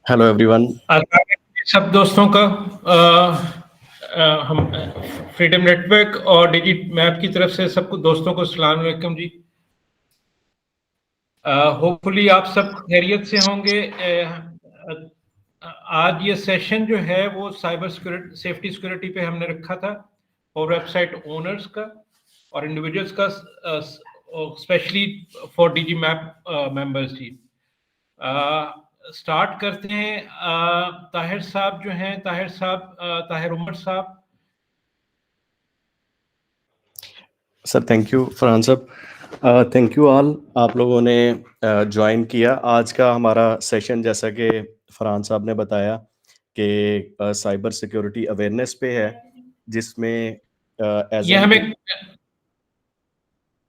Hello everyone. सब दोस्तों का हम फ्रीडम नेटवर्क और डिजिट मैप की तरफ से सबको दोस्तों को अस्सलाम वालेकुम जी। होपफुली आप सब खैरियत से होंगे। आज ये सेशन जो है वो साइबर सिक्योरिटी सेफ्टी सिक्योरिटी पे हमने रखा था और वेबसाइट ओनर्स का और इंडिविजुअल्स का, specially for digi map members जी। स्टार्ट करते हैं। ताहिर साहब जो हैं, ताहिर उमर साहब। सर थैंक यू फरहान साहब। थैंक यू ऑल, आप लोगों ने ज्वाइन किया। आज का हमारा सेशन जैसा कि फरहान साहब ने बताया कि साइबर सिक्योरिटी अवेयरनेस पे है, जिसमें एज ये एन हमें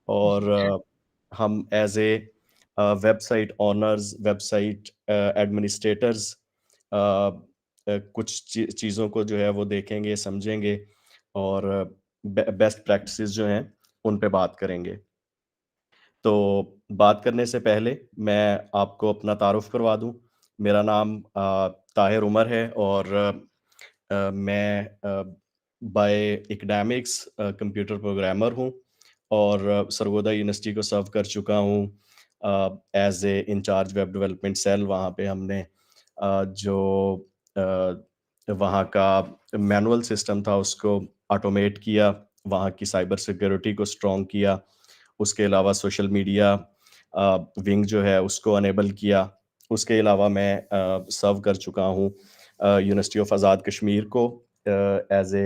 और हम as a website owners, website administrators कुछ चीज़ों को जो है वो देखेंगे, समझेंगे और बेस्ट प्रैक्टिसेस जो हैं उन पे बात करेंगे। तो बात करने से पहले मैं आपको अपना तारुफ करवा दूं। मेरा नाम ताहिर उमर है और मैं बाय एकेडमिक्स कंप्यूटर प्रोग्रामर हूं और सरगोदा यूनिवर्सिटी को सर्व कर चुका हूं as a incharge web development cell. वहाँ पे हमने जो वहाँ का मैनुअल सिस्टम था उसको ऑटोमेट किया, वहाँ की साइबर सिक्योरिटी को स्ट्रॉन्ग किया। उसके अलावा सोशल मीडिया विंग जो है उसको अनेबल किया। उसके अलावा मैं सर्व कर चुका हूँ यूनिवर्सिटी ऑफ आज़ाद कश्मीर को एज ए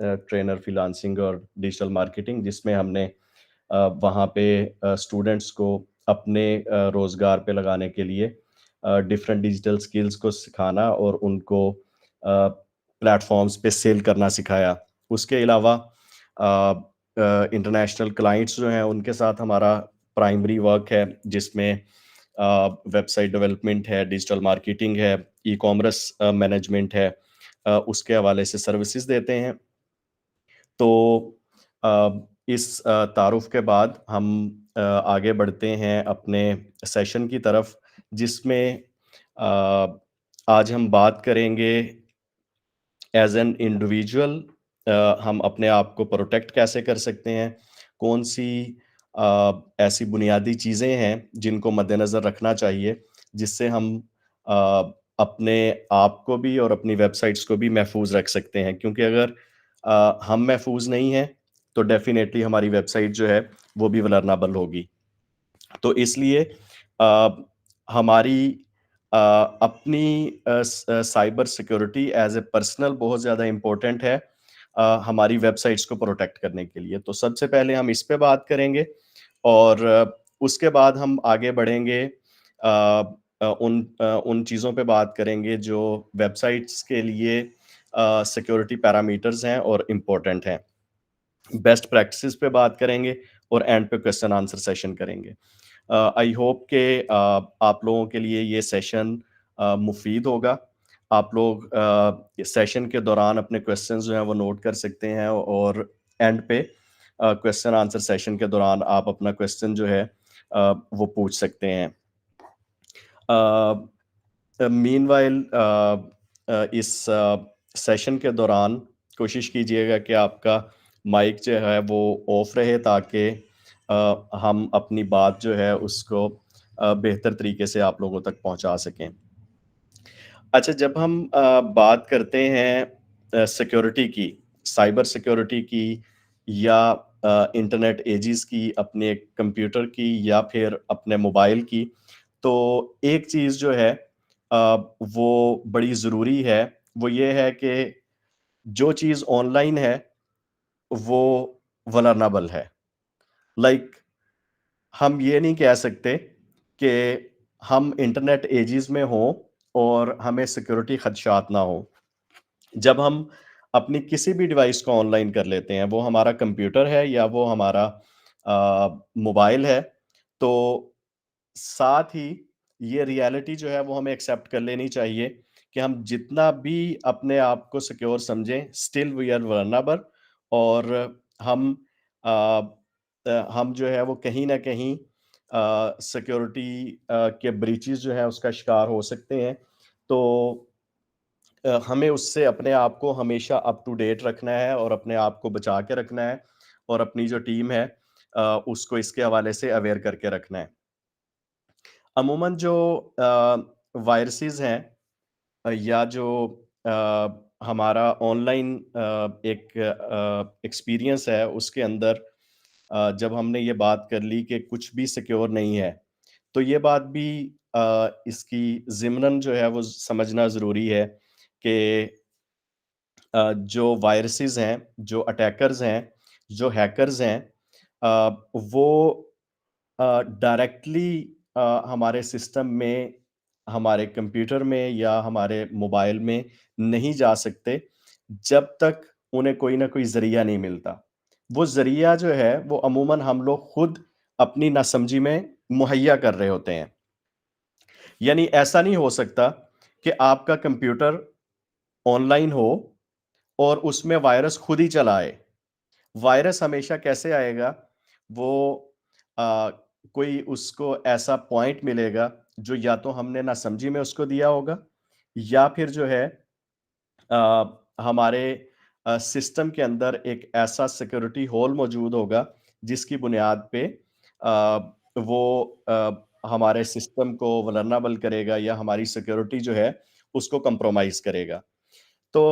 ट्रेनर फ्रीलांसिंग और डिजिटल मार्केटिंग, जिसमें हमने वहाँ पे स्टूडेंट्स को अपने रोज़गार पे लगाने के लिए डिफरेंट डिजिटल स्किल्स को सिखाना और उनको प्लेटफॉर्म्स पे सेल करना सिखाया। उसके अलावा इंटरनेशनल क्लाइंट्स जो हैं उनके साथ हमारा प्राइमरी वर्क है, जिसमें वेबसाइट डेवलपमेंट है, डिजिटल मार्केटिंग है, ई कॉमर्स मैनेजमेंट है, उसके हवाले से सर्विसेज देते हैं। तो इस तारुफ के बाद हम आगे बढ़ते हैं अपने सेशन की तरफ, जिसमें आज हम बात करेंगे एज एन इंडिविजुअल हम अपने आप को प्रोटेक्ट कैसे कर सकते हैं, कौन सी ऐसी बुनियादी चीज़ें हैं जिनको मद्देनज़र रखना चाहिए, जिससे हम अपने आप को भी और अपनी वेबसाइट्स को भी महफूज रख सकते हैं। क्योंकि अगर हम महफूज नहीं हैं तो डेफिनेटली हमारी वेबसाइट जो है वो भी वल्नरेबल होगी। तो इसलिए अ, हमारी अपनी cyber security as a personal बहुत ज़्यादा इम्पोर्टेंट है हमारी वेबसाइट्स को प्रोटेक्ट करने के लिए। तो सबसे पहले हम इस पे बात करेंगे और उसके बाद हम आगे बढ़ेंगे, उन चीज़ों पे बात करेंगे जो वेबसाइट्स के लिए सिक्योरिटी पैरामीटर्स हैं और इम्पोर्टेंट हैं। बेस्ट प्रैक्टिसेस पे बात करेंगे और एंड पे क्वेश्चन आंसर सेशन करेंगे। आई होप के आप लोगों के लिए ये सेशन मुफीद होगा। आप लोग इस सेशन के दौरान अपने क्वेश्चंस जो हैं वो नोट कर सकते हैं और एंड पे क्वेश्चन आंसर सेशन के दौरान आप अपना क्वेश्चन जो है वो पूछ सकते हैं। मीनवाइल इस सेशन के दौरान कोशिश कीजिएगा कि आपका माइक जो है वो ऑफ रहे, ताकि हम अपनी बात जो है उसको बेहतर तरीके से आप लोगों तक पहुंचा सकें। अच्छा, जब हम बात करते हैं सिक्योरिटी की, साइबर सिक्योरिटी की या इंटरनेट एजेस की, अपने कंप्यूटर की या फिर अपने मोबाइल की, तो एक चीज़ जो है वो बड़ी ज़रूरी है, वो ये है कि जो चीज़ ऑनलाइन है, वो वल्नरेबल है। लाइक हम ये नहीं कह सकते कि हम इंटरनेट एजेस में हों और हमें सिक्योरिटी खदशात ना हो। जब हम अपनी किसी भी डिवाइस को ऑनलाइन कर लेते हैं, वो हमारा कंप्यूटर है या वो हमारा मोबाइल है, तो साथ ही ये रियलिटी जो है वो हमें एक्सेप्ट कर लेनी चाहिए कि हम जितना भी अपने आप को सिक्योर समझें, स्टिल वी आर वल्नरेबल। और हम हम जो है वो कहीं न कहीं सिक्योरिटी के ब्रीचेज़ जो है उसका शिकार हो सकते हैं। तो हमें उससे अपने आप को हमेशा अप टू डेट रखना है और अपने आप को बचा के रखना है और अपनी जो टीम है उसको इसके हवाले से अवेयर करके रखना है। अमूमन जो वायरसेस हैं या जो हमारा ऑनलाइन एक एक्सपीरियंस है उसके अंदर जब हमने ये बात कर ली कि कुछ भी सिक्योर नहीं है, तो ये बात भी इसकी ज़िमनन जो है वो समझना ज़रूरी है कि जो वायरसेस हैं, जो अटैकर्स हैं, जो हैकर्स हैं वो डायरेक्टली हमारे सिस्टम में, हमारे कंप्यूटर में या हमारे मोबाइल में नहीं जा सकते, जब तक उन्हें कोई ना कोई ज़रिया नहीं मिलता। वो ज़रिया जो है, वो अमूमन हम लोग खुद अपनी नासमझी में मुहैया कर रहे होते हैं। यानी ऐसा नहीं हो सकता कि आपका कंप्यूटर ऑनलाइन हो और उसमें वायरस खुद ही चला आए। वायरस हमेशा कैसे आएगा? वो अ, कोई उसको ऐसा पॉइंट मिलेगा जो या तो हमने नासमझी में उसको दिया होगा या फिर जो है हमारे सिस्टम के अंदर एक ऐसा सिक्योरिटी होल मौजूद होगा जिसकी बुनियाद पे वो हमारे सिस्टम को वल्नरेबल करेगा या हमारी सिक्योरिटी जो है उसको कंप्रोमाइज़ करेगा। तो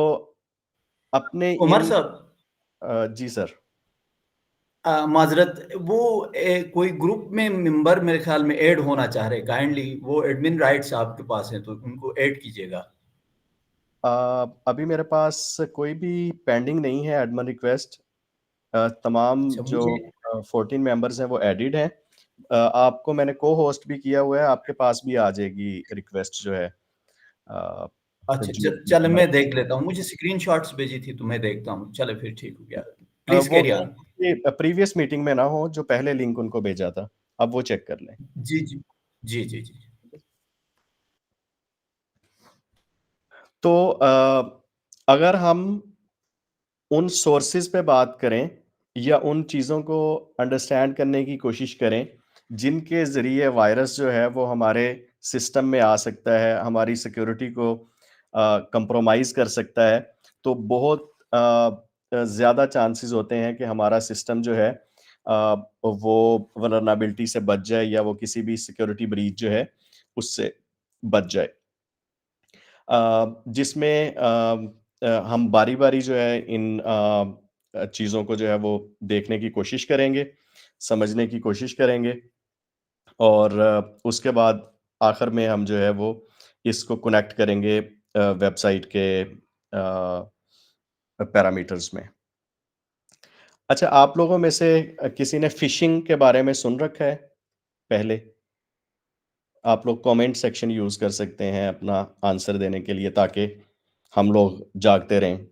अपने उमर इन साहब, जी सर। माजरत वो कोई ग्रुप में मेंबर मेरे ख्याल में ऐड होना चाह रहे, काइंडली वो एडमिन राइट्स आपके पास हैं तो उनको ऐड कीजिएगा। अ, अभी मेरे पास कोई भी पेंडिंग नहीं है एडमिन रिक्वेस्ट। तमाम अच्छा, जो मुझे 14 मेंबर्स हैं वो एडिड हैं। आपको मैंने को-होस्ट भी किया हुआ है, आपके पास भी आ जाएगी रिक्वेस्ट जो है। अ, अच्छा, जो चल मैं देख लेता हूँ, मुझे स्क्रीनशॉट्स भेजी थी तो मैं देखता हूँ। चलो फिर ठीक हो गया, प्लीज वो कैरी ऑन। ये प्रीवियस मीटिंग में ना हो, जो पहले लिंक उनको भेजा था, अब वो चेक कर लें। जी जी जी जी जी। तो अगर हम उन सोर्सेज़ पे बात करें या उन चीज़ों को अंडरस्टैंड करने की कोशिश करें, जिनके ज़रिए वायरस जो है वो हमारे सिस्टम में आ सकता है, हमारी सिक्योरिटी को कंप्रोमाइज़ कर सकता है, तो बहुत ज़्यादा चांसेस होते हैं कि हमारा सिस्टम जो है वो वल्नरेबिलिटी से बच जाए या वो किसी भी सिक्योरिटी ब्रीच जो है, उससे बच जाए। जिसमें हम बारी-बारी जो है इन चीज़ों को जो है वो देखने की कोशिश करेंगे, समझने की कोशिश करेंगे और उसके बाद आखिर में हम जो है वो इसको कनेक्ट करेंगे वेबसाइट के पैरामीटर्स में। अच्छा, आप लोगों में से किसी ने फ़िशिंग के बारे में सुन रखा है पहले? आप लोग कमेंट सेक्शन यूज़ कर सकते हैं अपना आंसर देने के लिए ताकि हम लोग जागते रहें,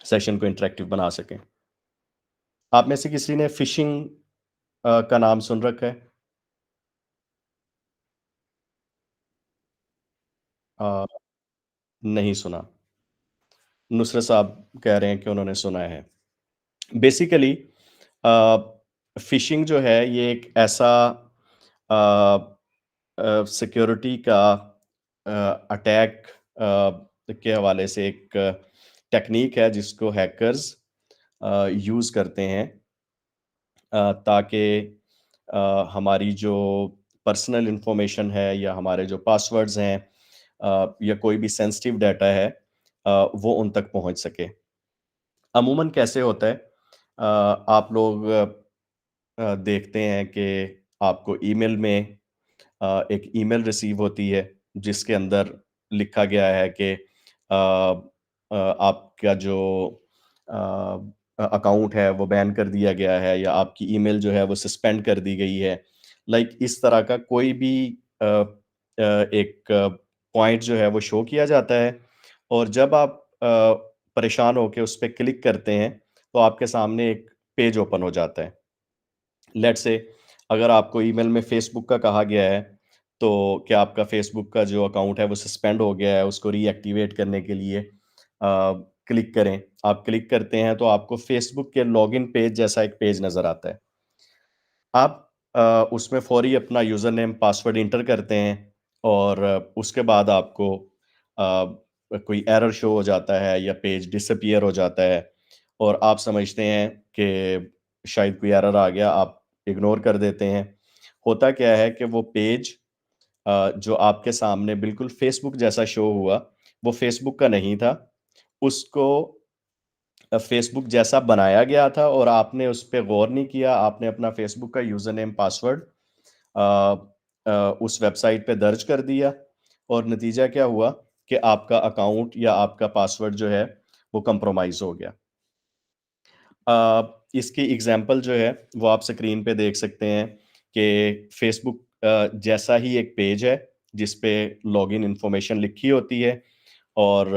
सेशन को इंटरैक्टिव बना सकें। आप में से किसी ने फ़िशिंग का नाम सुन रखा है? अ, नहीं सुना। नुसरत साहब कह रहे हैं कि उन्होंने सुना है। बेसिकली अ, फ़िशिंग जो है ये एक ऐसा सिक्योरिटी का अटैक के हवाले से एक टेक्नीक है जिसको हैकर्स यूज़ करते हैं ताकि हमारी जो पर्सनल इन्फॉर्मेशन है या हमारे जो पासवर्ड्स हैं या कोई भी सेंसिटिव डाटा है वो उन तक पहुंच सके। अमूमन कैसे होता है आप लोग देखते हैं कि आपको ईमेल में एक ईमेल रिसीव होती है जिसके अंदर लिखा गया है कि आपका जो अकाउंट है वो बैन कर दिया गया है या आपकी ईमेल जो है वो सस्पेंड कर दी गई है। लाइक इस तरह का कोई भी एक पॉइंट जो है वो शो किया जाता है और जब आप परेशान होके उस पे क्लिक करते हैं तो आपके सामने एक पेज ओपन हो जाता है। लेट्स से अगर आपको ईमेल में फ़ेसबुक का कहा गया है, तो क्या आपका फ़ेसबुक का जो अकाउंट है वो सस्पेंड हो गया है, उसको रीएक्टिवेट करने के लिए क्लिक करें। आप क्लिक करते हैं तो आपको फ़ेसबुक के लॉगिन पेज जैसा एक पेज नज़र आता है। आप उसमें फ़ौरी अपना यूज़र नेम, पासवर्ड एंटर करते हैं और उसके बाद आपको कोई एरर शो हो जाता है या पेज डिसअपीयर हो जाता है और आप समझते हैं कि शायद कोई एरर आ गया, आप इग्नोर कर देते हैं। होता क्या है कि वो पेज जो आपके सामने बिल्कुल फ़ेसबुक जैसा शो हुआ, वो फ़ेसबुक का नहीं था। उसको फ़ेसबुक जैसा बनाया गया था और आपने उस पे गौर नहीं किया, आपने अपना फ़ेसबुक का यूज़र नेम पासवर्ड अ उस वेबसाइट पे दर्ज कर दिया और नतीजा क्या हुआ कि आपका अकाउंट या आपका पासवर्ड जो है, वो कंप्रोमाइज़ हो गया। इसकी एग्ज़ाम्पल जो है, वो आप स्क्रीन पे देख सकते हैं कि फ़ेसबुक जैसा ही एक पेज है, जिस पे लॉगिन इन्फॉर्मेशन लिखी होती है और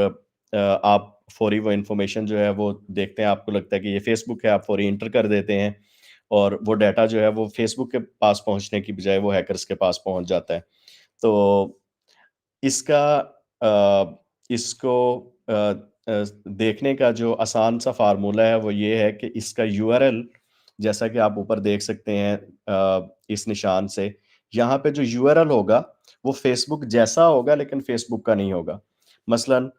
आप फ़ौरी वो इन्फॉर्मेशन जो है, वो देखते हैं, आपको लगता है कि ये फ़ेसबुक है, आप फ़ौरी एंटर कर देते हैं और वो डाटा जो है, वो फ़ेसबुक के पास पहुँचने की बजाय वो हैकर्स के पास पहुँच जाता है। तो इसका इसको देखने का जो आसान सा फ़ॉर्मूला है वो ये है कि इसका यूआरएल जैसा कि आप ऊपर देख सकते हैं इस निशान से, यहाँ पे जो यूआरएल होगा वो फ़ेसबुक जैसा होगा लेकिन फ़ेसबुक का नहीं होगा। मसलन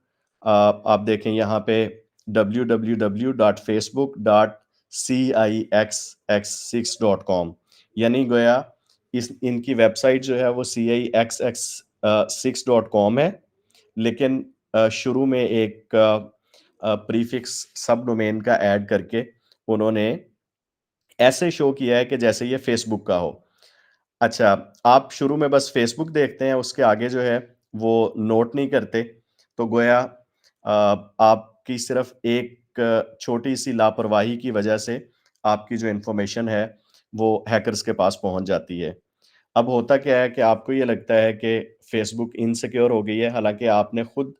आप देखें यहाँ पे www.facebook.cixx6.com यानी गोया इस इनकी वेबसाइट जो है वो cixx6.com है, लेकिन शुरू में एक प्रीफ़िक्स सब डोमेन का ऐड करके उन्होंने ऐसे शो किया है कि जैसे ये फ़ेसबुक का हो। अच्छा, आप शुरू में बस फ़ेसबुक देखते हैं, उसके आगे जो है वो नोट नहीं करते, तो गोया आपकी सिर्फ़ एक छोटी-सी लापरवाही की वजह से आपकी जो इन्फॉर्मेशन है, वो हैकर्स के पास पहुँच जाती है। अब होता क्या है कि आपको ये लगता है कि फ़ेसबुक इनसिक्योर हो गई है, हालाँकि आपने खुद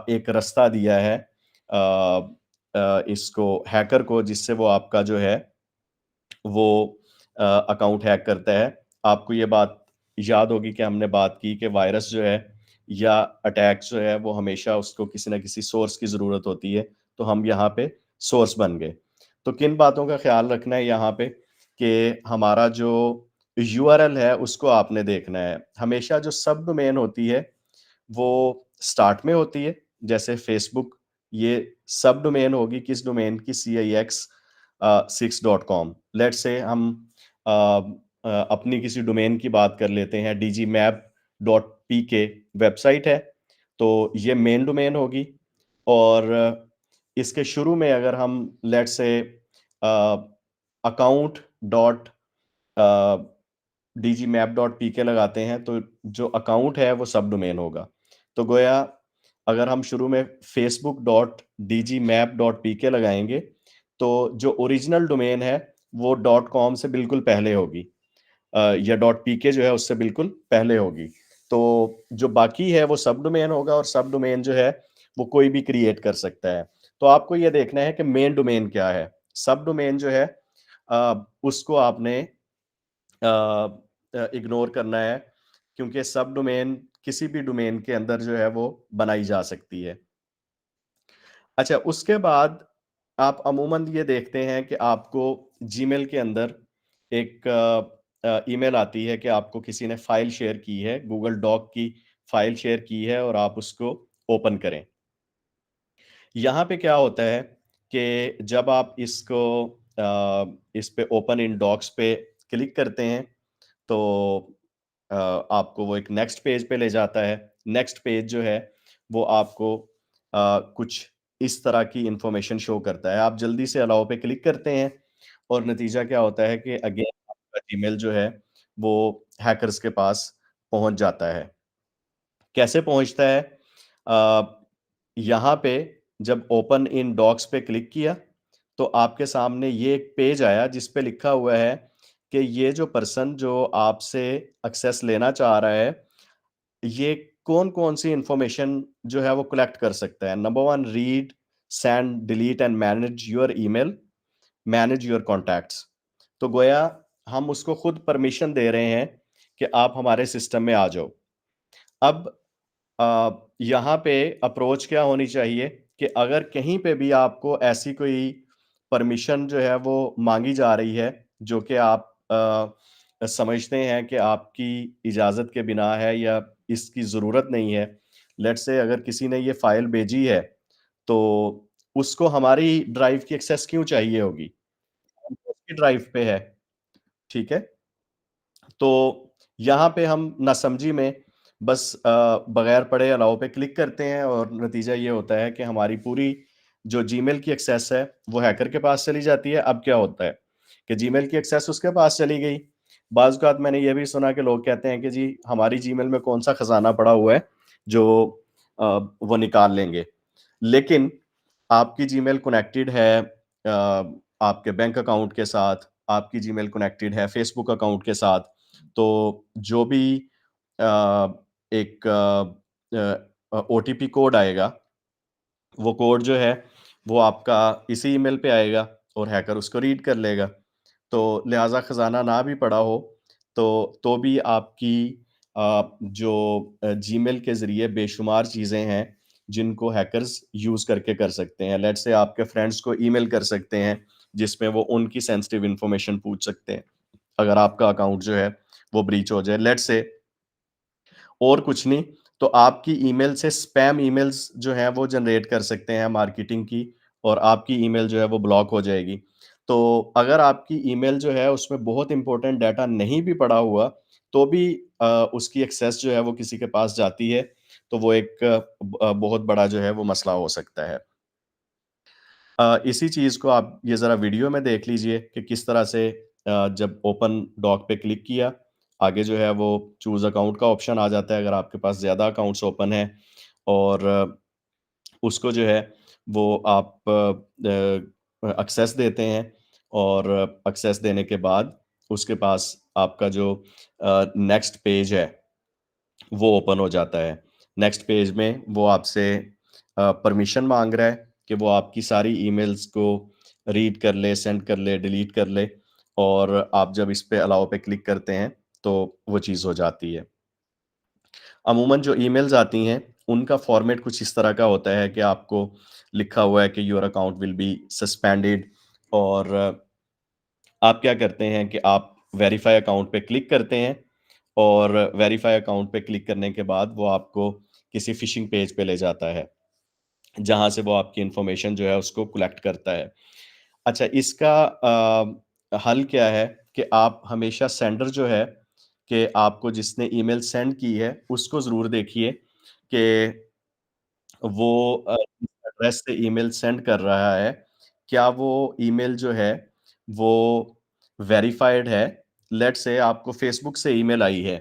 एक रास्ता दिया है इसको हैकर को जिससे वो आपका जो है वो अकाउंट हैक करता है। आपको ये बात याद होगी कि हमने बात की कि वायरस जो है या अटैक्स जो है वो हमेशा उसको किसी न किसी सोर्स की ज़रूरत होती है, तो हम यहाँ पे सोर्स बन गए। तो किन बातों का ख़्याल रखना है यहाँ पे कि हमारा जो यूआरएल है उसको आपने देखना है। हमेशा जो सब डोमेन होती है वो स्टार्ट में होती है, जैसे फ़ेसबुक ये सब डोमेन होगी किस डोमेन की cix6.com लेट्स से हम अ अपनी किसी डोमेन की बात कर लेते हैं digimap.pk वेबसाइट है, तो ये मेन डोमेन होगी और इसके शुरू में अगर हम let's say a, account dot a, digimap.pk लगाते हैं तो जो अकाउंट है वो सब डोमेन होगा। तो गोया अगर हम शुरू में facebook.digimap.pk लगाएँगे, तो जो ओरिजिनल डोमेन है वो .com से बिल्कुल पहले होगी या .pk जो है उससे बिल्कुल पहले होगी। तो जो बाकी है वो सब डोमेन होगा और सब डोमेन जो है वो कोई भी क्रिएट कर सकता है। तो आपको ये देखना है कि मेन डोमेन क्या है? सब डोमेन जो है उसको आपने इग्नोर करना है क्योंकि सब डोमेन किसी भी डोमेन के अंदर जो है वो बनाई जा सकती है। अच्छा उसके बाद आप अमूमन ये देखते हैं कि आपको जीमेल के अंदर एक ईमेल आती है कि आपको किसी ने फाइल शेयर की है, गूगल डॉक की फाइल शेयर की है और आप उसको ओपन करें। यहाँ पे क्या होता है कि जब आप इसको इस पे ओपन इन डॉक्स पे क्लिक करते हैं तो आपको वो एक नेक्स्ट पेज पे ले जाता है। नेक्स्ट पेज जो है वो आपको कुछ इस तरह की इन्फॉर्मेशन शो करता है। आप जल्दी से अलाउ पे क्लिक करते हैं और नतीजा क्या होता है कि अगेन आपका जीमेल जो है वो हैकर्स के पास पहुँच जाता है। कैसे पहुँचता है? यहाँ पे जब ओपन इन डॉक्स पे क्लिक किया, तो आपके सामने ये एक पेज आया जिस पे लिखा हुआ है कि ये जो पर्सन जो आपसे एक्सेस लेना चाह रहा है, ये कौन-कौन सी इन्फॉर्मेशन जो है वो कलेक्ट कर सकता है। Number 1 read, send, delete and manage your email, manage your contacts. तो गोया हम उसको खुद परमिशन दे रहे हैं कि आप हमारे सिस्टम में आ जाओ। अब यहाँ पे अप्रोच क्या होनी चाहिए कि अगर कहीं पे भी आपको ऐसी कोई परमिशन जो है वो माँगी जा रही है, जो कि आप समझते हैं कि आपकी इजाज़त के बिना है या इसकी ज़रूरत नहीं है, लेट्स से अगर किसी ने ये फाइल भेजी है, तो उसको हमारी ड्राइव की एक्सेस क्यों चाहिए होगी? उसकी ड्राइव पे है, ठीक है? तो यहाँ पे हम नासमझी में बस बगैर पढ़े अलाउ पे क्लिक करते हैं और नतीजा ये होता है कि हमारी पूरी जो जीमेल की एक्सेस है, वो हैकर के पास चली जाती है। अब क्या होता है कि जीमेल की एक्सेस उसके पास चली गई। बाज़ औक़ात मैंने ये भी सुना कि लोग कहते हैं कि जी हमारी जीमेल में कौन-सा खज़ाना पड़ा हुआ है जो वो निकाल लेंगे। लेकिन आपकी जीमेल कनेक्टेड है आपके बैंक अकाउंट के साथ, आपकी जीमेल कनेक्टेड है फेसबुक अकाउंट के साथ। तो जो भी एक ओटीपी कोड आएगा, वो कोड जो है, वो आपका इसी ईमेल पे आएगा और हैकर उसको रीड कर लेगा। तो लिहाज़ा खज़ाना ना भी पड़ा हो, तो भी आपकी जो जीमेल के ज़रिए बेशुमार चीज़ें हैं, जिनको हैकर्स यूज़ करके कर सकते हैं। लेट्स से आपके फ्रेंड्स को ईमेल कर सकते हैं, जिसमें वो उनकी सेंसिटिव इन्फॉर्मेशन पूछ सकते हैं, अगर आपका अकाउंट जो है, वो ब्रीच हो जाए। लेट्स से और कुछ नहीं, तो आपकी ईमेल से स्पैम ईमेल्स जो हैं वो जनरेट कर सकते हैं मार्केटिंग की और आपकी ईमेल जो है वो ब्लॉक हो जाएगी। तो अगर आपकी ईमेल जो है उसमें बहुत इम्पोर्टेंट डाटा नहीं भी पड़ा हुआ, तो भी उसकी एक्सेस जो है वो किसी के पास जाती है, तो वो एक बहुत बड़ा जो है वो मसला हो सकता है। इसी चीज़ को आप ये ज़रा वीडियो में देख लीजिए कि किस तरह से जब ओपन डॉक पे क्लिक किया, आगे जो है वो चूज़ अकाउंट का ऑप्शन आ जाता है अगर आपके पास ज़्यादा अकाउंट्स ओपन हैं और उसको जो है वो आप एक्सेस देते हैं और एक्सेस देने के बाद उसके पास आपका जो नेक्स्ट पेज है, वो ओपन हो जाता है। नेक्स्ट पेज में वो आपसे परमिशन माँग रहा है कि वो आपकी सारी ईमेल्स को रीड कर ले, सेंड कर ले, डिलीट कर ले और आप जब इस पे अलाउ पे क्लिक करते हैं, तो वो चीज़ हो जाती है। अमूमन जो ईमेल्स आती हैं, उनका फ़ॉर्मेट कुछ इस तरह का होता है कि आपको लिखा हुआ है कि your account will be suspended और आप क्या करते हैं कि आप वेरीफाई अकाउंट पे क्लिक करते हैं और वेरीफाई अकाउंट पे क्लिक करने के बाद वो आपको किसी फ़िशिंग पेज पे ले जाता है, जहाँ से वो आपकी इन्फॉर्मेशन जो है उसको कलेक्ट करता है। अच्छा इसका हल क्या है कि आप हमेशा सेंडर जो है कि आपको जिसने ईमेल सेंड की है, उसको ज़रूर देखिए कि वो जिस एड्रेस से ईमेल सेंड कर रहा है, क्या वो ईमेल जो है, वो वेरिफाइड है? लेट्स से आपको फ़ेसबुक से ईमेल आई है,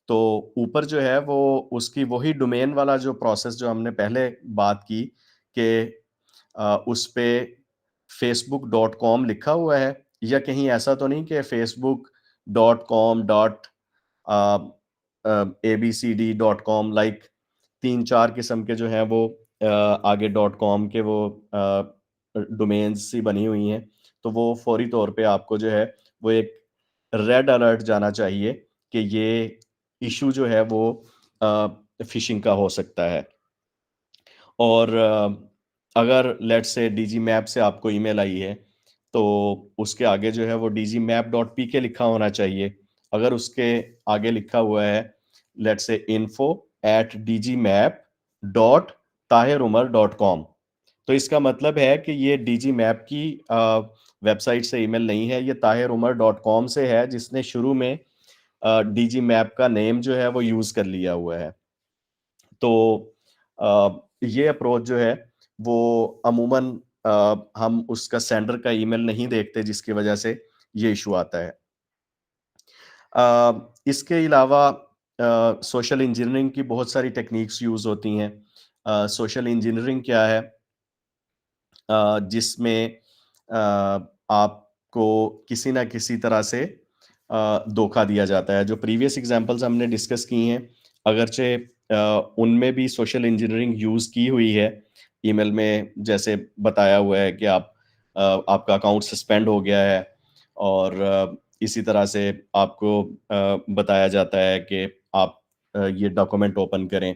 तो ऊपर जो है वो उसकी वही डोमेन वाला जो प्रोसेस जो हमने पहले बात की कि उसपे facebook.com लिखा हुआ है या कहीं ऐसा तो नहीं कि facebook.com डॉट abcd.com लाइक 3-4 किस्म के जो हैं वो आगे डॉट कॉम के वो डोमेन्स सी बनी हुई हैं, तो वो फौरी तौर पे आपको जो है वो एक रेड अलर्ट जाना चाहिए कि ये इश्यू जो है वो फ़िशिंग का हो सकता है। और अगर लेट्स से डीजी मैप से आपको ईमेल आई है, तो उसके आगे जो है वो dgmap.pk लिखा होना चाहिए। अगर उसके आगे लिखा हुआ है लेट्स से info@dgmap.tahirumer.com तो इसका मतलब है कि ये डीजी मैप की वेबसाइट से ईमेल नहीं है, ये tahirumer.com से है जिसने शुरू में डीजी मैप का नेम जो है वो यूज़ कर लिया हुआ है। तो ये अप्रोच जो है वो अमूमन हम उसका सेंडर का ईमेल नहीं देखते जिसकी वजह से ये इश्यू आता है। इसके अलावा सोशल इंजीनियरिंग की बहुत सारी टेक्निक्स यूज़ होती हैं। सोशल इंजीनियरिंग क्या है? जिसमें आपको किसी न किसी तरह से धोखा दिया जाता है। जो प्रीवियस एग्ज़ाम्पल्स हमने डिस्कस की हैं, अगरचे उनमें भी सोशल इंजीनियरिंग यूज़ की हुई है। ईमेल में जैसे बताया हुआ है कि आपका अकाउंट सस्पेंड हो गया है और इसी तरह से आपको बताया जाता है कि आप ये डॉक्यूमेंट ओपन करें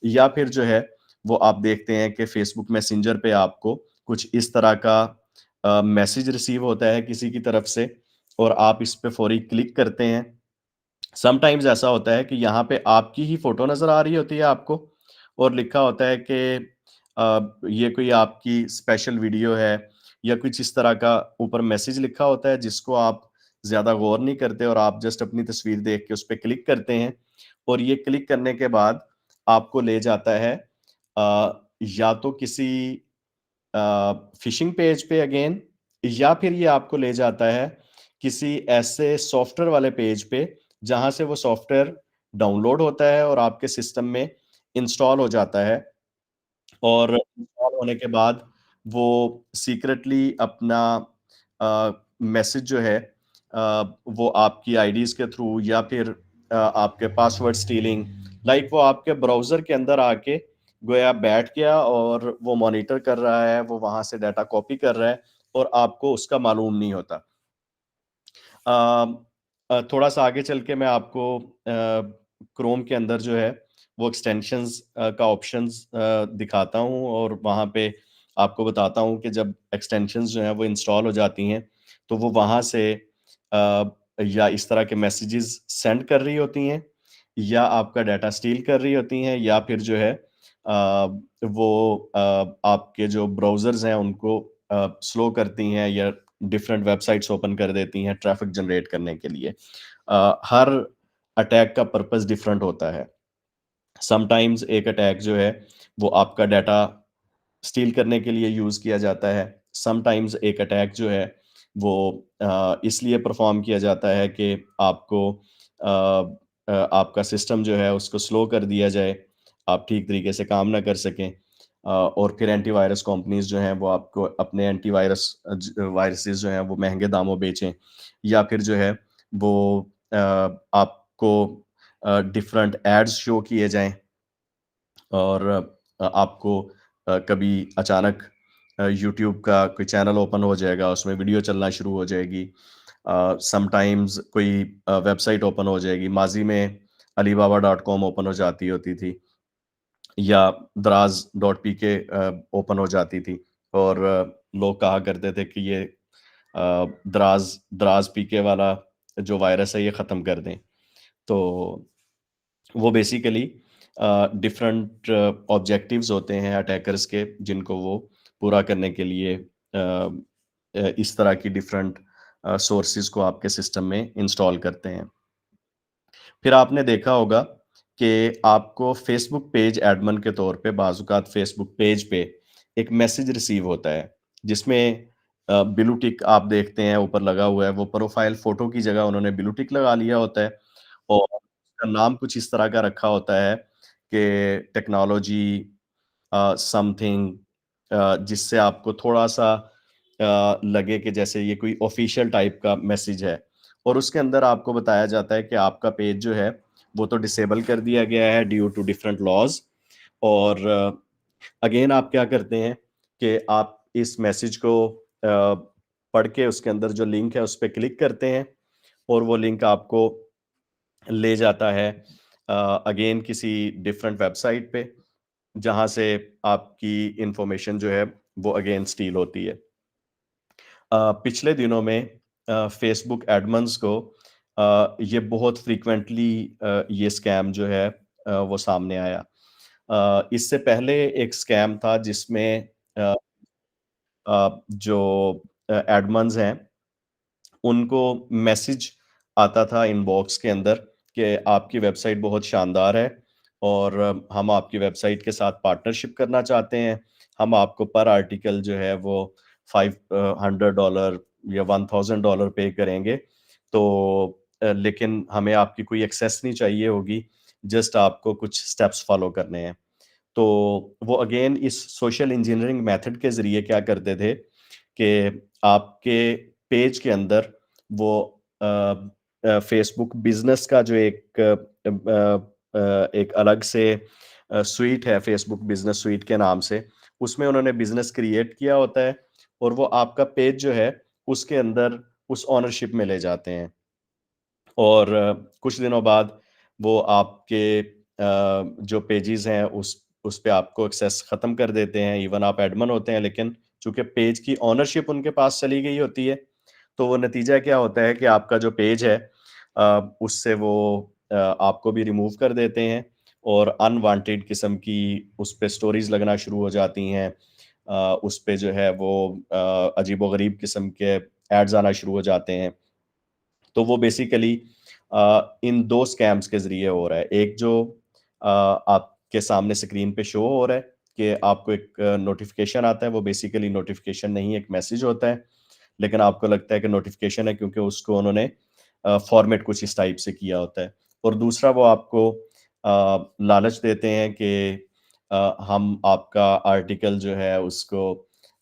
या फिर जो है वो आप देखते हैं कि फ़ेसबुक मैसेंजर पे आपको कुछ इस तरह का मैसेज रिसीव होता है किसी की तरफ से और आप इस पे फ़ौरी क्लिक करते हैं। समटाइम्स ऐसा होता है कि यहाँ पे आपकी ही फ़ोटो नज़र आ रही होती है आपको और लिखा होता है कि ये कोई आपकी स्पेशल वीडियो है या कुछ इस तरह का ऊपर मैसेज लिखा होता है जिसको आप ज़्यादा गौर नहीं करते और आप जस्ट अपनी तस्वीर देख के उस पे क्लिक करते हैं और ये क्लिक करने के बाद आपको ले जाता है या तो किसी फ़िशिंग पेज पे अगेन, या फिर ये आपको ले जाता है किसी ऐसे सॉफ्टवेयर वाले पेज पे जहाँ से वो सॉफ्टवेयर डाउनलोड होता है और आपके सिस्टम में इंस्टॉल हो जाता है और इंस्टॉल होने के बाद वो सीक्रेटली अपना मैसेज जो है वो आपकी आईडीज़ के थ्रू या फिर आपके पासवर्ड स्टीलिंग, लाइक वो आपके ब्राउज़र के अंदर आके गोया बैठ गया और वो मॉनिटर कर रहा है, वो वहाँ से डाटा कॉपी कर रहा है और आपको उसका मालूम नहीं होता। थोड़ा-सा आगे चल के मैं आपको क्रोम के अंदर जो है वो एक्सटेंशंस का ऑप्शंस दिखाता हूँ और वहाँ पे आपको बताता हूँ कि जब एक्सटेंशंस जो हैं वो इंस्टॉल हो जाती हैं, तो वो वहाँ से या इस तरह के मैसेजेस सेंड कर रही होती हैं या आपका डाटा स्टील कर रही होती हैं या फिर जो है वो आपके जो ब्राउज़र्स हैं उनको स्लो करती हैं या डिफरेंट वेबसाइट्स ओपन कर देती हैं ट्रैफिक जनरेट करने के लिए। हर अटैक का पर्पस डिफरेंट होता है। समटाइम्स एक अटैक जो है वो आपका डाटा स्टील करने के लिए यूज़ किया जाता है। समटाइम्स एक अटैक जो है वो इसलिए परफ़ॉर्म किया जाता है कि आपको आपका सिस्टम जो है उसको स्लो कर दिया जाए, आप ठीक तरीके से काम ना कर सकें। और फिर एंटीवायरस कंपनीज़ जो हैं वो आपको अपने एंटीवायरस वायरसेस जो हैं वो महँगे दामों बेचें या फिर जो है वो आपको डिफरेंट एड्स शो किए जाएँ और आपको कभी अचानक यूट्यूब का कोई चैनल ओपन हो जाएगा, उसमें वीडियो चलना शुरू हो जाएगी। समटाइम्स कोई वेबसाइट ओपन हो जाएगी, माज़ी में alibaba.com ओपन हो जाती होती थी या दराज़.pk ओपन हो जाती थी और लोग कहा करते थे कि ये दराज़ दराज़ पीके वाला जो वायरस है ये ख़त्म कर दें। तो वो बेसिकली डिफरेंट ऑब्जेक्टिव्स होते हैं अटैकर्स के जिनको वो पूरा करने के लिए इस तरह की डिफरेंट सोर्सेज़ को आपके सिस्टम में इंस्टॉल करते हैं। फिर आपने देखा होगा कि आपको फ़ेसबुक पेज एडमिन के तौर पे बाज़-औक़ात फ़ेसबुक पेज पे एक मैसेज रिसीव होता है, जिसमें ब्लू टिक आप देखते हैं ऊपर लगा हुआ है, वो प्रोफ़ाइल फ़ोटो की जगह उन्होंने ब्लू टिक लगा लिया होता है और उसका नाम कुछ इस तरह का रखा होता है कि टेक्नोलॉजी समथिंग जिससे आपको थोड़ा-सा लगे कि जैसे ये कोई ऑफ़िशियल टाइप का मैसेज है और उसके अंदर आपको बताया जाता है कि आपका पेज जो है, वो तो डिसेबल कर दिया गया है ड्यू टू डिफरेंट लॉज़ और अगेन आप क्या करते हैं कि आप इस मैसेज को पढ़ के उसके अंदर जो लिंक है, उस पे क्लिक करते हैं और वो लिंक आपको ले जाता है अगेन किसी डिफरेंट वेबसाइट पे, जहाँ से आपकी इन्फॉर्मेशन जो है, वो अगेन स्टील होती है। पिछले दिनों में फेसबुक एडमन्स को ये बहुत फ्रीक्वेंटली ये स्कैम जो है वो सामने आया। इससे पहले एक स्कैम था जिसमें जो एडमन्स हैं उनको मैसेज आता था इनबॉक्स के अंदर कि आपकी वेबसाइट बहुत शानदार है और हम आपकी वेबसाइट के साथ पार्टनरशिप करना चाहते हैं। हम आपको पर आर्टिकल जो है वो $500 या $1000 पे करेंगे। तो लेकिन हमें आपकी कोई एक्सेस नहीं चाहिए होगी, जस्ट आपको कुछ स्टेप्स फॉलो करने हैं। तो वो अगेन इस सोशल इंजीनियरिंग मेथड के ज़रिए क्या करते थे कि आपके पेज के अंदर वो फेसबुक बिज़नेस का जो एक अलग से स्वीट है फेसबुक बिज़नेस स्वीट के नाम से, उसमें उन्होंने बिज़नेस क्रिएट किया होता है और वो आपका पेज जो है, उसके अंदर उस ओनरशिप में ले जाते हैं। और कुछ दिनों बाद वो आपके जो पेजेज़ हैं उस पे आपको एक्सेस ख़त्म कर देते हैं, इवन आप एडमिन होते हैं लेकिन चूँकि पेज की ओनरशिप उनके पास चली गई होती है, तो वो नतीजा क्या होता है कि आपका जो पेज है उससे वो आपको भी रिमूव कर देते हैं और अनवांटेड किस्म की उस पे स्टोरीज लगना शुरू हो जाती हैं। उस पे जो है वो अजीबो-गरीब किस्म के एड्स आना शुरू हो जाते हैं। तो वो बेसिकली इन 2 स्कैम्स के ज़रिए हो रहा है। एक जो आपके सामने स्क्रीन पे शो हो रहा है कि आपको एक नोटिफ़िकेशन आता है, वो बेसिकली नोटिफ़िकेशन नहीं, एक मैसेज होता है। लेकिन आपको लगता है कि नोटिफ़िकेशन है क्योंकि उसको उन्होंने फ़ॉर्मेट कुछ इस टाइप से किया होता है। और दूसरा वो आपको लालच देते हैं कि हम आपका आर्टिकल जो है उसको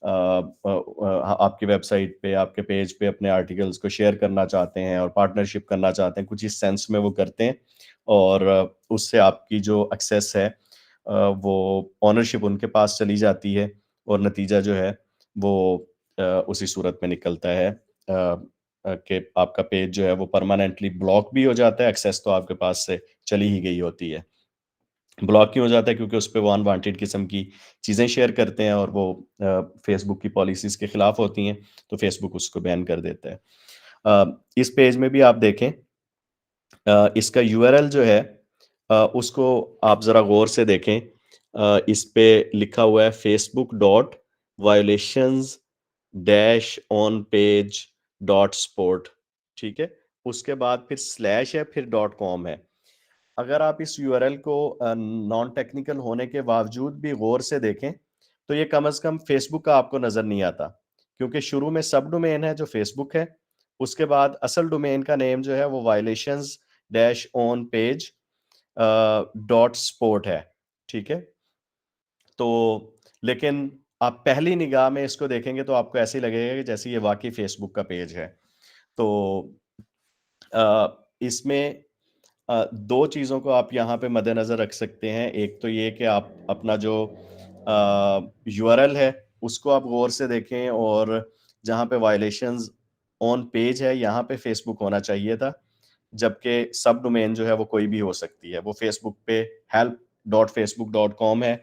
आपकी वेबसाइट पे, आपके पेज पे अपने आर्टिकल्स को शेयर करना चाहते हैं और पार्टनरशिप करना चाहते हैं, कुछ इस सेंस में वो करते हैं और उससे आपकी जो एक्सेस है वो ओनरशिप उनके पास चली जाती है और नतीजा जो है वो उसी सूरत में निकलता है कि आपका पेज जो है वो परमानेंटली ब्लॉक भी हो जाता है, एक्सेस तो आपके पास से चली ही गई होती है। ब्लॉक क्यों हो जाता है? क्योंकि उसपे वो अनवांटेड किस्म की चीज़ें शेयर करते हैं और वो फ़ेसबुक की पॉलिसीज़ के खिलाफ होती हैं, तो फ़ेसबुक उसको बैन कर देता है। इस पेज में भी आप देखें इसका यूआरएल जो है उसको आप ज़रा गौर से देखें। इस पे लिखा हुआ है facebook.violations dash on page dot sport, ठीक है? उसके बाद फिर स्लैश है, फिर डॉट कॉम है। अगर आप इस यूआरएल को नॉन टेक्निकल होने के बावजूद भी गौर से देखें, तो ये कम से कम फेसबुक का आपको नज़र नहीं आता। क्योंकि शुरू में सब डोमेन है जो फेसबुक है, उसके बाद असल डोमेन का नेम जो है वो violations dash on page dot sport है, ठीक है? तो लेकिन आप पहली निगाह में इसको देखेंगे तो आपको ऐसे ही लगेगा कि जैसे ये वाक़ई फेसबुक का पेज है। तो इसमें 2 चीज़ों को आप यहाँ पे मद्देनज़र रख सकते हैं। एक तो ये कि आप अपना जो यूआरएल है, उसको आप गौर से देखें और जहाँ पे वायलेशंस ऑन पेज है, यहाँ पे फेसबुक होना चाहिए था। जबकि सब डोमेन जो है वो कोई भी हो सकती है। वो फेसबुक पे help.facebook.com है,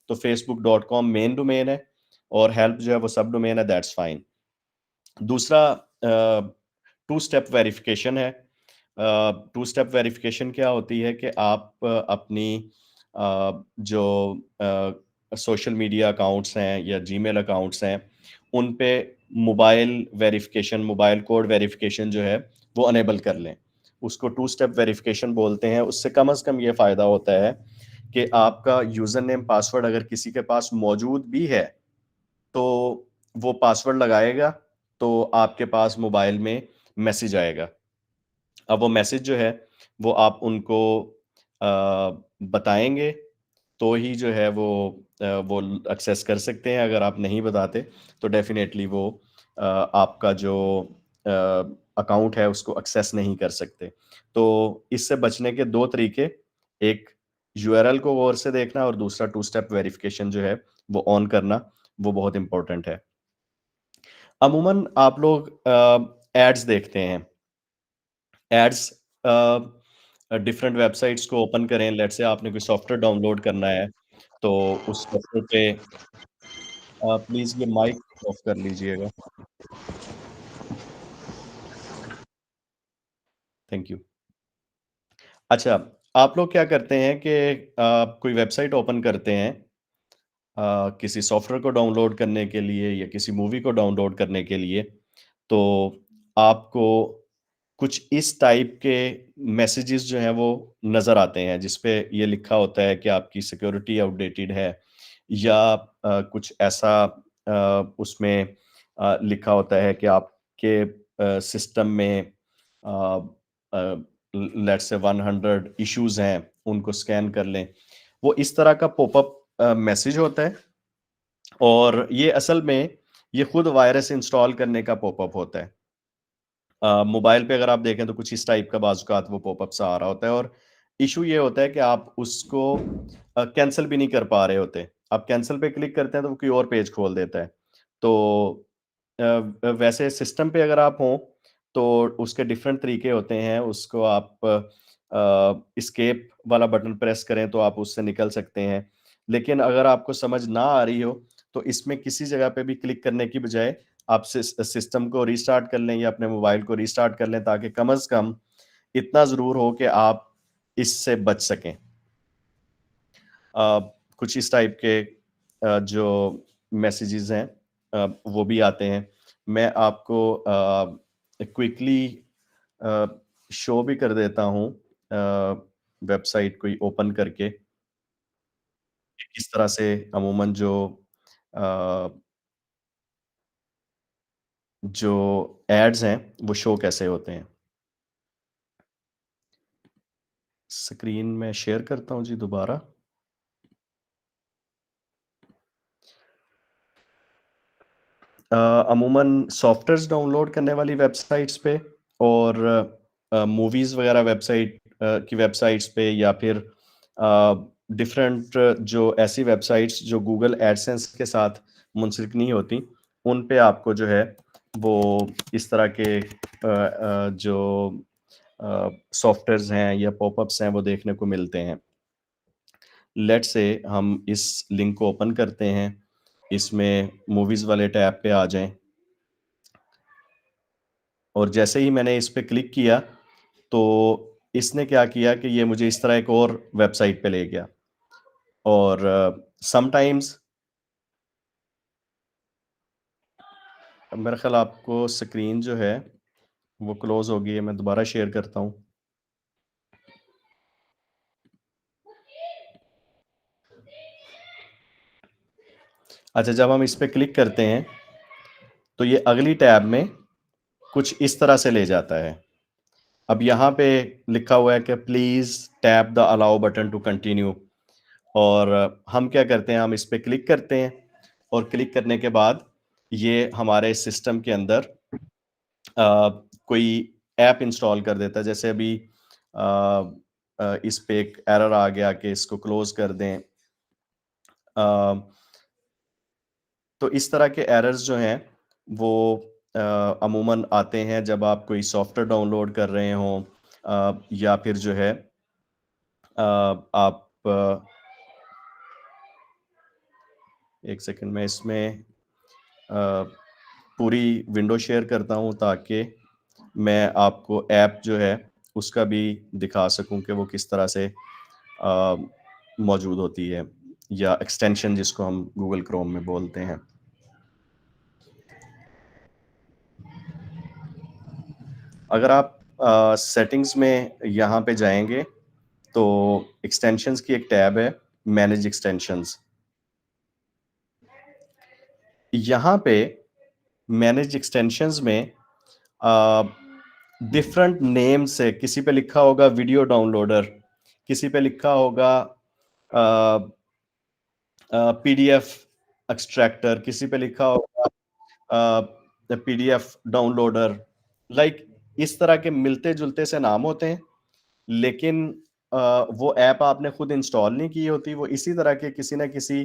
तो facebook.com मेन डोमेन है और हेल्प जो है वो सब डोमेन है, दैट्स फाइन। दूसरा टू स्टेप वेरिफिकेशन है। टू स्टेप वेरिफिकेशन क्या होती है कि आप अपनी जो सोशल मीडिया अकाउंट्स हैं या जीमेल अकाउंट्स हैं, उन पे mobile verification, mobile code verification जो है, वो अनेबल कर लें। उसको टू स्टेप वेरिफिकेशन बोलते हैं। उससे कम से कम ये फ़ायदा होता है कि आपका यूज़र नेम, पासवर्ड अगर किसी के पास मौजूद भी है, तो वो पासवर्ड लगाएगा, तो आपके पास मोबाइल में मैसेज आएगा। अब वो मैसेज जो है, वो आप उनको बताएँगे, तो ही जो है वो एक्सेस कर सकते हैं। अगर आप नहीं बताते, तो डेफ़िनेटली वो आपका जो अ, अकाउंट है, उसको एक्सेस नहीं कर सकते। तो इससे बचने के 2 तरीके, एक यूआरएल को गौर से देखना और दूसरा टू स्टेप वेरिफिकेशन जो है, वो ऑन करना, वो बहुत इम्पोर्टेंट है। अमूमन आप लोग एड्स देखते हैं। एड्स डिफरेंट वेबसाइट्स को ओपन करें, लेट्स से आपने कोई सॉफ्टवेयर डाउनलोड करना है, तो उस सॉफ्टवेयर पे प्लीज़ ये माइक ऑफ कर लीजिएगा। Thank you. अच्छा, आप लोग क्या करते हैं कि कोई वेबसाइट ओपन करते हैं किसी सॉफ्टवेयर को डाउनलोड करने के लिए या किसी मूवी को डाउनलोड करने के लिए, तो आपको कुछ इस टाइप के मैसेजेस जो हैं वो नज़र आते हैं, जिस पे ये लिखा होता है कि आपकी सिक्योरिटी आउटडेटेड है या कुछ ऐसा उसमें लिखा होता है कि आपके सिस्टम में अ लेट्स से 100 इश्यूज़ हैं, उनको स्कैन कर लें। वो इस तरह का पॉपअप मैसेज होता है और ये असल में ये खुद वायरस इंस्टॉल करने का पॉपअप होता है। मोबाइल पे अगर आप देखें तो कुछ इस टाइप का बाज़-औक़ात वो पॉपअप सा आ रहा होता है और इश्यू ये होता है कि आप उसको कैंसल भी नहीं कर पा रहे होते। आप कैंसल पे क्लिक करते हैं तो वो कोई और पेज खोल देता है। तो वैसे सिस्टम पे अगर आप हों, तो उसके डिफरेंट तरीके होते हैं। उसको आप एस्केप वाला बटन प्रेस करें तो आप उससे निकल सकते हैं। लेकिन अगर आपको समझ ना आ रही हो, तो इसमें किसी जगह पे भी क्लिक करने की बजाय आप सिस्टम को रीस्टार्ट कर लें या अपने मोबाइल को रीस्टार्ट कर लें ताकि कम से कम इतना ज़रूर हो कि आप इससे बच सकें। कुछ इस टाइप के जो मैसेजेस हैं वो भी आते हैं। मैं आपको क्विकली शो भी कर देता हूँ वेबसाइट कोई ओपन करके, कि किस तरह से अमूमन अ, जो एड्स हैं वो शो कैसे होते हैं। स्क्रीन में शेयर करता हूँ जी दोबारा। अमूमन सॉफ्टवेयर्स डाउनलोड करने वाली वेबसाइट्स पे और मूवीज़ वगैरह की वेबसाइट्स पे, या फिर डिफरेंट जो ऐसी वेबसाइट्स जो गूगल एडसेंस के साथ मुंसलिक नहीं होती, उन पे आपको जो है वो इस तरह के जो सॉफ्टवेयर्स हैं या पॉपअप्स हैं वो देखने को मिलते हैं। लेट्स से हम इस लिंक को ओपन करते हैं, इसमें मूवीज़ वाले टैब पे आ जाएँ। और जैसे ही मैंने इस पे क्लिक किया, तो इसने क्या किया कि ये मुझे इस तरह एक और वेबसाइट पे ले गया। और समटाइम्स मेरा ख़्याल आपको स्क्रीन जो है वो क्लोज़ हो गई है, मैं दोबारा शेयर करता हूँ। अच्छा, जब हम इस पे क्लिक करते हैं, तो ये अगली टैब में कुछ इस तरह से ले जाता है। अब यहाँ पे लिखा हुआ है कि please tap the allow button to continue. और हम क्या करते हैं, हम इस पे क्लिक करते हैं और क्लिक करने के बाद ये हमारे सिस्टम के अंदर कोई ऐप इंस्टॉल कर देता है। जैसे अभी इस पे एक एरर आ गया कि इसको क्लोज़ कर दें। तो इस तरह के एरर्स जो हैं वो अमूमन आते हैं जब आप कोई सॉफ्टवेयर डाउनलोड कर रहे हों, या फिर जो है आप एक सेकंड में इसमें पूरी विंडो शेयर करता हूँ ताकि मैं आपको ऐप जो है उसका भी दिखा सकूँ कि वो किस तरह से मौजूद होती है, या एक्सटेंशन जिसको हम गूगल क्रोम में बोलते हैं। अगर आप सेटिंग्स में यहाँ पे जाएँगे, तो एक्सटेंशंस की एक टैब है, मैनेज एक्सटेंशंस। यहाँ पे मैनेज एक्सटेंशंस में अ, डिफरेंट नेम से किसी पे लिखा होगा वीडियो डाउनलोडर, किसी पे लिखा होगा अ पीडीएफ एक्सट्रैक्टर, किसी पे लिखा होगा पीडीएफ डाउनलोडर। लाइक इस तरह के मिलते-जुलते से नाम होते हैं, लेकिन वो ऐप आपने खुद इंस्टॉल नहीं की होती, वो इसी तरह के किसी न किसी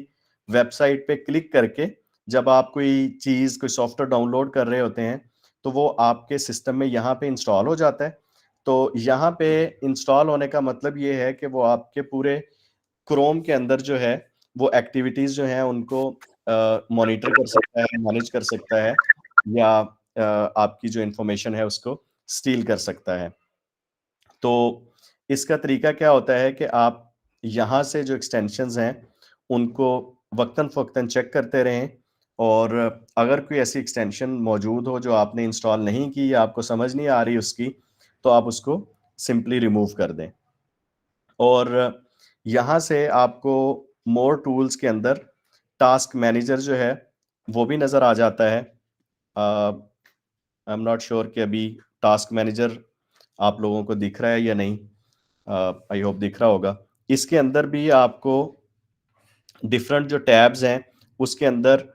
वेबसाइट पे क्लिक करके जब आप कोई चीज़, कोई सॉफ्टवेयर डाउनलोड कर रहे होते हैं, तो वो आपके सिस्टम में यहाँ पे इंस्टॉल हो जाता है। तो यहाँ पे इंस्टॉल होने का मतलब ये है कि वो आपके पूरे क्रोम के अंदर जो है, वो एक्टिविटीज़ जो हैं उनको मॉनिटर कर सकता है, मैनेज कर सकता है, या आपकी जो इन्फॉर्मेशन है उसको स्टील कर सकता है। तो इसका तरीका क्या होता है कि आप यहाँ से जो एक्सटेंशंस हैं, उनको वक़्तन-फ़वक़्तन चेक करते रहें, और अगर कोई ऐसी एक्सटेंशन मौजूद हो जो आपने इंस्टॉल नहीं की या आपको समझ नहीं आ रही उसकी, तो आप उसको सिंपली रिमूव कर दें। और यहाँ से आपको मोर टूल्स के अंदर टास्क मैनेजर जो है, वो भी नज़र आ जाता है। आई एम नॉट श्योर कि अभी टास्क मैनेजर आप लोगों को दिख रहा है या नहीं। आई होप दिख रहा होगा। इसके अंदर भी आपको डिफरेंट जो टैब्स हैं, उसके अंदर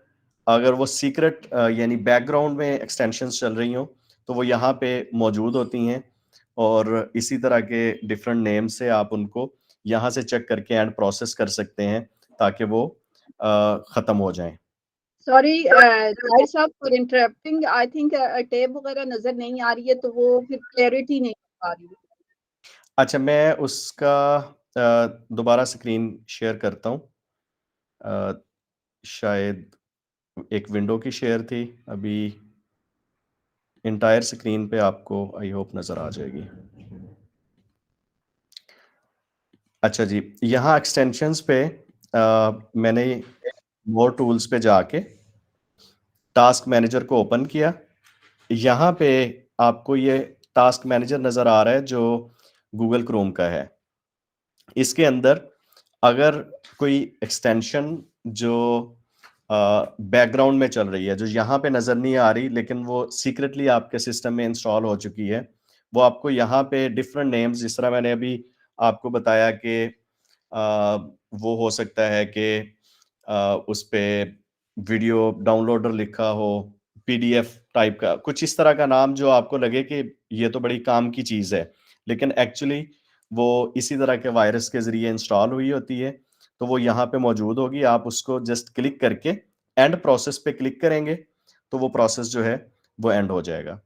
अगर वो सीक्रेट यानी बैकग्राउंड में एक्सटेंशंस चल रही हों, तो वो यहाँ पे मौजूद होती हैं, और इसी तरह के डिफरेंट नेम से आप उनको यहाँ से चेक करके एंड प्रोसेस कर सकते हैं ताकि वो ख़त्म हो जाएँ। सॉरी ताहिर साहब for interrupting. I think tab वगैरह नजर नहीं आ रही है तो वो फिर क्लैरिटी नहीं आ रही। अच्छा, मैं उसका दोबारा स्क्रीन शेयर करता हूँ। अ, शायद एक विंडो की शेयर थी, अभी एंटायर स्क्रीन पे आपको आई होप नज़र आ जाएगी। अच्छा जी, यहाँ एक्सटेंशंस पे मैंने मोर टूल्स पे जाके टास्क मैनेजर को ओपन किया। यहाँ पे आपको ये टास्क मैनेजर नज़र आ रहा है जो गूगल क्रोम का है। इसके अंदर अगर कोई एक्सटेंशन जो बैकग्राउंड में चल रही है, जो यहाँ पे नज़र नहीं आ रही लेकिन वो सीक्रेटली आपके सिस्टम में इंस्टॉल हो चुकी है, वो आपको यहाँ पे डिफरेंट नेम्स, जिस तरह मैंने अभी आपको बताया कि वो हो सकता है कि उस पे वीडियो डाउनलोडर लिखा हो, पीडीएफ टाइप का, कुछ इस तरह का नाम जो आपको लगे कि ये तो बड़ी काम की चीज़ है, लेकिन एक्चुअली वो इसी तरह के वायरस के ज़रिए इंस्टॉल हुई होती है, तो वो यहाँ पे मौजूद होगी। आप उसको जस्ट क्लिक करके एंड प्रोसेस पे क्लिक करेंगे, तो वो प्रोसेस जो है, वो एंड हो जाएगा।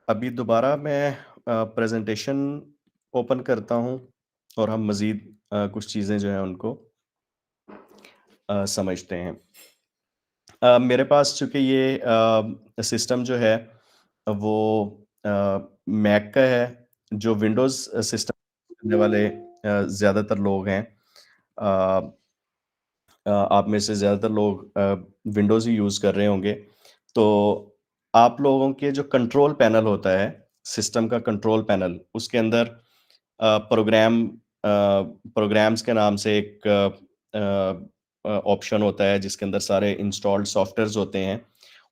अभी दोबारा मैं प्रेज़ेंटेशन ओपन करता हूँ और हम मज़ीद कुछ चीज़ें जो हैं उनको समझते हैं। मेरे पास चूँकि ये सिस्टम जो है वो मैक का है, जो विंडोज़ सिस्टम करने वाले ज़्यादातर लोग हैं। आप में से ज़्यादातर लोग विंडोज़ ही यूज़ कर रहे होंगे। तो आप लोगों के जो कंट्रोल पैनल होता है, सिस्टम का कंट्रोल पैनल, उसके अंदर प्रोग्राम्स के नाम से एक ऑप्शन होता है जिसके अंदर सारे इंस्टॉल्ड सॉफ्टवेयर्स होते हैं।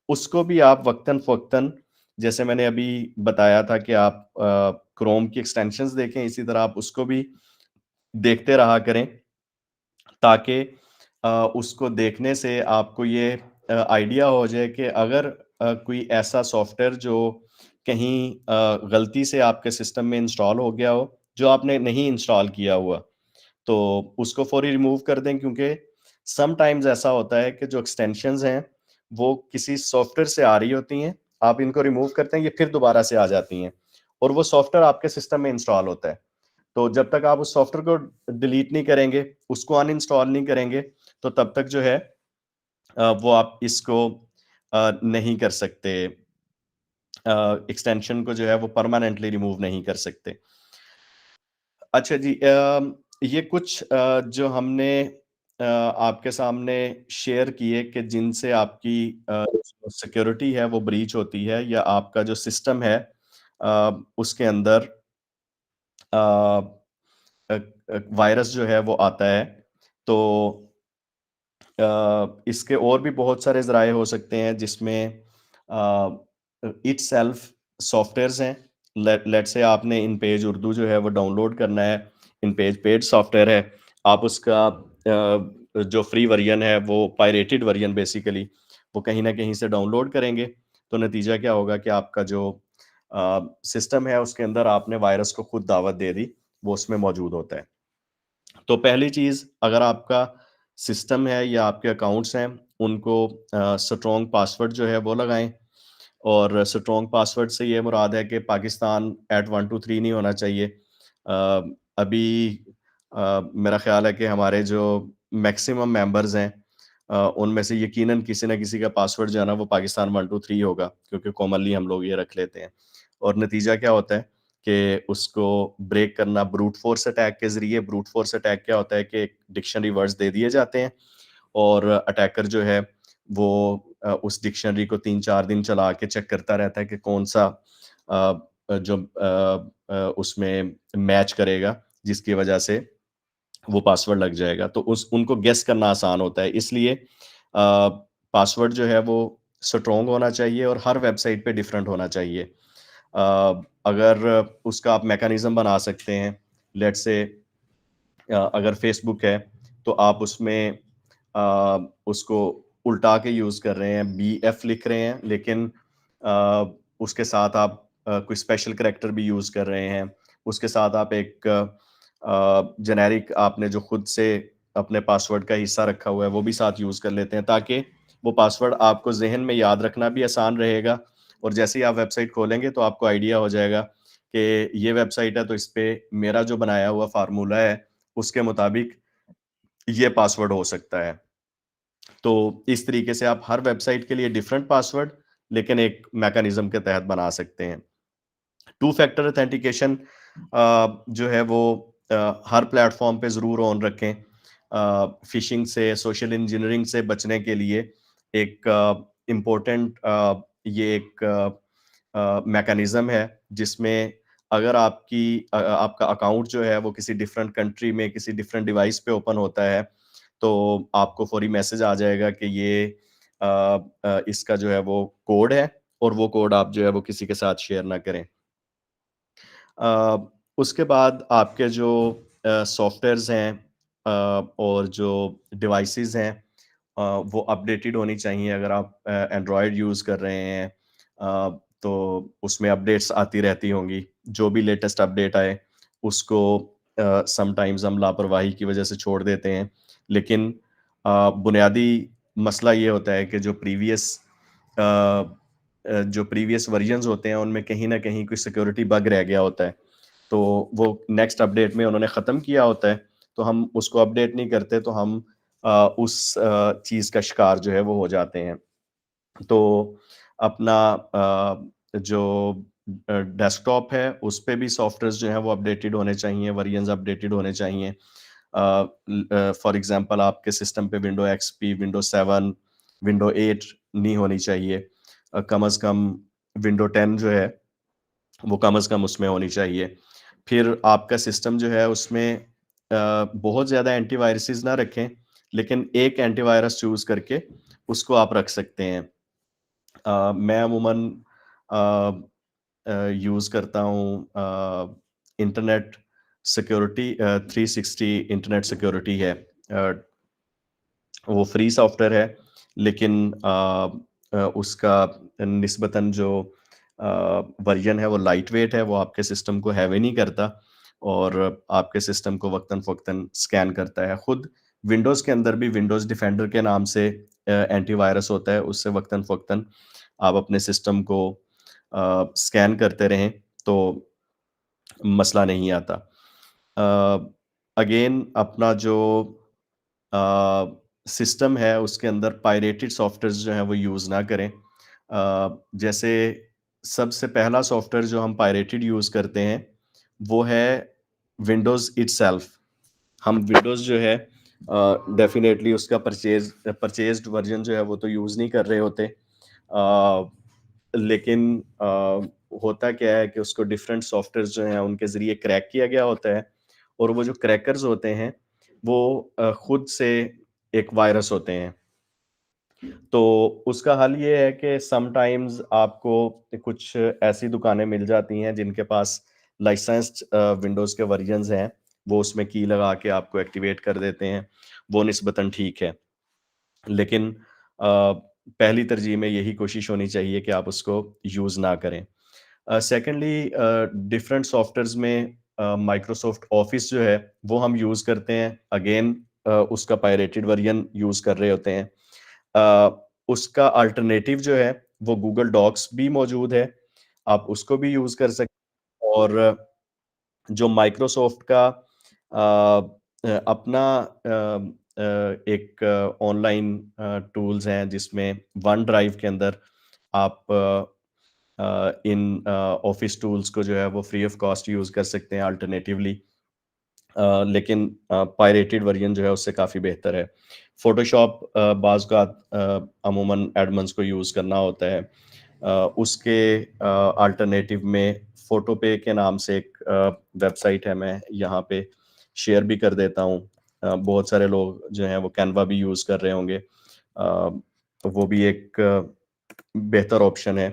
उसको भी आप वक़्तन-फ़वक़्तन, जैसे मैंने अभी बताया था कि आप क्रोम की एक्सटेंशंस देखें, इसी तरह आप उसको भी देखते रहा करें, ताकि उसको देखने से आपको ये आइडिया हो जाए कि अगर कोई ऐसा सॉफ्टवेयर जो कहीं गलती से आपके सिस्टम में इंस्टॉल हो गया हो, जो आपने नहीं इंस्टॉल किया हुआ, तो उसको फ़ौरी रिमूव कर दें, क्योंकि समटाइम्स ऐसा होता है कि जो एक्सटेंशंस हैं, वो किसी सॉफ्टवेयर से आ रही होती हैं, आप इनको रिमूव करते हैं, ये फिर दोबारा से आ जाती हैं और वो सॉफ्टवेयर आपके सिस्टम में इंस्टॉल होता है। तो जब तक आप उस सॉफ्टवेयर को डिलीट नहीं करेंगे, उसको अनइंस्टॉल नहीं करेंगे, तो तब तक जो है वो आप इसको नहीं कर सकते, एक्सटेंशन को जो है वो परमानेंटली रिमूव नहीं कर सकते। अच्छा जी, ये कुछ जो हमने आपके सामने शेयर किए कि जिनसे आपकी सिक्योरिटी है वो ब्रीच होती है, या आपका जो सिस्टम है उसके अंदर वायरस जो है वो आता है। तो इसके और भी बहुत सारे ज़राए हो सकते हैं जिसमें इटसेल्फ सॉफ्टवेयर्स हैं। लेट्स से आपने इनपेज उर्दू जो है वो डाउनलोड करना है, इनपेज पेड सॉफ्टवेयर है, आप उसका जो फ्री वर्जन है वो पायरेटेड वर्जन बेसिकली वो कहीं न कहीं से डाउनलोड करेंगे, तो नतीजा क्या होगा कि आपका जो सिस्टम है उसके अंदर आपने वायरस को खुद दावत दे दी, वो उसमें मौजूद होता है। तो पहली चीज़, अगर आपका सिस्टम है या आपके अकाउंट्स हैं, उनको स्ट्रॉन्ग पासवर्ड जो है वो लगाएँ, और स्ट्रॉन्ग पासवर्ड से ये मुराद है कि पाकिस्तान @123 नहीं होना चाहिए। अभी मेरा ख़्याल है कि हमारे जो मैक्सिमम मेंबर्स हैं, उनमें से यकीनन किसी न किसी का पासवर्ड जो है ना वो पाकिस्तान 123 होगा, क्योंकि कॉमनली हम लोग ये रख लेते हैं। और नतीजा क्या होता है कि उसको ब्रेक करना ब्रूट फोर्स अटैक के ज़रिए। ब्रूट फोर्स अटैक क्या होता है कि डिक्शनरी वर्ड्स दे दिए जाते हैं और अटैकर जो है वो उस डिक्शनरी को 3-4 दिन चला के चेक करता रहता है कि कौन-सा जो उसमें मैच करेगा, जिसकी वजह से वो पासवर्ड लग जाएगा। तो उनको गेस करना आसान होता है। इसलिए पासवर्ड जो है वो स्ट्रॉन्ग होना चाहिए और हर वेबसाइट पे डिफरेंट होना चाहिए। अगर उसका आप मैकेनिज़्म बना सकते हैं, लेट्स से अगर फ़ेसबुक है, तो आप उसमें उसको उल्टा के यूज़ कर रहे हैं, बीएफ लिख रहे हैं, लेकिन उसके साथ आप कोई स्पेशल कैरेक्टर भी यूज़ कर रहे हैं। उसके साथ आप एक जेनेरिक आपने जो खुद से अपने पासवर्ड का हिस्सा रखा हुआ है, वो भी साथ यूज़ कर लेते हैं, ताकि वो पासवर्ड आपको ज़हन में याद रखना भी आसान रहेगा, और जैसे ही आप वेबसाइट खोलेंगे तो आपको आइडिया हो जाएगा कि ये वेबसाइट है, तो इस पे मेरा जो बनाया हुआ फ़ॉर्मूला है, उसके मुताबिक ये पासवर्ड हो सकता है। तो इस तरीके से आप हर वेबसाइट के लिए डिफरेंट पासवर्ड लेकिन एक मैकेनिज्म के तहत बना सकते हैं। टू फैक्टर ऑथेंटिकेशन जो है वो हर प्लेटफॉर्म पे ज़रूर ऑन रखें। फिशिंग से, सोशल इंजीनियरिंग से बचने के लिए एक इम्पोर्टेंट ये एक मैकेनिज्म है जिसमें अगर आपका अकाउंट जो है वो किसी डिफरेंट कंट्री में किसी डिफरेंट डिवाइस पे ओपन होता है, तो आपको फौरी मैसेज आ जाएगा कि ये इसका जो है वो कोड है और वो कोड आप जो है वो किसी के साथ शेयर ना करें। उसके बाद आपके जो सॉफ्टवेयर्स हैं और जो डिवाइसेस हैं वो अपडेटेड होनी चाहिए। अगर आप एंड्रॉयड यूज़ कर रहे हैं तो उसमें अपडेट्स आती रहती होंगी। जो भी लेटेस्ट अपडेट आए उसको समटाइम्स हम लापरवाही की वजह से छोड़ देते हैं। लेकिन बुनियादी मसला ये होता है कि जो प्रीवियस वर्जन्स होते हैं उनमें कहीं न कहीं कोई सिक्योरिटी बग रह गया होता है। तो वो नेक्स्ट अपडेट में उन्होंने ख़त्म किया होता है, तो हम उसको अपडेट नहीं करते तो हम उस चीज़ का शिकार जो है वो हो जाते हैं। तो अपना जो डेस्कटॉप है उस पे भी सॉफ्टवेयर्स जो हैं वो अपडेटेड होने चाहिए, वर्जन्स अपडेटेड होने चाहिए। फॉर एग्ज़ाम्पल आपके सिस्टम पे विंडो एक्सपी, विंडो 7, विंडो 8 नहीं होनी चाहिए। कम से कम विंडो 10 जो है वो कम से कम उसमें होनी चाहिए। फिर आपका सिस्टम जो है उसमें बहुत ज़्यादा एंटीवायरसेस ना रखें, लेकिन एक एंटीवायरस चूज़ करके उसको आप रख सकते हैं। मैं अमूमन यूज़ करता हूँ इंटरनेट सिक्योरिटी 360 इंटरनेट सिक्योरिटी है। वो फ्री सॉफ्टवेयर है, लेकिन उसका निस्बतन जो वर्जन है वो लाइट वेट है, वो आपके सिस्टम को हैवी नहीं करता और आपके सिस्टम को वक्तन-फ़वक्तन स्कैन करता है। खुद विंडोज़ के अंदर भी विंडोज़ डिफेंडर के नाम से एंटीवायरस होता है, उससे वक्तन-फ़वक्तन आप अपने सिस्टम को स्कैन करते रहें, तो मसला नहीं आता। अगेन अपना जो सिस्टम है उसके अंदर पायरेटेड सॉफ्टवेयर्स जो हैं वो यूज़ ना करें। जैसे सबसे पहला सॉफ्टवेयर जो हम पायरेटेड यूज़ करते हैं, वो है विंडोज़ इटसेल्फ। हम विंडोज़ जो है डेफ़िनेटली उसका परचेज़्ड वर्ज़न जो है वो तो यूज़ नहीं कर रहे होते। लेकिन होता क्या है कि उसको डिफरेंट सॉफ्टवेयर्स जो हैं उनके ज़रिए क्रैक किया गया होता है और वो जो क्रैकर्स होते हैं वो खुद से एक वायरस होते हैं। तो उसका हल ये है कि समटाइम्स आपको कुछ ऐसी दुकानें मिल जाती हैं जिनके पास लाइसेंस्ड विंडोज़ के वर्जन्स हैं, वो उसमें की लगा के आपको एक्टिवेट कर देते हैं, वो निस्बतन ठीक है। लेकिन पहली तरजीह में यही कोशिश होनी चाहिए कि आप उसको यूज़ ना करें। सेकेंडली डिफरेंट सॉफ्टवेयर्स में माइक्रोसॉफ्ट ऑफिस जो है वो हम यूज़ करते हैं। अगेन उसका पायरेटेड वर्जन यूज़ कर रहे होते हैं। उसका अल्टरनेटिव जो है वो गूगल डॉक्स भी मौजूद है, आप उसको भी यूज़ कर सकते हैं और जो माइक्रोसॉफ्ट का अपना एक ऑनलाइन टूल्स हैं जिसमें वन ड्राइव के अंदर आप इन ऑफिस टूल्स को जो है वो फ्री ऑफ कॉस्ट यूज़ कर सकते हैं अल्टरनेटिवली। लेकिन पायरेटेड वर्जन जो है उससे काफ़ी बेहतर है। फ़ोटोशॉप बाज़ औक़ात अमूमन एडमन्स को यूज़ करना होता है। उसके अल्टरनेटिव में फ़ोटोपे के नाम से एक वेबसाइट है, मैं यहाँ पे शेयर भी कर देता हूँ। बहुत सारे लोग जो हैं वो कैनवा भी यूज़ कर रहे होंगे। वो भी एक बेहतर ऑप्शन है।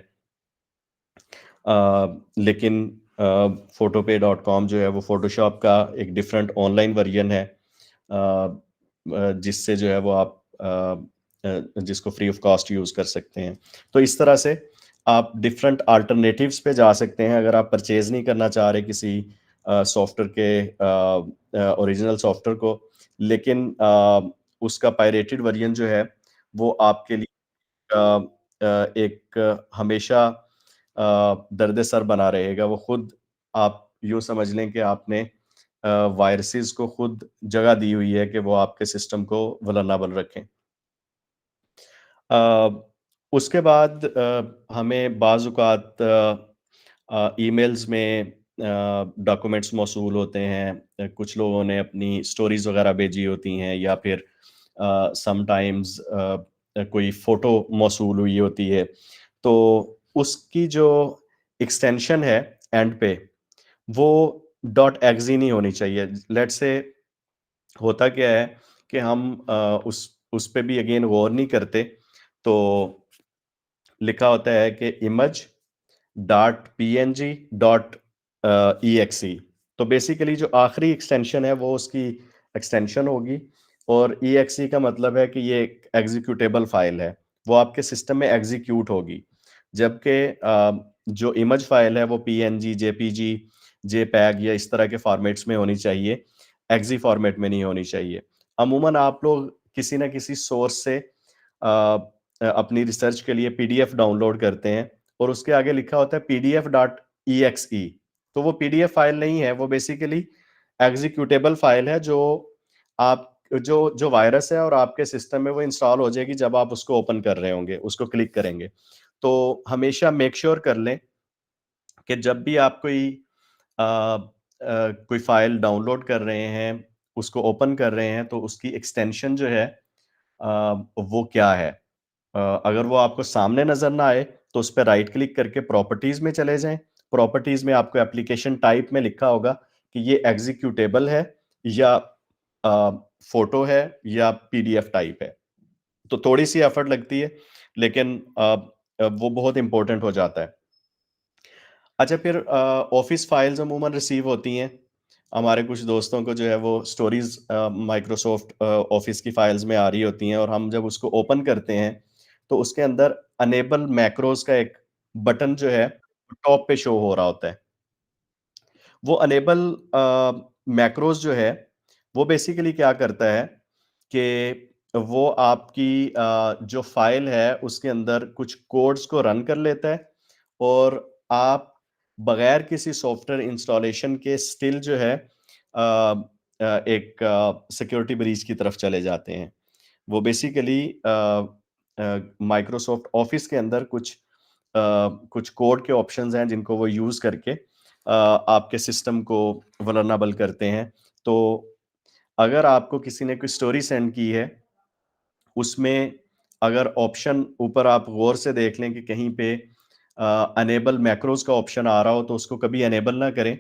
लेकिन फ़ोटोपे.com जो है वो फ़ोटोशॉप का एक डिफरेंट ऑनलाइन वर्जन है जिससे जो है वो आप जिसको फ्री ऑफ कॉस्ट यूज़ कर सकते हैं। तो इस तरह से आप डिफरेंट अल्टरनेटिव्स पे जा सकते हैं अगर आप परचेज़ नहीं करना चाह रहे किसी सॉफ्टवेयर के ओरिजिनल सॉफ्टवेयर को, लेकिन उसका पायरेटेड वर्जन जो है वो आपके लिए एक हमेशा दर्द-ए-सर बना रहेगा। वो खुद आप यूँ समझ लें कि आपने वायरसेस को खुद जगह दी हुई है कि वो आपके सिस्टम को वल्नरेबल रखें। उसके बाद हमें बाज़-औक़ात ईमेल्स में डॉक्यूमेंट्स मौसूल होते हैं। कुछ लोगों ने अपनी स्टोरीज़ वग़ैरह भेजी होती हैं या फिर समटाइम्स कोई फ़ोटो मौसूल हुई होती है। तो उसकी जो एक्सटेंशन है एंड पे, वो .exe नहीं होनी चाहिए। लेट्स से होता क्या है कि हम उस पे भी अगेन गौर नहीं करते, तो लिखा होता है कि image.png.exe। तो बेसिकली जो आखिरी एक्सटेंशन है वो उसकी एक्सटेंशन होगी, और exe का मतलब है कि ये एक एग्जीक्यूटेबल फाइल है, वो आपके सिस्टम में एग्जीक्यूट होगी। जबकि जो इमेज फाइल है वो png, jpg, jpeg या इस तरह के फॉर्मेट्स में होनी चाहिए, exe फॉर्मेट में नहीं होनी चाहिए। अमूमन आप लोग किसी न किसी सोर्स से अपनी रिसर्च के लिए पीडीएफ डाउनलोड करते हैं और उसके आगे लिखा होता है pdf.exe। तो वो पीडीएफ फाइल नहीं है, वो बेसिकली एग्जीक्यूटेबल फाइल है जो वायरस है और आपके सिस्टम में वो इंस्टॉल हो जाएगी जब आप उसको ओपन कर रहे होंगे, उसको क्लिक करेंगे। तो हमेशा मेक श्योर कर लें कि जब भी आप कोई फाइल डाउनलोड कर रहे हैं, उसको ओपन कर रहे हैं, तो उसकी एक्सटेंशन जो है वो क्या है। अगर वो आपको सामने नज़र ना आए तो उस पे राइट क्लिक करके प्रॉपर्टीज़ में चले जाएँ। प्रॉपर्टीज़ में आपको एप्लीकेशन टाइप में लिखा होगा कि ये एग्जीक्यूटेबल है या फ़ोटो है या पीडीएफ टाइप है। तो थोड़ी-सी एफर्ट लगती है, लेकिन वो बहुत इम्पोर्टेंट हो जाता है। अच्छा, फिर ऑफ़िस फाइल्स अमूमन रिसीव होती हैं। हमारे कुछ दोस्तों को जो है वो स्टोरीज़ माइक्रोसॉफ्ट ऑफ़िस की फाइल्स में आ रही होती हैं, और हम जब उसको ओपन करते हैं, तो उसके अंदर अनेबल मैक्रोज़ का एक बटन जो है टॉप पे शो हो रहा होता है। वो अनेबल मैक्रोज़ जो है, वो बेसिकली क्या करता है कि वो आपकी जो फ़ाइल है उसके अंदर कुछ कोड्स को रन कर लेता है, और आप बगैर किसी सॉफ्टवेयर इंस्टॉलेशन के स्टिल जो है एक सिक्योरिटी ब्रीच की तरफ चले जाते हैं। वो बेसिकली माइक्रोसॉफ्ट ऑफिस के अंदर कुछ कोड के ऑप्शंस हैं जिनको वो यूज़ करके आपके सिस्टम को वल्नरेबल करते हैं। तो अगर आपको किसी ने कोई स्टोरी सेंड की है, उसमें अगर ऑप्शन ऊपर आप गौर से देख लें कि कहीं पे अनेबल मैक्रोज़ का ऑप्शन आ रहा हो, तो उसको कभी अनेबल ना करें।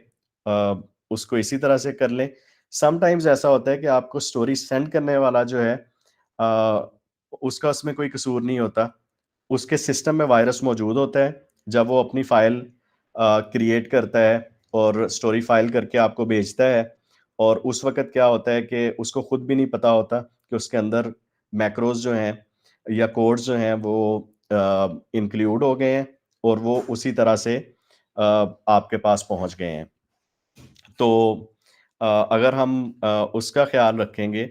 उसको इसी तरह से कर लें। समटाइम्स ऐसा होता है कि आपको स्टोरी सेंड करने वाला जो है उसका उसमें कोई कसूर नहीं होता। उसके सिस्टम में वायरस मौजूद होता है। जब वो अपनी फ़ाइल क्रिएट करता है और स्टोरी फ़ाइल करके आपको भेजता है, और उस वक़्त क्या होता है कि उसको खुद भी नहीं पता होता कि उसके अंदर मैक्रोज़ जो हैं या कोड्स जो हैं वो इंक्लूड हो गए हैं, और वो उसी तरह से आपके पास पहुँच गए हैं। तो अगर हम उसका ख़्याल रखेंगे,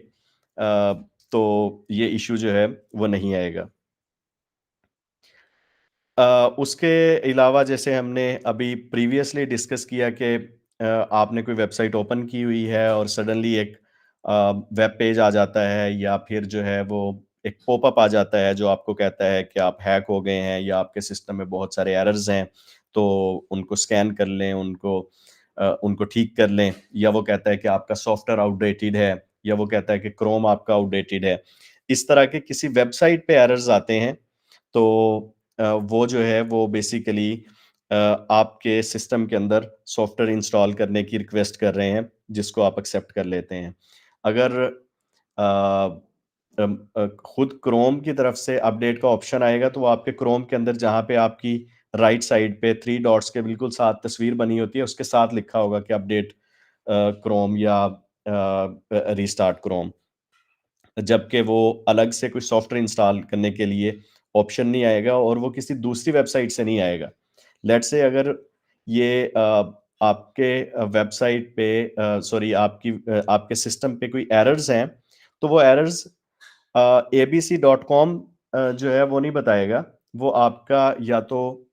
तो ये इश्यू जो है वो नहीं आएगा। उसके अलावा जैसे हमने अभी प्रीवियसली डिस्कस किया कि आपने कोई वेबसाइट ओपन की हुई है और सडनली एक वेब पेज आ जाता है, या फिर जो है वो एक पॉपअप आ जाता है जो आपको कहता है कि आप हैक हो गए हैं या आपके सिस्टम में बहुत सारे एरर्स हैं, तो उनको स्कैन कर लें, उनको ठीक कर लें, या वो कहता है कि आपका सॉफ्टवेयर आउटडेटेड है, या वो कहता है कि क्रोम आपका आउटडेटेड है। इस तरह के किसी वेबसाइट पे एरर्स आते हैं, तो वो जो है वो बेसिकली आपके सिस्टम के अंदर सॉफ्टवेयर इंस्टॉल करने की रिक्वेस्ट कर रहे हैं, जिसको आप एक्सेप्ट कर लेते हैं। अगर खुद क्रोम की तरफ से अपडेट का ऑप्शन आएगा, तो वो आपके क्रोम के अंदर जहाँ पे आपकी राइट साइड पे 3 डॉट्स के बिल्कुल साथ तस्वीर बनी होती है, उसके साथ लिखा होगा कि अपडेट क्रोम या रीस्टार्ट क्रोम। जबकि वो अलग से कोई सॉफ्टवेयर इंस्टॉल करने के लिए ऑप्शन नहीं आएगा, और वो किसी दूसरी वेबसाइट से नहीं आएगा। लेट्स से अगर ये आपके वेबसाइट पे सॉरी आपके सिस्टम पे कोई एरर्स हैं, तो वो एरर्स abc.com जो है वो नहीं बताएगा। वो आपका या तो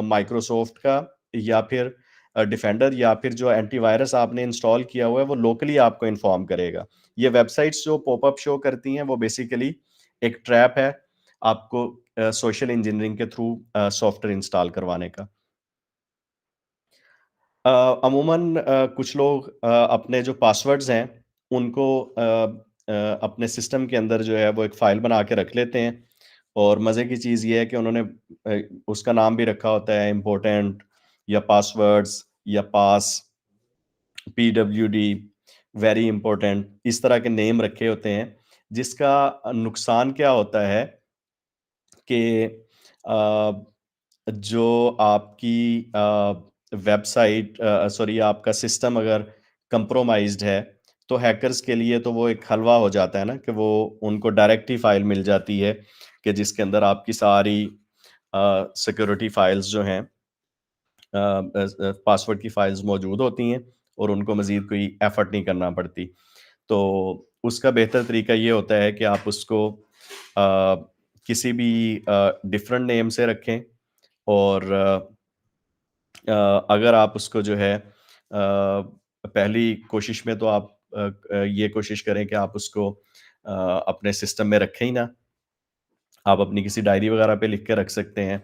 माइक्रोसॉफ्ट का, या फिर डिफेंडर, या फिर जो एंटीवायरस आपने इंस्टॉल किया हुआ है वो लोकली आपको इन्फॉर्म करेगा। ये वेबसाइट्स जो पॉपअप शो करती हैं वो बेसिकली एक ट्रैप है, आपको सोशल इंजीनियरिंग के थ्रू सॉफ्टवेयर इंस्टॉल करवाने का। अमूमन कुछ लोग अपने जो पासवर्ड्स हैं, उनको अपने सिस्टम के अंदर जो है वो एक फ़ाइल बना के रख लेते हैं और मज़े की चीज़ ये है कि उन्होंने उसका नाम भी रखा होता है इम्पोर्टेंट या पासवर्ड्स या पास, पीडब्ल्यूडी, वेरी इम्पोर्टेंट, इस तरह के नेम रखे होते हैं, जिसका नुकसान क्या होता है कि अ, जो आपकी वेबसाइट सॉरी आपका सिस्टम अगर कंप्रोमाइज़्ड है, तो हैकर्स के लिए तो वो एक हलवा हो जाता है ना कि वो उनको डायरेक्ट ही फ़ाइल मिल जाती है कि जिसके अंदर आपकी सारी सिक्योरिटी फ़ाइल्स जो हैं पासवर्ड की फ़ाइल्स मौजूद होती हैं और उनको मज़ीद कोई एफ़र्ट नहीं करना पड़ती। तो उसका बेहतर तरीका ये होता है कि आप उसको किसी भी डिफरेंट नेम से रखें और अगर आप उसको जो है पहली कोशिश में तो आप ये कोशिश करें कि आप उसको अपने सिस्टम में रखें ही ना। आप अपनी किसी डायरी वगैरह पे लिख के रख सकते हैं।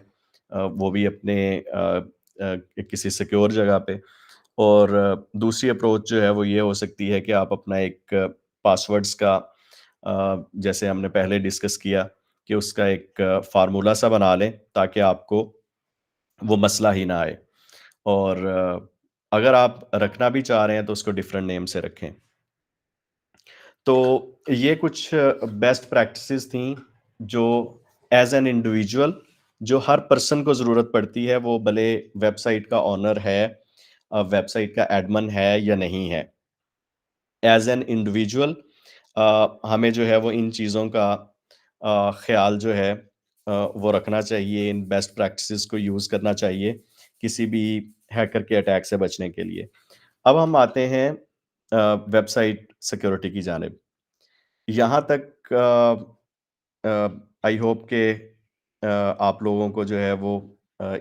वो भी अपने किसी सिक्योर जगह पे और दूसरी अप्रोच जो है वो ये हो सकती है कि आप अपना एक पासवर्ड्स का जैसे हमने पहले डिस्कस किया कि उसका एक फ़ॉर्मूला सा बना लें ताकि आपको वो मसला ही ना आए और अगर आप रखना भी चाह रहे हैं तो उसको डिफरेंट नेम से रखें। तो ये कुछ बेस्ट प्रैक्टिसेस थी जो एज़ एन इंडिविजुअल जो हर पर्सन को ज़रूरत पड़ती है, वो भले वेबसाइट का ओनर है, वेबसाइट का एडमिन है या नहीं है। एज़ एन इंडिविजुअल हमें जो है वो इन चीज़ों का ख़्याल जो है वो रखना चाहिए, इन बेस्ट प्रैक्टिसेस को यूज़ करना चाहिए, किसी भी हैकर के अटैक से बचने के लिए। अब हम आते हैं वेबसाइट सिक्योरिटी की जानिब। यहाँ तक आई होप कि आप लोगों को जो है वो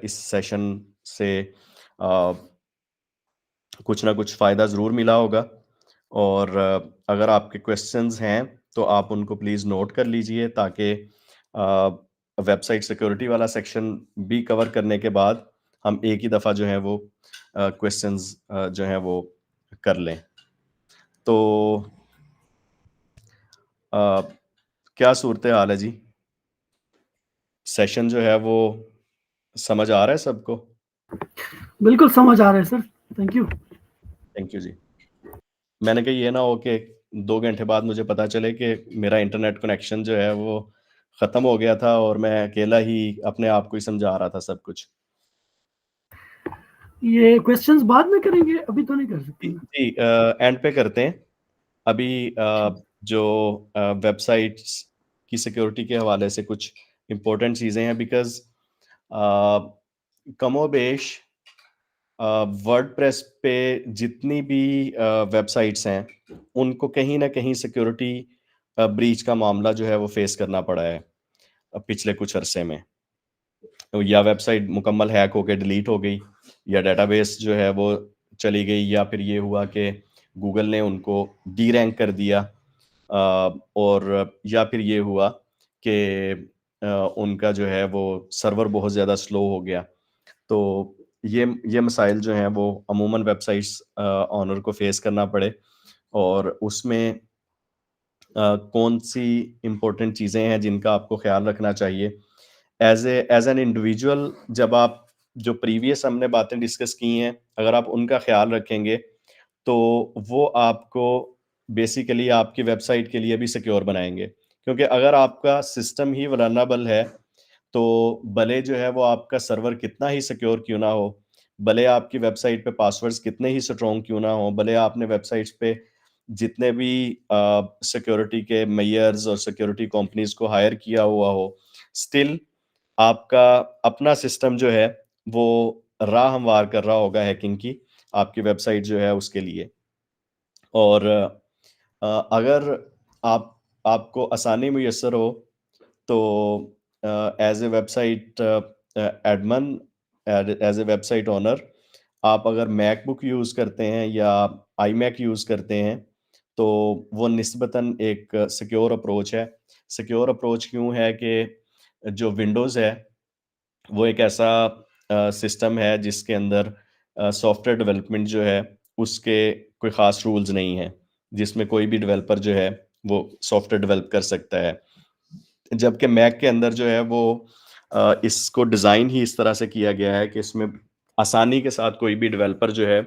इस सेशन से अ, कुछ ना कुछ फ़ायदा ज़रूर मिला होगा और अगर आपके क्वेश्चंस हैं, तो आप उनको प्लीज़ नोट कर लीजिए ताकि वेबसाइट सिक्योरिटी वाला सेक्शन भी कवर करने के बाद हम एक ही दफ़ा जो है वो क्वेश्चंस जो हैं वो कर लें। तो अ, क्या सूरत-ए-हाल है जी? सेशन जो है वो समझ आ रहा है सबको? बिल्कुल समझ आ रहा है sir, thank you. Thank you जी। मैंने कहा ये ना हो कि 2 घंटे बाद मुझे पता चले कि मेरा इंटरनेट कनेक्शन जो है वो ख़त्म हो गया था और मैं अकेला ही अपने आप को ही समझा रहा था सब कुछ। ये क्वेश्चंस बाद में करेंगे, अभी तो नहीं कर सकते जी, ना? जी एंड पे करते हैं। अभी जो वेबसाइट्स की सिक्योरिटी के हवाले से कुछ इम्पोर्टेंट चीज़ें हैं बिकॉज़ अ, कमोबेश वर्डप्रेस पे जितनी भी वेबसाइट्स हैं, उनको कहीं न कहीं सिक्योरिटी ब्रीच का मामला जो है वो फेस करना पड़ा है पिछले कुछ अरसे में। तो या वेबसाइट मुकम्मल हैक होके डिलीट हो गई या डेटाबेस जो है वो चली गई या फिर ये हुआ कि गूगल ने उनको डीरैंक कर दिया और या फिर ये हुआ कि उनका जो है वो सर्वर बहुत ज़्यादा स्लो हो गया। तो ये मसाइल जो हैं वो अमूमन वेबसाइट्स ओनर को फेस करना पड़े और उसमें कौन-सी इम्पोर्टेंट चीज़ें हैं जिनका आपको ख़्याल रखना चाहिए। एज़ एन इंडिविजुअल जब आप जो प्रीवियस हमने बातें डिस्कस की हैं, अगर आप उनका ख़्याल रखेंगे, तो वो आपको बेसिकली आपकी वेबसाइट के लिए भी सिक्योर बनाएँगे। क्योंकि अगर आपका सिस्टम ही वल्नरेबल है तो भले जो है वो आपका सर्वर कितना ही सिक्योर क्यों ना हो, भले आपकी वेबसाइट पे पासवर्ड्स कितने ही स्ट्रॉन्ग क्यों ना हो, भले आपने वेबसाइट्स पे जितने भी सिक्योरिटी के मेयर्स और सिक्योरिटी कंपनीज़ को हायर किया हुआ हो, स्टिल आपका अपना सिस्टम जो है वो राह हमवार कर रहा होगा हैकिंग की, आपकी वेबसाइट जो है उसके लिए। और अगर आपको आसानी मुयस्सर हो तो as a website admin as a website owner आप अगर मैकबुक यूज़ करते हैं या आईमैक यूज़ करते हैं, तो वो निस्बतन एक सिक्योर अप्रोच है। सिक्योर अप्रोच क्यों है कि जो विंडोज़ है वो एक ऐसा सिस्टम है जिसके अंदर सॉफ्टवेयर डेवलपमेंट जो है उसके कोई ख़ास रूल्स नहीं हैं, जिसमें कोई भी डेवलपर जो है वो सॉफ्टवेयर डेवलप कर सकता है। जबकि मैक के अंदर जो है वो इसको डिज़ाइन ही इस तरह से किया गया है कि इसमें आसानी के साथ कोई भी डेवलपर जो है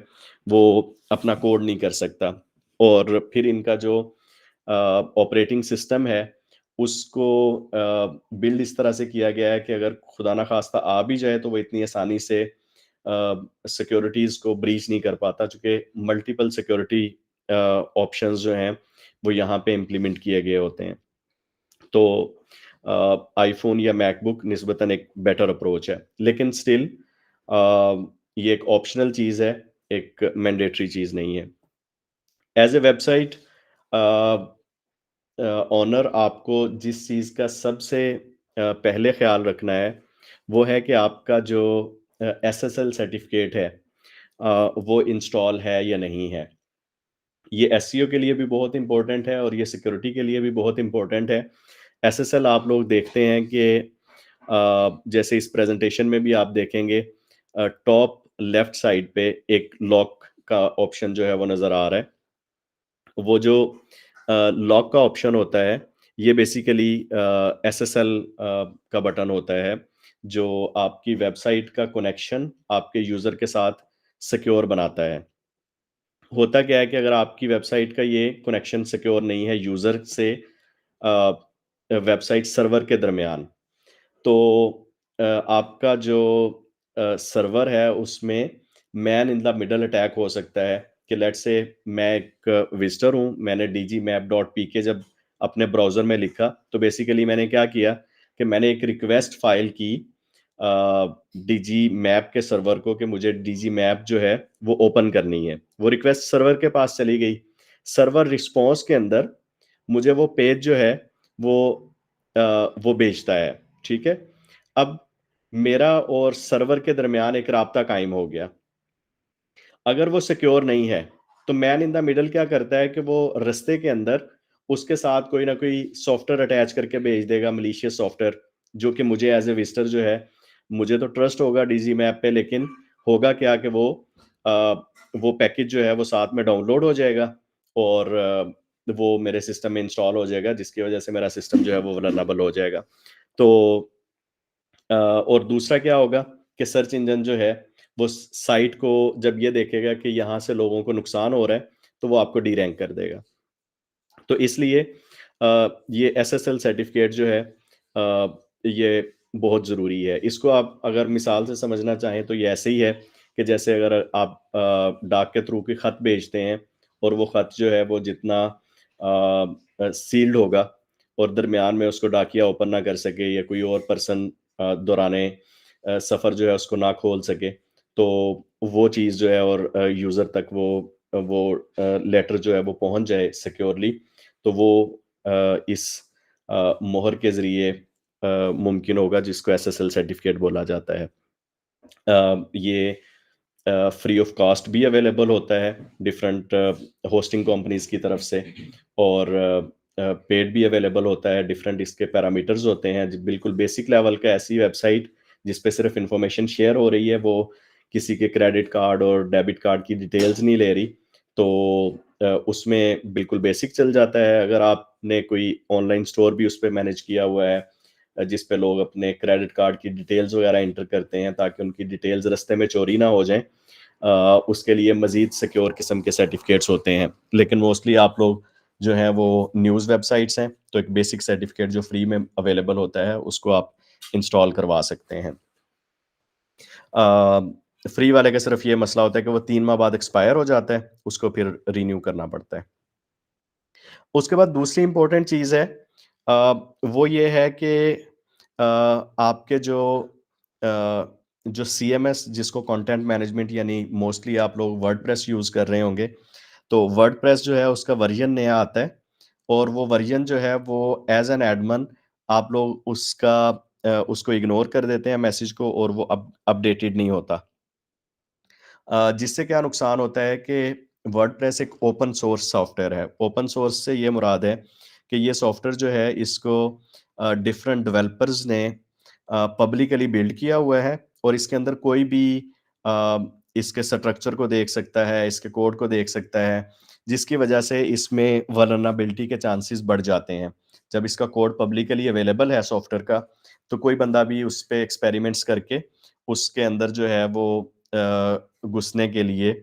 वो अपना कोड नहीं कर सकता। और फिर इनका जो ऑपरेटिंग सिस्टम है उसको बिल्ड इस तरह से किया गया है कि अगर खुदा ना खास्ता आ भी जाए तो वो इतनी आसानी से सिक्योरिटीज़ को ब्रीच नहीं कर पाता, चूँकि मल्टीपल सिक्योरिटी ऑप्शंस जो हैं वो यहाँ पे इम्प्लीमेंट किए गए होते हैं। तो आईफ़ोन या मैकबुक निस्बतन एक बेटर अप्रोच है। लेकिन स्टिल ये एक ऑप्शनल चीज़ है, एक मैंडेटरी चीज़ नहीं है। एज़ ए वेबसाइट ओनर आपको जिस चीज़ का सबसे पहले ख़्याल रखना है, वो है कि आपका जो एसएसएल सर्टिफ़िकेट है वो इंस्टॉल है या नहीं है। ये एसईओ के लिए भी बहुत इम्पोर्टेंट है और ये सिक्योरिटी के लिए भी बहुत इम्पोर्टेंट है। एसएसएल आप लोग देखते हैं कि जैसे इस प्रेज़ेंटेशन में भी आप देखेंगे टॉप लेफ्ट साइड पे एक लॉक का ऑप्शन जो है वो नज़र आ रहा है। वो जो लॉक का ऑप्शन होता है, ये बेसिकली एसएसएल का बटन होता है, जो आपकी वेबसाइट का कनेक्शन आपके यूज़र के साथ सिक्योर बनाता है। होता क्या है कि अगर आपकी वेबसाइट का ये कनेक्शन सिक्योर नहीं है यूज़र से वेबसाइट सर्वर के दरमियान, तो आपका जो सर्वर है उसमें man in the middle attack हो सकता है कि लेट्स से मैं एक विजिटर हूँ, मैंने dgmap.pk जब अपने ब्राउज़र में लिखा, तो बेसिकली मैंने क्या किया कि मैंने एक रिक्वेस्ट फ़ाइल की dgmap के सर्वर को कि मुझे dgmap जो है वो ओपन करनी है। वो रिक्वेस्ट सर्वर के पास चली गई। सर्वर रिस्पॉन्स के अंदर मुझे वो पेज जो है वो वो भेजता है, ठीक है? अब मेरा और सर्वर के दरमियान एक राब्ता कायम हो गया। अगर वो सिक्योर नहीं है, तो मैन इन द मिडल क्या करता है कि वो रास्ते के अंदर उसके साथ कोई ना कोई सॉफ्टवेयर अटैच करके भेज देगा, मैलिशियस सॉफ्टवेयर, जो कि मुझे एज़ ए विज़िटर जो है, मुझे तो ट्रस्ट होगा डीजीमैप पे, लेकिन होगा क्या कि वो पैकेज जो है वो साथ में डाउनलोड हो जाएगा और वो मेरे सिस्टम में इंस्टॉल हो जाएगा, जिसकी वजह से मेरा सिस्टम जो है वो वल्नरेबल हो जाएगा। तो और दूसरा क्या होगा कि सर्च इंजन जो है वो साइट को जब ये देखेगा कि यहाँ से लोगों को नुकसान हो रहा है, तो वो आपको डी रैंक कर देगा। तो इसलिए ये एसएसएल सर्टिफिकेट जो है ये बहुत ज़रूरी है। इसको आप अगर मिसाल से समझना चाहें तो ये ऐसे ही है कि जैसे अगर आप डाक के थ्रू कोई ख़त भेजते हैं और वो ख़त जो है वो जितना सील्ड होगा और दरमियान में उसको डाकिया ओपन ना कर सके या कोई और पर्सन दौराने सफ़र जो है उसको ना खोल सके, तो वो चीज़ जो है और यूज़र तक वो लेटर जो है वो पहुँच जाए सिक्योरली, तो वो इस मोहर के ज़रिए मुमकिन होगा, जिसको एसएसएल सर्टिफ़िकेट बोला जाता है। ये फ्री ऑफ कॉस्ट भी अवेलेबल होता है डिफरेंट होस्टिंग कंपनीज़ की तरफ से और पेड भी अवेलेबल होता है। डिफरेंट इसके पैरामीटर्स होते हैं। बिल्कुल बेसिक लेवल का ऐसी वेबसाइट जिस पे सिर्फ इंफॉर्मेशन शेयर हो रही है, वो किसी के क्रेडिट कार्ड और डेबिट कार्ड की डिटेल्स नहीं ले रही, तो उसमें बिल्कुल बेसिक चल जाता है। अगर आपने कोई ऑनलाइन स्टोर भी उस पे मैनेज किया हुआ है, जिस पे लोग अपने क्रेडिट कार्ड की डिटेल्स वगैरह एंटर करते हैं ताकि उनकी डिटेल्स रास्ते में चोरी ना हो जाएँ, उसके लिए मज़ीद सिक्योर किस्म के सर्टिफ़िकेट्स होते हैं। लेकिन मोस्टली आप लोग जो हैं वो न्यूज़ वेबसाइट्स हैं, तो एक बेसिक सर्टिफ़िकेट जो फ्री में अवेलेबल होता है, उसको आप इंस्टॉल करवा सकते हैं। फ्री वाले का सिर्फ़ ये मसला होता है कि वो 3 माह बाद एक्सपायर हो जाता है, उसको फिर रिन्यू करना पड़ता है। उसके बाद दूसरी इम्पोर्टेंट चीज़ है वो ये है कि आपके जो सीएमएस जिसको कंटेंट मैनेजमेंट यानी मोस्टली आप लोग वर्डप्रेस यूज़ कर रहे होंगे, तो वर्डप्रेस जो है उसका वर्ज़न नया आता है और वो वर्ज़न जो है वो एज़ एन एडमिन आप लोग उसको इग्नोर कर देते हैं मैसेज को और वो अपडेटेड नहीं होता। जिससे क्या नुकसान होता है कि वर्डप्रेस एक ओपन सोर्स सॉफ्टवेयर है। ओपन सोर्स से ये मुराद है कि ये सॉफ्टवेयर जो है इसको डिफरेंट डेवलपर्स ने पब्लिकली बिल्ड किया हुआ है और इसके अंदर कोई भी इसके स्ट्रक्चर को देख सकता है, इसके कोड को देख सकता है, जिसकी वजह से इसमें वल्नरेबिलिटी के चांसेस बढ़ जाते हैं। जब इसका कोड पब्लिकली अवेलेबल है सॉफ्टवेयर का, तो कोई बंदा भी उस पे एक्सपेरिमेंट्स करके उसके अंदर जो है वो घुसने के लिए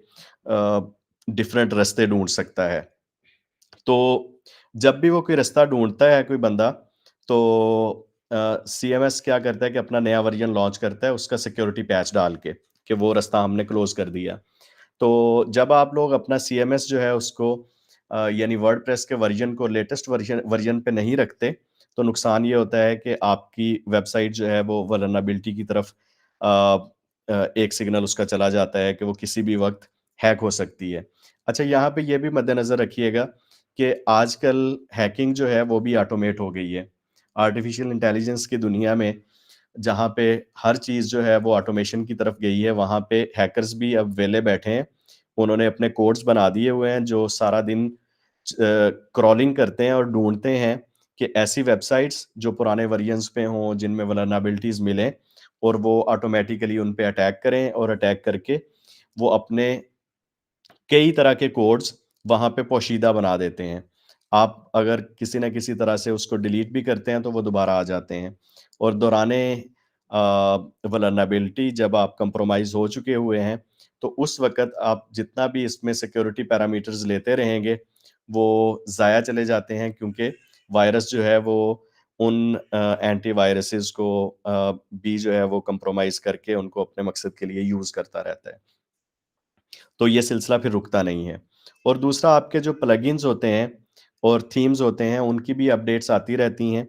डिफरेंट रास्ते ढूँढ सकता है। तो जब भी वो कोई रास्ता ढूँढता है कोई बंदा, तो सीएमएस क्या करता है कि अपना नया वर्जन लॉन्च करता है उसका सिक्योरिटी पैच डाल के, कि वो रास्ता हमने क्लोज़ कर दिया। तो जब आप लोग अपना सीएमएस जो है उसको यानी वर्डप्रेस के वर्जन को लेटेस्ट वर्जन पे नहीं रखते, तो नुकसान ये होता है कि आपकी वेबसाइट जो है वो वल्नरेबिलिटी की तरफ एक सिग्नल उसका चला जाता है कि वो किसी भी वक़्त हैक हो सकती है। अच्छा, यहाँ पे ये भी मद्देनज़र रखिएगा कि आजकल हैकिंग जो है वो भी ऑटोमेट हो गई है। आर्टिफ़िशियल इंटेलिजेंस की दुनिया में जहाँ पे हर चीज़ जो है वो ऑटोमेशन की तरफ गई है, वहाँ पे हैकर्स भी अब वेले बैठे हैं। उन्होंने अपने कोड्स बना दिए हुए हैं जो सारा दिन क्रॉलिंग करते हैं और ढूँढते हैं कि ऐसी वेबसाइट्स जो पुराने वर्जन्स पे हों, जिनमें वल्नरेबिलिटीज़ मिलें और वो ऑटोमैटिकली उन पे अटैक करें और अटैक करके वो अपने कई तरह के कोड्स वहाँ पे पोशीदा बना देते हैं। आप अगर किसी न किसी तरह से उसको डिलीट भी करते हैं तो वो दोबारा आ जाते हैं और दौराने वल्नरेबिलिटी जब आप कंप्रोमाइज़ हो चुके हुए हैं, तो उस वक़्त आप जितना भी इसमें सिक्योरिटी पैरामीटर्स लेते रहेंगे, वो ज़ाया चले जाते हैं क्योंकि वायरस जो है वो उन एंटीवायरसेस को भी जो है वो कंप्रोमाइज़ करके उनको अपने मकसद के लिए यूज़ करता रहता है। तो ये सिलसिला फिर रुकता नहीं है। और दूसरा, आपके जो प्लगइन्स होते हैं और थीम्स होते हैं, उनकी भी अपडेट्स आती रहती हैं।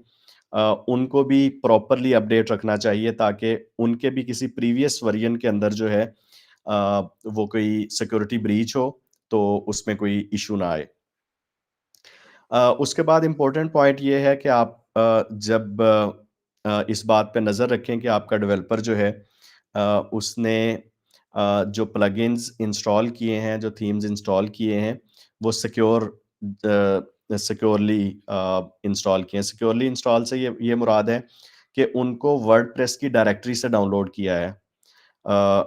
उनको भी प्रॉपरली अपडेट रखना चाहिए ताकि उनके भी किसी प्रीवियस वर्जन के अंदर जो है वो कोई सिक्योरिटी ब्रीच हो, तो उसमें कोई इश्यू ना आए। उसके बाद इम्पोर्टेंट पॉइंट ये है कि आप जब इस बात पे नज़र रखें कि आपका डेवलपर जो है उसने जो प्लगइन्स इंस्टॉल किए हैं, जो थीम्स इंस्टॉल किए हैं, वो सिक्योरली इंस्टॉल किए हैं। सिक्योरली इंस्टॉल से ये मुराद है कि उनको वर्डप्रेस की डायरेक्टरी से डाउनलोड किया है।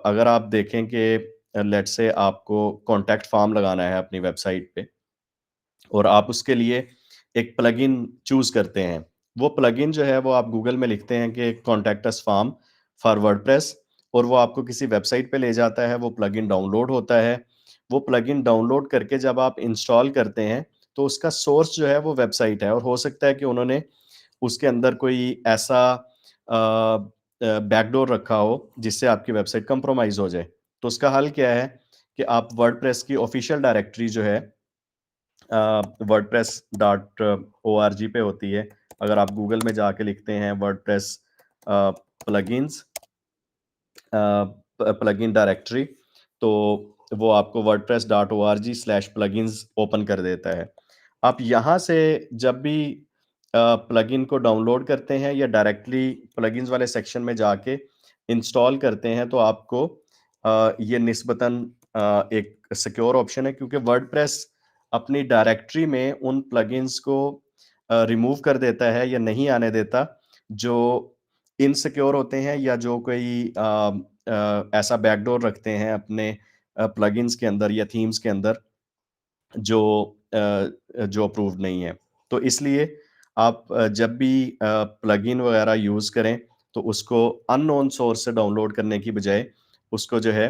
अगर आप देखें कि लेट्स से आपको कॉन्टैक्ट फॉर्म लगाना है अपनी वेबसाइट पे और आप उसके लिए एक प्लगइन चूज़ करते हैं। वो प्लगइन जो है वो आप गूगल में लिखते हैं कि contact us form for WordPress और वो आपको किसी वेबसाइट पे ले जाता है, वो प्लगइन डाउनलोड होता है। वो प्लगइन डाउनलोड करके जब आप इंस्टॉल करते हैं, तो उसका सोर्स जो है वो वेबसाइट है और हो सकता है कि उन्होंने उसके अंदर कोई ऐसा बैकडोर रखा हो, जिससे आपकी वेबसाइट कंप्रोमाइज़ हो जाए। तो उसका हल क्या है कि आप वर्डप्रेस की ऑफ़िशियल डायरेक्टरी जो है wordpress.org पे होती है। अगर आप गूगल में जाके लिखते हैं वर्डप्रेस प्लगइन्स प्लगइन डायरेक्टरी, तो वो आपको wordpress.org/plugins ओपन कर देता है। आप यहाँ से जब भी प्लगइन को डाउनलोड करते हैं या डायरेक्टली प्लगइन्स वाले सेक्शन में जाके इंस्टॉल करते हैं, तो आपको ये निस्बतन एक सिक्योर ऑप्शन है क्योंकि वर्डप्रेस अपनी डायरेक्टरी में उन प्लगइन्स को रिमूव कर देता है या नहीं आने देता, जो इनसिक्योर होते हैं या जो कोई ऐसा बैकडोर रखते हैं अपने प्लगइन्स के अंदर या थीम्स के अंदर जो अप्रूव्ड नहीं है। तो इसलिए आप जब भी प्लगइन वगैरह यूज़ करें, तो उसको अननोन सोर्स से डाउनलोड करने की बजाय उसको जो है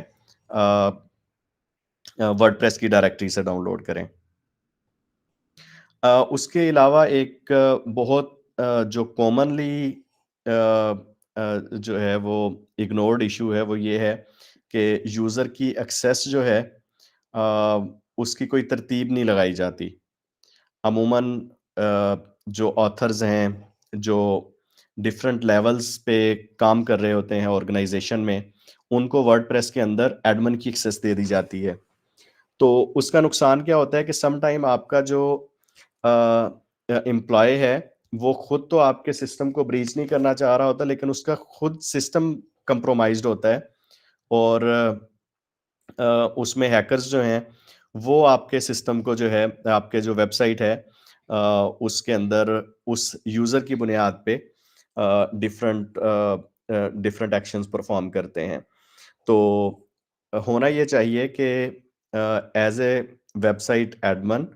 वर्डप्रेस की डायरेक्टरी से डाउनलोड करें। उसके अलावा एक बहुत जो कॉमनली जो है वो इग्नोर्ड इश्यू है, वो ये है कि यूज़र की एक्सेस जो है उसकी कोई तरतीब नहीं लगाई जाती। अमूमन जो ऑथर्स हैं, जो डिफरेंट लेवल्स पे काम कर रहे होते हैं ऑर्गेनाइज़ेशन में, उनको वर्डप्रेस के अंदर एडमिन की एक्सेस दे दी जाती है। तो उसका नुकसान क्या होता है कि सम टाइम आपका जो एम्प्लॉय है, वो खुद तो आपके सिस्टम को ब्रीच नहीं करना चाह रहा होता, लेकिन उसका खुद सिस्टम कंप्रोमाइज़्ड होता है और उसमें हैकर्स जो हैं, वो आपके सिस्टम को जो है, आपके जो वेबसाइट है, उसके अंदर उस यूज़र की बुनियाद पे डिफरेंट एक्शंस परफॉर्म करते हैं। तो होना ये चाहिए कि एज ए वेबसाइट एडमिन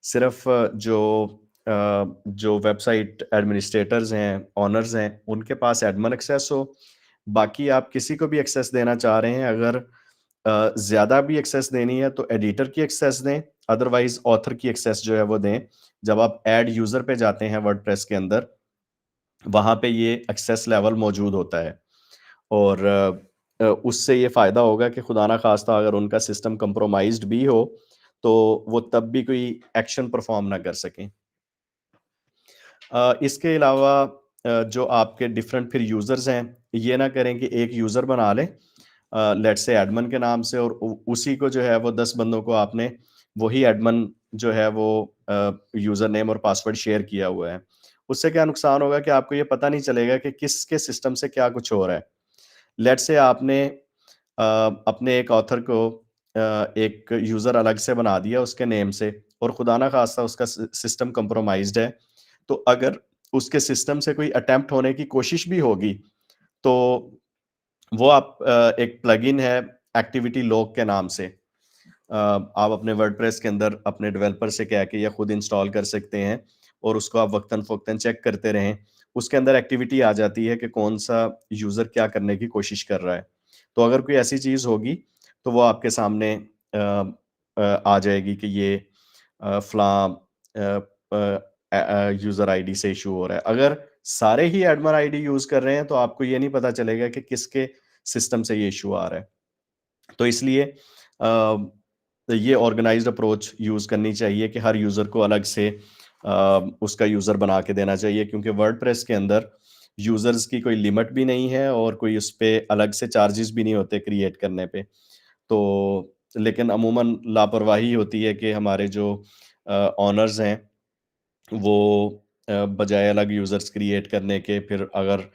सिर्फ जो वेबसाइट एडमिनिस्ट्रेटर्स हैं, ओनर्स हैं, उनके पास एडमिन एक्सेस हो। बाकी आप किसी को भी एक्सेस देना चाह रहे हैं, अगर ज़्यादा भी एक्सेस देनी है तो एडिटर की एक्सेस दें, अदरवाइज़ ऑथर की एक्सेस जो है वो दें। जब आप ऐड यूज़र पे जाते हैं वर्डप्रेस के अंदर, वहाँ पे ये एक्सेस लेवल मौजूद होता है और उससे ये फ़ायदा होगा कि खुदा ना ख़ास्ता अगर उनका सिस्टम कंप्रोमाइज़्ड भी हो, तो वो तब भी कोई एक्शन परफ़ॉर्म ना कर सकें। इसके अलावा जो आपके डिफरेंट फिर यूज़र्स हैं, ये ना करें कि एक यूज़र बना लें लेट्स से एडमिन के नाम से और उसी को जो है वो 10 बंदों को आपने वही एडमिन जो है वो यूज़र नेम और पासवर्ड शेयर किया हुआ है। उससे क्या नुकसान होगा कि आपको ये पता नहीं चलेगा कि किसके सिस्टम से क्या कुछ हो रहा है। लेट्स से आपने अपने एक ऑथर को एक यूज़र अलग से बना दिया उसके नेम से और खुदा ना ख़ास्ता उसका सिस्टम कंप्रोमाइज़्ड है, तो अगर उसके सिस्टम से कोई अटेम्प्ट होने की कोशिश भी होगी, तो वो आप एक प्लगइन है एक्टिविटी लॉग के नाम से आप अपने वर्डप्रेस के अंदर अपने डेवलपर से कह के या खुद इंस्टॉल कर सकते हैं और उसको आप वक्तन-फ़वक्तन चेक करते रहें। उसके अंदर एक्टिविटी आ जाती है कि कौन-सा यूज़र क्या करने की कोशिश कर रहा है। तो अगर कोई ऐसी चीज़ होगी, तो वो आपके सामने आ जाएगी कि ये फ़लाँ यूज़र आईडी से इश्यू हो रहा है। अगर सारे ही एडमिन आईडी यूज़ कर रहे हैं, तो आपको ये नहीं पता चलेगा कि किसके सिस्टम से ये इश्यू आ रहा है। तो इसलिए ये ऑर्गेनाइज्ड अप्रोच यूज़ करनी चाहिए कि हर यूज़र को अलग से उसका यूज़र बना के देना चाहिए क्योंकि वर्डप्रेस के अंदर यूज़र्स की कोई लिमिट भी नहीं है और कोई उस पे अलग से चार्जेस भी नहीं होते क्रिएट करने पे। तो लेकिन अमूमन लापरवाही होती है कि हमारे जो ओनर्स हैं वो बजाय अलग यूज़र्स क्रिएट करने के फिर अगर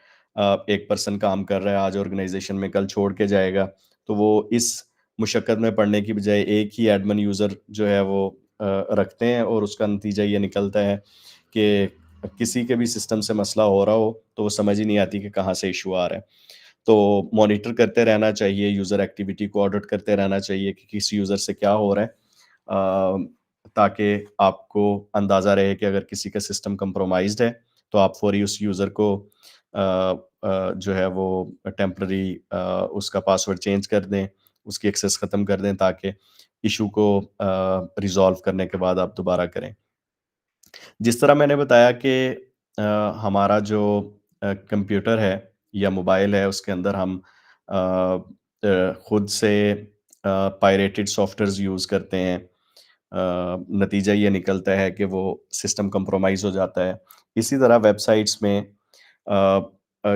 एक पर्सन काम कर रहा है आज ऑर्गेनाइज़ेशन में, कल छोड़ के जाएगा, तो वो इस मुशक्कत में पड़ने की बजाय एक ही एडमिन यूज़र जो है वो रखते हैं और उसका नतीजा ये निकलता है कि किसी के भी सिस्टम से मसला हो रहा हो, तो वो समझ ही नहीं आती कि कहाँ से इश्यू आ रहा है। तो मॉनिटर करते रहना चाहिए, यूज़र एक्टिविटी को ऑडिट करते रहना चाहिए कि किस यूज़र से क्या हो रहा है ताकि आपको अंदाज़ा रहे कि अगर किसी का सिस्टम कंप्रोमाइज़्ड है, तो आप फ़ौरी उस यूज़र को जो है वो टेम्पररी उसका पासवर्ड चेंज कर दें, उसकी एक्सेस ख़त्म कर दें ताकि इश्यू को रिज़ॉल्व करने के बाद आप दोबारा करें। जिस तरह मैंने बताया कि हमारा जो कंप्यूटर है या मोबाइल है उसके अंदर हम खुद से पायरेटेड सॉफ्टवेयर्स यूज़ करते हैं। नतीजा ये निकलता है कि वो सिस्टम कंप्रोमाइज़ हो जाता है। इसी तरह वेबसाइट्स में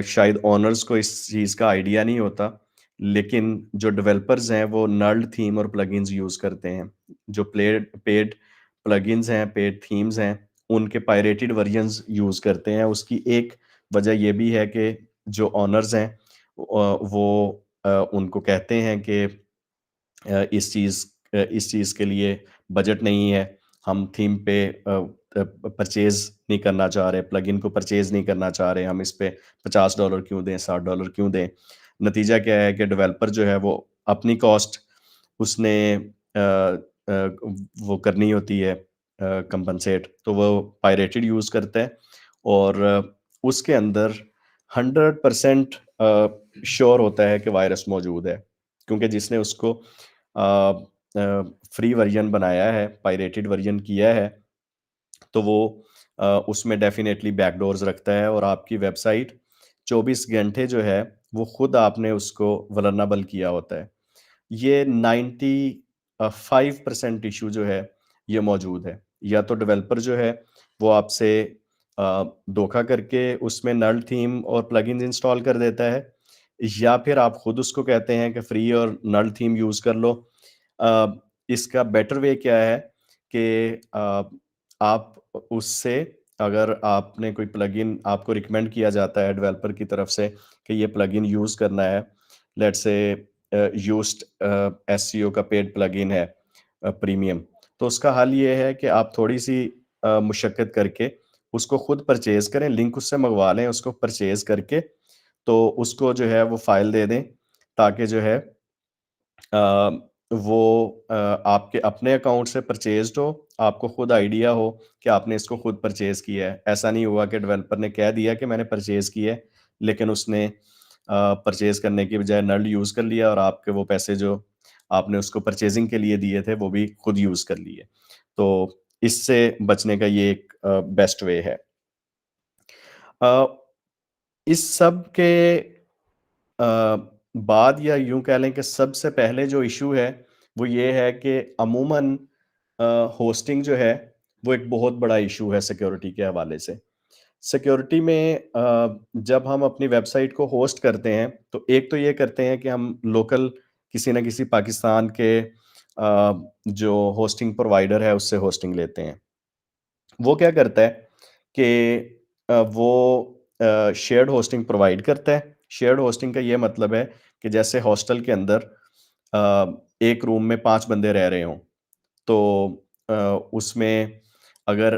शायद ओनर्स को इस चीज़ का आइडिया नहीं होता, लेकिन जो डेवलपर्स हैं वो नल्ड थीम और प्लगइन्स यूज़ करते हैं। जो पेड प्लगइन्स हैं, पेड थीम्स हैं, उनके पायरेटेड वर्जन्स यूज़ करते हैं। उसकी एक वजह ये भी है कि जो ओनर्स हैं वो उनको कहते हैं कि इस चीज़ के लिए बजट नहीं है, हम थीम पे परचेज़ नहीं करना चाह रहे, प्लगइन को परचेज़ नहीं करना चाह रहे, हम इस पे $50 क्यों दें, $60 क्यों दें? नतीजा क्या है कि डेवलपर जो है वो अपनी कॉस्ट उसने वो करनी होती है कंपनसेट, तो वो पायरेटेड यूज़ करता है और उसके अंदर 100% श्योर होता है कि वायरस मौजूद है, क्योंकि जिसने उसको फ्री वर्जन बनाया है, पायरेटेड वर्जन किया है, तो वो उसमें डेफ़िनेटली बैकडोर्स रखता है और आपकी वेबसाइट 24 घंटे जो है, वो खुद आपने उसको वल्नरेबल किया होता है। ये 5% इश्यू जो है, ये मौजूद है। या तो डेवलपर जो है, वो आपसे धोखा करके उसमें नल थीम और प्लगइन्स इंस्टॉल कर देता है, या फिर आप खुद उसको कहते हैं कि फ्री और नल थीम यूज़ कर लो। इसका बेटर वे क्या है कि आप उससे अगर आपने कोई प्लगइन आपको रिकमेंड किया जाता है डेवलपर की तरफ से कि ये प्लगइन यूज़ करना है, लेट्स से यूज्ड एसईओ का पेड प्लगइन है प्रीमियम, तो उसका हल ये है कि आप थोड़ी-सी मुशक्कत करके उसको खुद परचेज करें, लिंक उससे मंगवा लें, उसको परचेज करके तो उसको जो है वो फाइल दे दें, ताकि जो है वो आपके अपने अकाउंट से परचेज्ड हो, आपको खुद आइडिया हो कि आपने इसको खुद परचेज किया है। ऐसा नहीं हुआ कि डेवलपर ने कह दिया कि मैंने परचेज किया है, लेकिन उसने परचेज करने की बजाय नल यूज़ कर लिया और आपके वो पैसे जो आपने उसको परचेजिंग के लिए दिए थे, वो भी खुद यूज़ कर लिए। तो इससे बचने का ये एक बेस्ट वे है। इस सब के बाद या यूँ कह लें कि सबसे पहले जो इश्यू है, वो ये है कि अमूमन होस्टिंग जो है, वो एक बहुत बड़ा इश्यू है सिक्योरिटी के हवाले से। सिक्योरिटी में जब हम अपनी वेबसाइट को होस्ट करते हैं, तो एक तो ये करते हैं कि हम लोकल किसी न किसी पाकिस्तान के जो होस्टिंग प्रोवाइडर है, उससे होस्टिंग लेते हैं। वो क्या करता है कि वो शेयर्ड होस्टिंग प्रोवाइड करता है। शेयर्ड होस्टिंग का ये मतलब है कि जैसे हॉस्टल के अंदर एक रूम में 5 बंदे रह रहे हों, तो उसमें अगर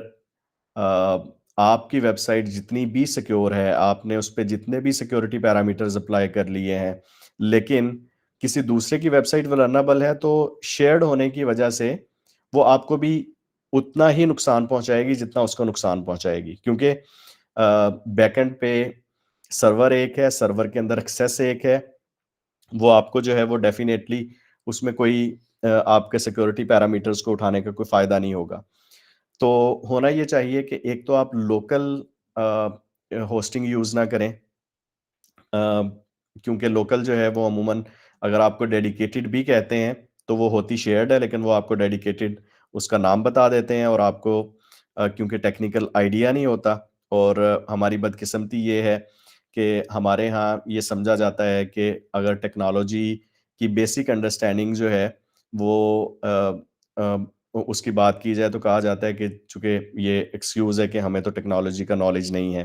आपकी वेबसाइट जितनी भी सिक्योर है, आपने उस पे जितने भी सिक्योरिटी पैरामीटर्स अप्लाई कर लिए हैं, लेकिन किसी दूसरे की वेबसाइट वल्नरेबल है, तो शेयर्ड होने की वजह से वो आपको भी उतना ही नुकसान पहुँचाएगी जितना उसको नुकसान पहुँचाएगी। क्योंकि बैकएंड पे सर्वर एक है, सर्वर के अंदर एक्सेस एक है, वो आपको जो है वो डेफ़िनेटली उसमें कोई आपके सिक्योरिटी पैरामीटर्स को उठाने का कोई फ़ायदा नहीं होगा। तो होना ये चाहिए कि एक तो आप लोकल होस्टिंग यूज़ ना करें, क्योंकि लोकल जो है वो अमूमन अगर आपको डेडिकेटेड भी कहते हैं, तो वो होती शेयर्ड है, लेकिन वो आपको डेडिकेटेड उसका नाम बता देते हैं और आपको क्योंकि टेक्निकल आइडिया नहीं होता और हमारी बदकिस्मती ये है कि हमारे यहाँ ये समझा जाता है कि अगर टेक्नोलॉजी की बेसिक अंडरस्टैंडिंग जो है वो उसकी बात की जाए तो कहा जाता है कि चूँकि ये एक्सक्यूज़ है कि हमें तो टेक्नोलॉजी का नॉलेज नहीं है।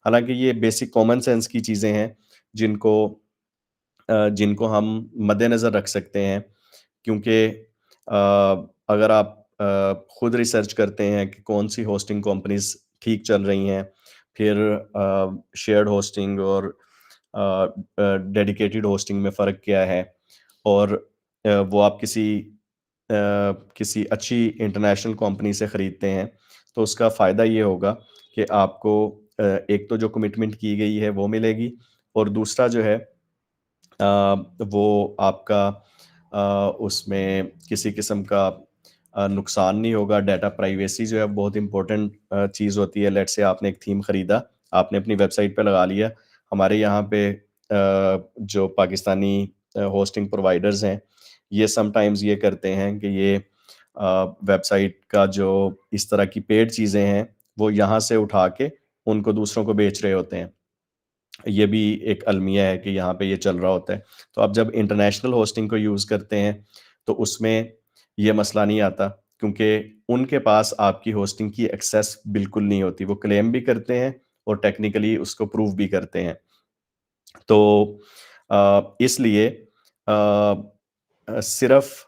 हालाँकि ये बेसिक कॉमन सेंस की चीज़ें हैं जिनको जिनको हम मद्देनज़र रख सकते हैं, क्योंकि अगर आप खुद रिसर्च करते हैं कि कौन-सी होस्टिंग कंपनीज़ ठीक चल रही हैं, फिर शेयर्ड होस्टिंग और डेडिकेटेड होस्टिंग में फ़र्क क्या है और वो आप किसी अच्छी इंटरनेशनल कंपनी से खरीदते हैं, तो उसका फ़ायदा ये होगा कि आपको एक तो जो कमिटमेंट की गई है वो मिलेगी और दूसरा जो है वो आपका उसमें किसी किस्म का नुकसान नहीं होगा। डाटा प्राइवेसी जो है बहुत इम्पोर्टेंट चीज़ होती है। लेट्स से आपने एक थीम खरीदा, आपने अपनी वेबसाइट पे लगा लिया। हमारे यहाँ पे जो पाकिस्तानी होस्टिंग प्रोवाइडर्स हैं, ये समटाइम्स ये करते हैं कि ये वेबसाइट का जो इस तरह की पेड चीज़ें हैं, वो यहाँ से उठा के उनको दूसरों को बेच रहे होते हैं। ये भी एक अलमिया है कि यहाँ पे ये चल रहा होता है। तो आप जब इंटरनेशनल होस्टिंग को यूज़ करते हैं, तो उसमें ये मसला नहीं आता, क्योंकि उनके पास आपकी होस्टिंग की एक्सेस बिल्कुल नहीं होती। वो क्लेम भी करते हैं और टेक्निकली उसको प्रूव भी करते हैं। तो इसलिए सिर्फ़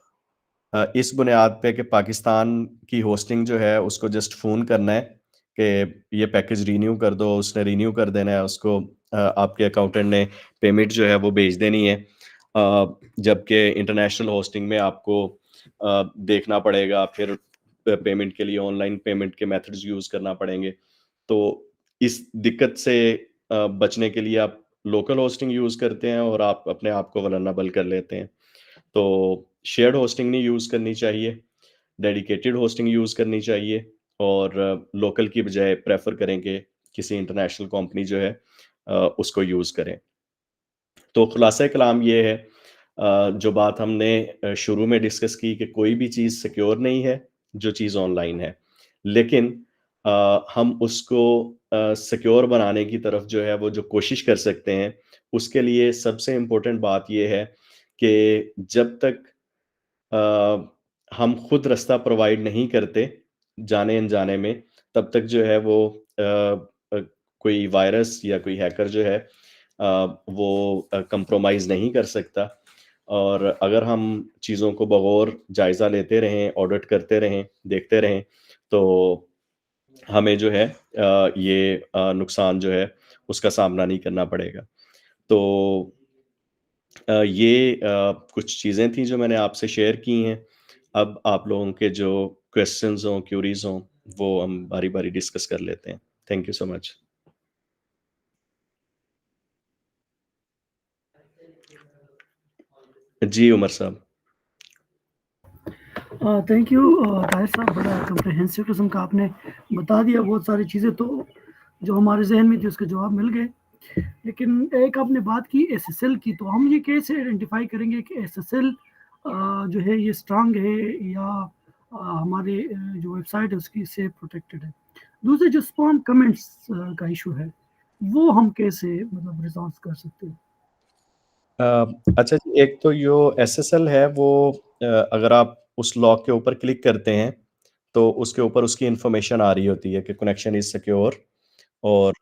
इस बुनियाद पे कि पाकिस्तान की होस्टिंग जो है उसको जस्ट फ़ोन करना है कि ये पैकेज रिन्यू कर दो, उसने रिन्यू कर देना है, उसको आपके अकाउंटेंट ने पेमेंट जो है वो भेज देनी है। जबकि इंटरनेशनल होस्टिंग में आपको देखना पड़ेगा, फिर पेमेंट के लिए ऑनलाइन पेमेंट के मेथड्स यूज़ करना पड़ेंगे। तो इस दिक्कत से बचने के लिए आप लोकल होस्टिंग यूज़ करते हैं और आप अपने आप को वल्नरेबल कर लेते हैं। तो शेयर्ड होस्टिंग नहीं यूज़ करनी चाहिए, डेडिकेटेड होस्टिंग यूज़ करनी चाहिए और लोकल की बजाय प्रेफ़र करें कि किसी इंटरनेशनल कंपनी जो है उसको यूज़ करें। तो खुलासा कलाम ये है, जो बात हमने शुरू में डिस्कस की कि कोई भी चीज़ सिक्योर नहीं है, जो चीज़ ऑनलाइन है। लेकिन हम उसको सिक्योर बनाने की तरफ जो है वो जो कोशिश कर सकते हैं, उसके लिए सबसे इम्पोर्टेंट बात ये है कि जब तक हम खुद रास्ता प्रोवाइड नहीं करते, जाने-अनजाने में, तब तक जो है वो अ, कोई वायरस या कोई हैकर जो है वो कंप्रोमाइज़ नहीं कर सकता। और अगर हम चीज़ों को बगौर जायज़ा लेते रहें, ऑडिट करते रहें, देखते रहें, तो हमें जो है ये नुकसान जो है उसका सामना नहीं करना पड़ेगा। तो ये कुछ चीज़ें थी जो मैंने आपसे शेयर की हैं। अब आप लोगों के जो क्वेश्चंस हों, क्यूरीज़ हों, वो हम बारी-बारी डिस्कस कर लेते हैं। Thank you so much. जी, उमर साहब। थैंक यू ताहिर साहब, बड़ा कम्प्रिहेंसिव किस्म का आपने बता दिया बहुत सारी चीज़ें, तो जो हमारे जहन में थी उसके जवाब मिल गए। लेकिन एक आपने बात की एसएसएल की, तो हम ये कैसे आइडेंटिफाई करेंगे कि एसएसएल जो है ये स्ट्रांग है या हमारे जो वेबसाइट है उसकी से प्रोटेक्टेड है। दूसरे जो स्पैम कमेंट्स का इशू है, वो हम कैसे मतलब रिजॉल्व कर सकते हैं? अच्छा जी, एक तो जो एसएसएल है वो अगर आप उस लॉक के ऊपर क्लिक करते हैं, तो उसके ऊपर उसकी इन्फॉर्मेशन आ रही होती है कि कनेक्शन इज़ सिक्योर और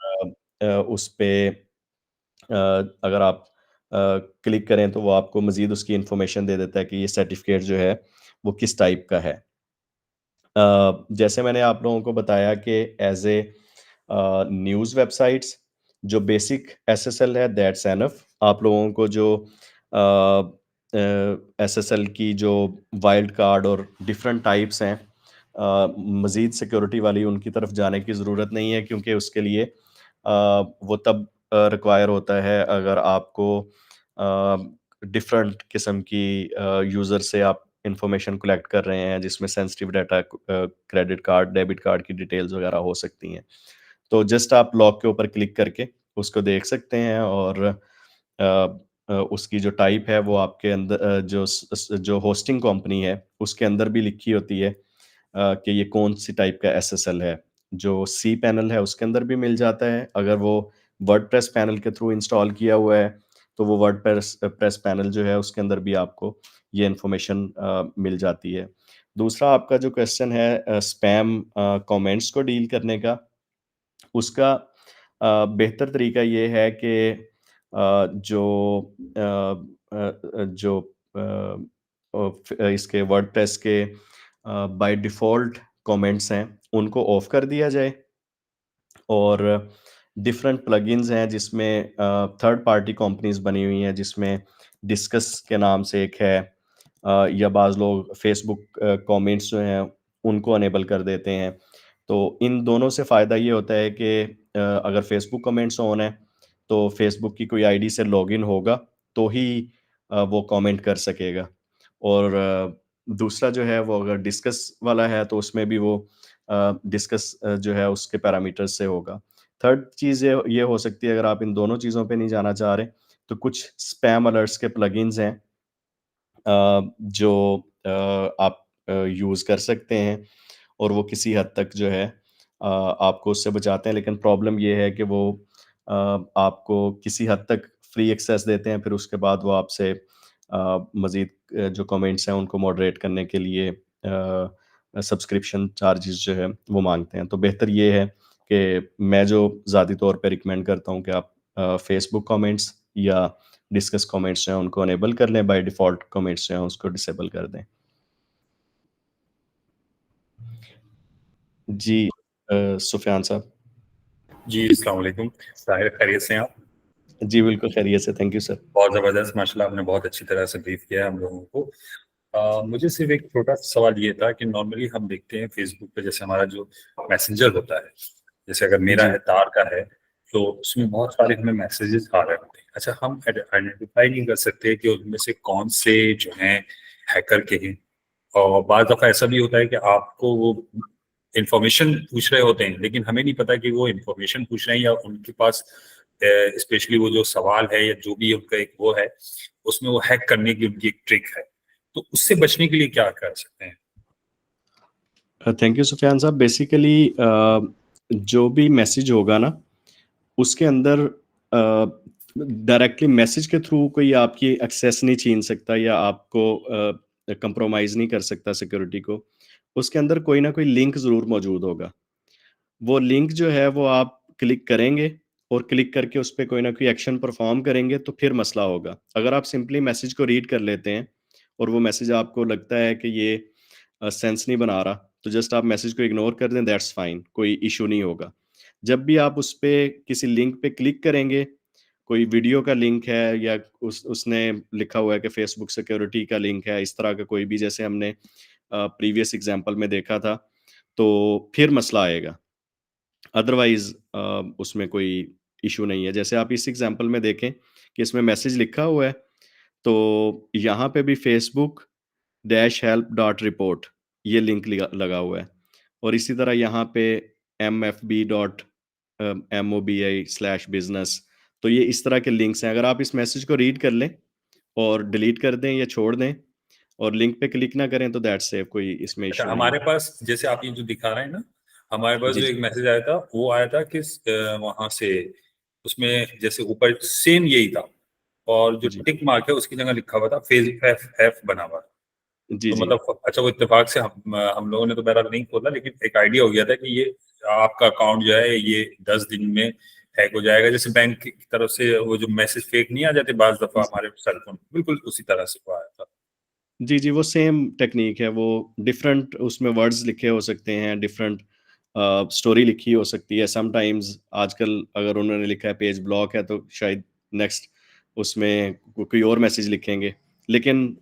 उस पे अगर आप क्लिक करें तो वो आपको मज़ीद उसकी इन्फॉर्मेशन दे देता है कि ये सर्टिफ़िकेट जो है, वो किस टाइप का है। जैसे मैंने आप लोगों को बताया कि एज़ ए न्यूज़ वेबसाइट्स जो बेसिक एसएसएल है दैट्स एनफ। आप लोगों को जो एसएसएल की जो वाइल्ड कार्ड और डिफरेंट टाइप्स हैं मज़ीद सिक्योरिटी वाली उनकी तरफ जाने की ज़रूरत नहीं है क्योंकि उसके लिए वो तब रिक्वायर होता है अगर आपको डिफरेंट किस्म की यूज़र से आप इंफॉर्मेशन कलेक्ट कर रहे हैं जिसमें sensitive data credit card, debit card की डिटेल्स वगैरह हो सकती हैं। तो जस्ट आप लॉक के ऊपर क्लिक करके उसको देख सकते हैं और उसकी जो टाइप है वो आपके अंदर जो होस्टिंग कंपनी है उसके अंदर भी लिखी होती है कि ये कौन-सी टाइप का एसएसएल है। जो सी पैनल है उसके अंदर भी मिल जाता है। अगर वो वर्डप्रेस पैनल के थ्रू इंस्टॉल किया हुआ है, तो वो प्रेस पैनल जो है उसके अंदर भी आपको ये इन्फॉर्मेशन मिल जाती है। दूसरा आपका जो क्वेश्चन है स्पैम कमेंट्स को डील करने का, उसका बेहतर तरीका ये है कि जो इसके वर्डप्रेस के बाय डिफ़ॉल्ट कमेंट्स हैं, उनको ऑफ कर दिया जाए और डिफरेंट प्लगइन्स हैं जिसमें थर्ड पार्टी कंपनीज़ बनी हुई हैं जिसमें डिस्कस के नाम से एक है या बाज़ लोग फेसबुक कमेंट्स जो हैं उनको अनेबल कर देते हैं। तो इन दोनों से फ़ायदा ये होता है कि अगर फेसबुक कमेंट्स ऑन है, तो फेसबुक की कोई आईडी से लॉगिन होगा, तो ही वो कमेंट कर सकेगा और दूसरा जो है वो अगर डिस्कस वाला है तो उसमें भी वो डिस्कस जो है उसके पैरामीटर्स से होगा। थर्ड चीज़ ये हो सकती है अगर आप इन दोनों चीज़ों पे नहीं जाना चाह रहे, तो कुछ स्पैम अलर्ट्स के प्लगइन्स हैं जो आप यूज़ कर सकते हैं और वो किसी हद तक जो है आपको उससे बचाते हैं। लेकिन प्रॉब्लम ये है कि वो आपको किसी हद तक फ्री एक्सेस देते हैं, फिर उसके बाद वो आपसे मज़ीद जो कमेंट्स हैं उनको मॉडरेट करने के लिए सब्सक्रिप्शन चार्जेस जो है वो माँगते हैं। तो बेहतर ये है कि मैं जो ज़ाती तौर पे रिकमेंड करता हूँ कि आप फेसबुक कमेंट्स या डिस्कस कमेंट्स जो हैं उनको इनेबल कर लें, बाय डिफ़ॉल्ट कमेंट्स जो हैं उसको डिसेबल कर दें। जी सुफ़ियान साहब। जी, अस्सलाम वालेकुम। ताहिर, खैरियत से हैं आप? जी, बिल्कुल खैरियत से, थैंक यू सर। बहुत ज़बरदस्त, माशाल्लाह आपने बहुत अच्छी तरह से ब्रीफ किया है हम लोगों को। मुझे सिर्फ़ एक छोटा-सा सवाल ये था कि नॉर्मली हम देखते हैं फ़ेसबुक पे जैसे हमारा जो मैसेंजर होता है, जैसे अगर मेरा जी। है, तार का है, तो उसमें बहुत सारे हमें मैसेजेस आ रहे होते हैं। अच्छा, हम आइडेंटिफ़ाई नहीं कर सकते कि उनमें से कौन से जो हैं हैकर के हैं और बाज़ दफ़ा ऐसा भी होता है कि आपको वो इन्फॉर्मेशन पूछ रहे होते हैं, लेकिन हमें नहीं पता कि वो इन्फॉर्मेशन पूछ रहे हैं या उनके पास स्पेशली वो जो सवाल है या जो भी उनका एक वो है, उसमें वो हैक करने की उनकी एक ट्रिक है। तो उससे बचने के लिए क्या कर सकते हैं? थैंक यू सुफ़ियान साहब। बेसिकली जो भी मैसेज होगा ना, उसके अंदर डायरेक्टली मैसेज के थ्रू कोई आपकी एक्सेस नहीं छीन सकता या आपको कंप्रोमाइज़ नहीं कर सकता सिक्योरिटी को। उसके अंदर कोई ना कोई लिंक ज़रूर मौजूद होगा। वो लिंक जो है वो आप क्लिक करेंगे और क्लिक करके उस पे कोई ना कोई एक्शन परफ़ॉर्म करेंगे तो फिर मसला होगा। अगर आप सिंपली मैसेज को रीड कर लेते हैं और वो मैसेज आपको लगता है कि ये सेंस नहीं बना रहा, तो जस्ट आप मैसेज को इग्नोर कर दें, दैट्स फाइन, कोई इशू नहीं होगा। जब भी आप उस पे किसी लिंक पे क्लिक करेंगे, कोई वीडियो का लिंक है या उसने लिखा हुआ है कि फेसबुक सिक्योरिटी का लिंक है, इस तरह का कोई भी, जैसे हमने प्रीवियस एग्जांपल में देखा था, तो फिर मसला आएगा। अदरवाइज उसमें कोई इशू नहीं है। जैसे आप इस एग्जांपल में देखें कि इसमें मैसेज लिखा हुआ है, तो यहाँ पे भी Facebook dash help dot report ये लिंक लगा हुआ है, और इसी तरह यहाँ पे mfb.mobi/business, तो ये इस तरह के लिंक्स हैं। अगर आप इस मैसेज को रीड कर लें और डिलीट कर दें या छोड़ दें और लिंक पे क्लिक ना करें, तो दैट्स सेफ, कोई इसमें अच्छा, इशू नहीं हमारे है। पास जैसे आप ये जो दिखा रहे हैं ना, हमारे पास जी जो एक जी मैसेज आया था वो आया था कि वहां से, उसमें जैसे ऊपर सेम यही था, और जो जी टिक मार्क है उसकी जगह लिखा हुआ था फेज एफ एफ बना हुआ। जी तो जी मतलब अच्छा, वो इत्तेफाक से हम लोगों ने तो बहरहाल नहीं खोला, लेकिन एक आइडिया हो गया था कि ये आपका अकाउंट जो है ये 10 दिन में हैक हो जाएगा। जैसे बैंक की तरफ से वो जो मैसेज फेक नहीं आ जाते बाज दफा हमारे सेल फोन, बिल्कुल उसी तरह से वो आया था। जी जी, वो सेम टेक्निक है। वो डिफरेंट उसमें वर्ड्स लिखे हो सकते हैं, डिफरेंट स्टोरी लिखी हो सकती है। समटाइम्स आजकल अगर उन्होंने लिखा है पेज ब्लॉक है, तो शायद नेक्स्ट उसमें कोई और मैसेज लिखेंगे, लेकिन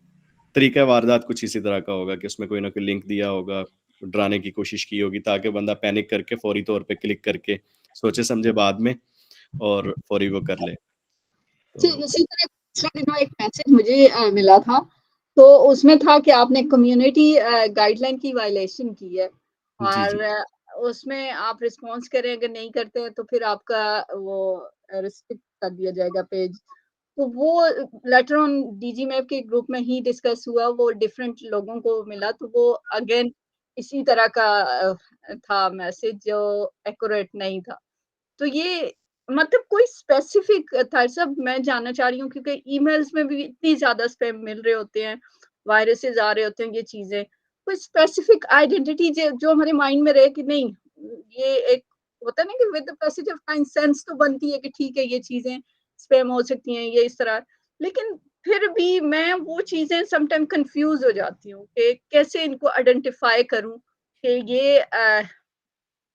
तरीका वारदात कुछ इसी तरह का होगा कि उसमें कोई ना कोई लिंक दिया होगा, डराने की कोशिश की होगी, ताकि बंदा पैनिक करके फौरी तौर पे क्लिक करके सोचे समझे बाद में और फौरी वो कर ले। जी, तो इसी तरह पिछले दिनों एक मैसेज मुझे मिला था, तो उसमें था कि आपने कम्युनिटी गाइडलाइन की वायलेशन की है, जी और जी उसमें आप रिस्पॉन्स करें, अगर नहीं करते हैं तो फिर आपका वो रिस्ट्रिक्ट कर दिया जाएगा पेज। तो वो लेटर ऑन डीजी मैप के ग्रुप में ही डिस्कस हुआ, वो डिफरेंट लोगों को मिला, तो वो अगेन इसी तरह का था मैसेज जो एक्यूरेट नहीं था। तो ये मतलब कोई स्पेसिफिक था सब, मैं जानना चाह रही हूँ, क्योंकि ईमेल्स में भी इतनी ज़्यादा स्पैम मिल रहे होते हैं, वायरसेस आ रहे होते हैं, ये चीज़ें। कोई स्पेसिफिक आइडेंटिटी जो हमारे माइंड में रहे कि नहीं, ये एक होता है ना कि with the passage of time sense तो बनती है कि ठीक है, ये चीज़ें स्पैम हो सकती हैं, ये इस तरह। लेकिन फिर भी मैं वो चीज़ें सम टाइम कन्फ्यूज़ हो जाती हूँ कि कैसे इनको आइडेंटिफ़ाई करूँ कि ये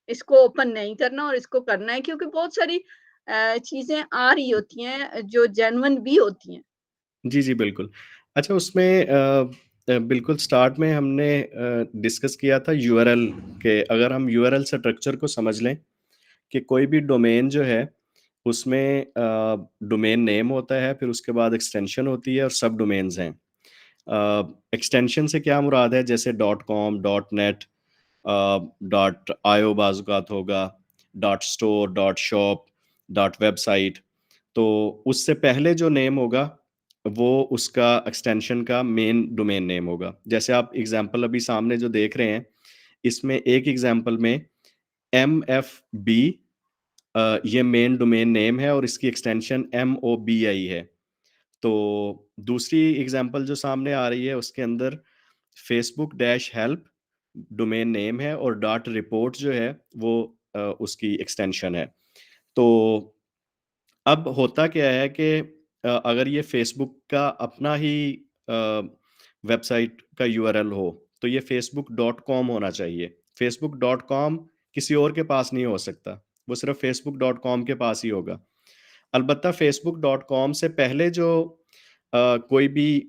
इसको ओपन नहीं करना और इसको करना है, क्योंकि बहुत सारी चीज़ें आ रही होती हैं जो जेन्युइन भी होती हैं। जी, जी, बिल्कुल। अच्छा, उसमें बिल्कुल स्टार्ट में हमने डिस्कस किया था यूआरएल के। अगर हम यूआरएल स्ट्रक्चर को समझ लें कि कोई भी डोमेन जो है, उसमें डोमेन नेम होता है, फिर उसके बाद एक्सटेंशन होती है और सब डोमेन्स हैं। एक्सटेंशन से क्या मुराद है, जैसे dot com, dot net, dot IO बाज़ औक़ात होगा, dot store, dot shop, dot website. तो उससे पहले जो नेम होगा, वो उसका एक्सटेंशन का मेन डोमेन नेम होगा। जैसे आप एग्ज़ाम्पल अभी सामने जो देख रहे हैं, इसमें एक एग्ज़ाम्पल में एमएफबी ये मेन डोमेन नेम है और इसकी एक्सटेंशन एमओबीआई है। तो दूसरी एग्ज़ाम्पल जो सामने आ रही है, उसके अंदर Facebook dash help domain name है और डॉट रिपोर्ट जो है वो उसकी एक्सटेंशन है। तो अब होता क्या है कि अगर ये फेसबुक का अपना ही वेबसाइट का यूआरएल हो, तो ये facebook.com होना चाहिए। facebook.com किसी और के पास नहीं हो सकता, वो सिर्फ facebook.com के पास ही होगा। अलबत्ता facebook.com से पहले जो कोई भी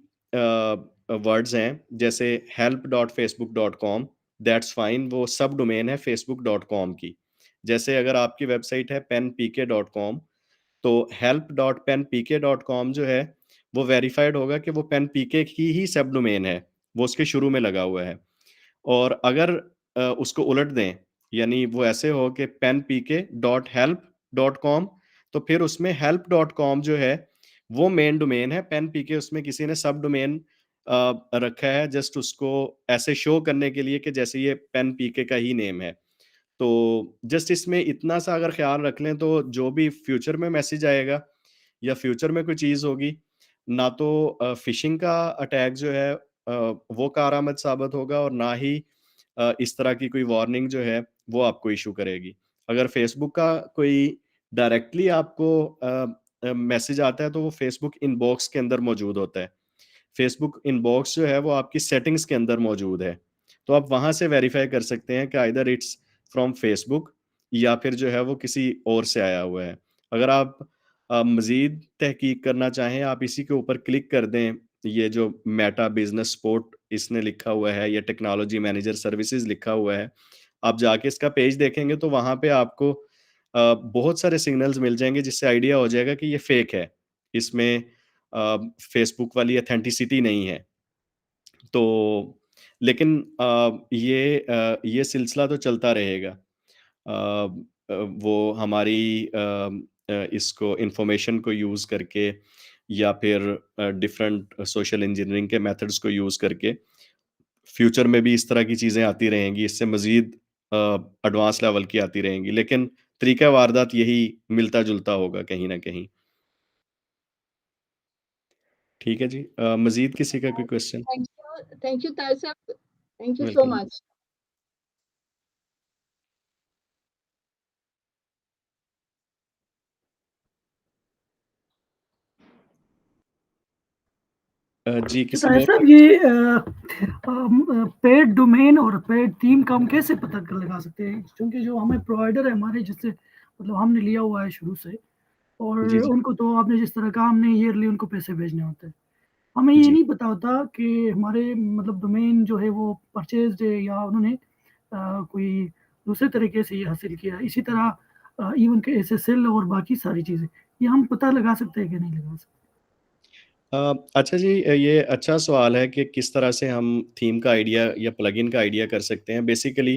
वर्ड्स हैं, जैसे help.facebook.com, दैट्स फाइन, वो सब डोमेन है facebook.com की। जैसे अगर आपकी वेबसाइट है penpk.com, तो help.penpk.com जो है, वो वेरिफाइड होगा कि वो penpk की ही सब डोमेन है, वो उसके शुरू में लगा हुआ है। और अगर उसको उलट दें, यानी वो ऐसे हो कि penpk.help.com, तो फिर उसमें help.com जो है, वो मेन डोमेन है। penpk उसमें किसी ने सब डोमेन रखा है, जस्ट उसको ऐसे शो करने के लिए कि जैसे ये penpk का ही नेम है। तो जस्ट इसमें इतना सा अगर ख्याल रख लें, तो जो भी फ्यूचर में मैसेज आएगा या फ्यूचर में कोई चीज़ होगी, ना तो फ़िशिंग का अटैक जो है वो कारआमद साबित होगा, और ना ही इस तरह की कोई वार्निंग जो है वो आपको इश्यू करेगी। अगर फ़ेसबुक का कोई डायरेक्टली आपको मैसेज आता है, तो वो फ़ेसबुक इनबॉक्स के अंदर मौजूद होता है। फ़ेसबुक इनबॉक्स जो है वो आपकी सेटिंग्स के अंदर मौजूद है। तो आप वहाँ से वेरीफाई कर सकते हैं कि आइदर इट्स फ्रॉम फेसबुक या फिर जो है वो किसी और से आया हुआ है। अगर आप मज़ीद तहकीक करना चाहें, आप इसी के ऊपर क्लिक कर दें, ये जो मेटा बिज़नेस स्पोर्ट इसने लिखा हुआ है या टेक्नोलॉजी मैनेजर सर्विसेज़ लिखा हुआ है, आप जाके इसका पेज देखेंगे तो वहाँ पे आपको बहुत सारे सिग्नल्स मिल जाएँगे जिससे आइडिया हो जाएगा कि ये फ़ेक है। इसमें फेसबुक वाली ऑथेंटिसिटी नहीं है। तो लेकिन ये सिलसिला तो चलता रहेगा। वो हमारी इसको इन्फॉर्मेशन को यूज़ करके या फिर डिफरेंट सोशल इंजीनियरिंग के मेथड्स को यूज़ करके फ्यूचर में भी इस तरह की चीज़ें आती रहेंगी, इससे मज़ीद एडवांस लेवल की आती रहेंगी, लेकिन तरीका वारदात यही मिलता-जुलता होगा कहीं न कहीं। ठीक है जी। मज़ीद किसी का कोई क्वेश्चन? थैंक यू ताहिर साहब, thank you so welcome. Much. जी, किसी ताहिर और साहब, का? ये पेड डोमेन और पेड थीम का हम कैसे पता कर लगा सकते हैं? क्योंकि जो हमें प्रोवाइडर है हमारे, जिससे मतलब हमने लिया हुआ है शुरू से, और जी, जी। उनको तो आपने जिस तरह कहा, हमने ईयरली उनको पैसे भेजने होते हैं। हमें ये जी। नहीं पता होता कि हमारे मतलब डोमेन जो है वो परचेज़्ड है या उन्होंने कोई दूसरे तरीके से ये हासिल किया है। इसी तरह इवन के एसएसएल और बाकी सारी चीज़ें, ये हम पता लगा सकते हैं कि नहीं लगा सकते? अच्छा जी, ये अच्छा सवाल है कि किस तरह से हम थीम का आइडिया या प्लगइन का आइडिया कर सकते हैं। बेसिकली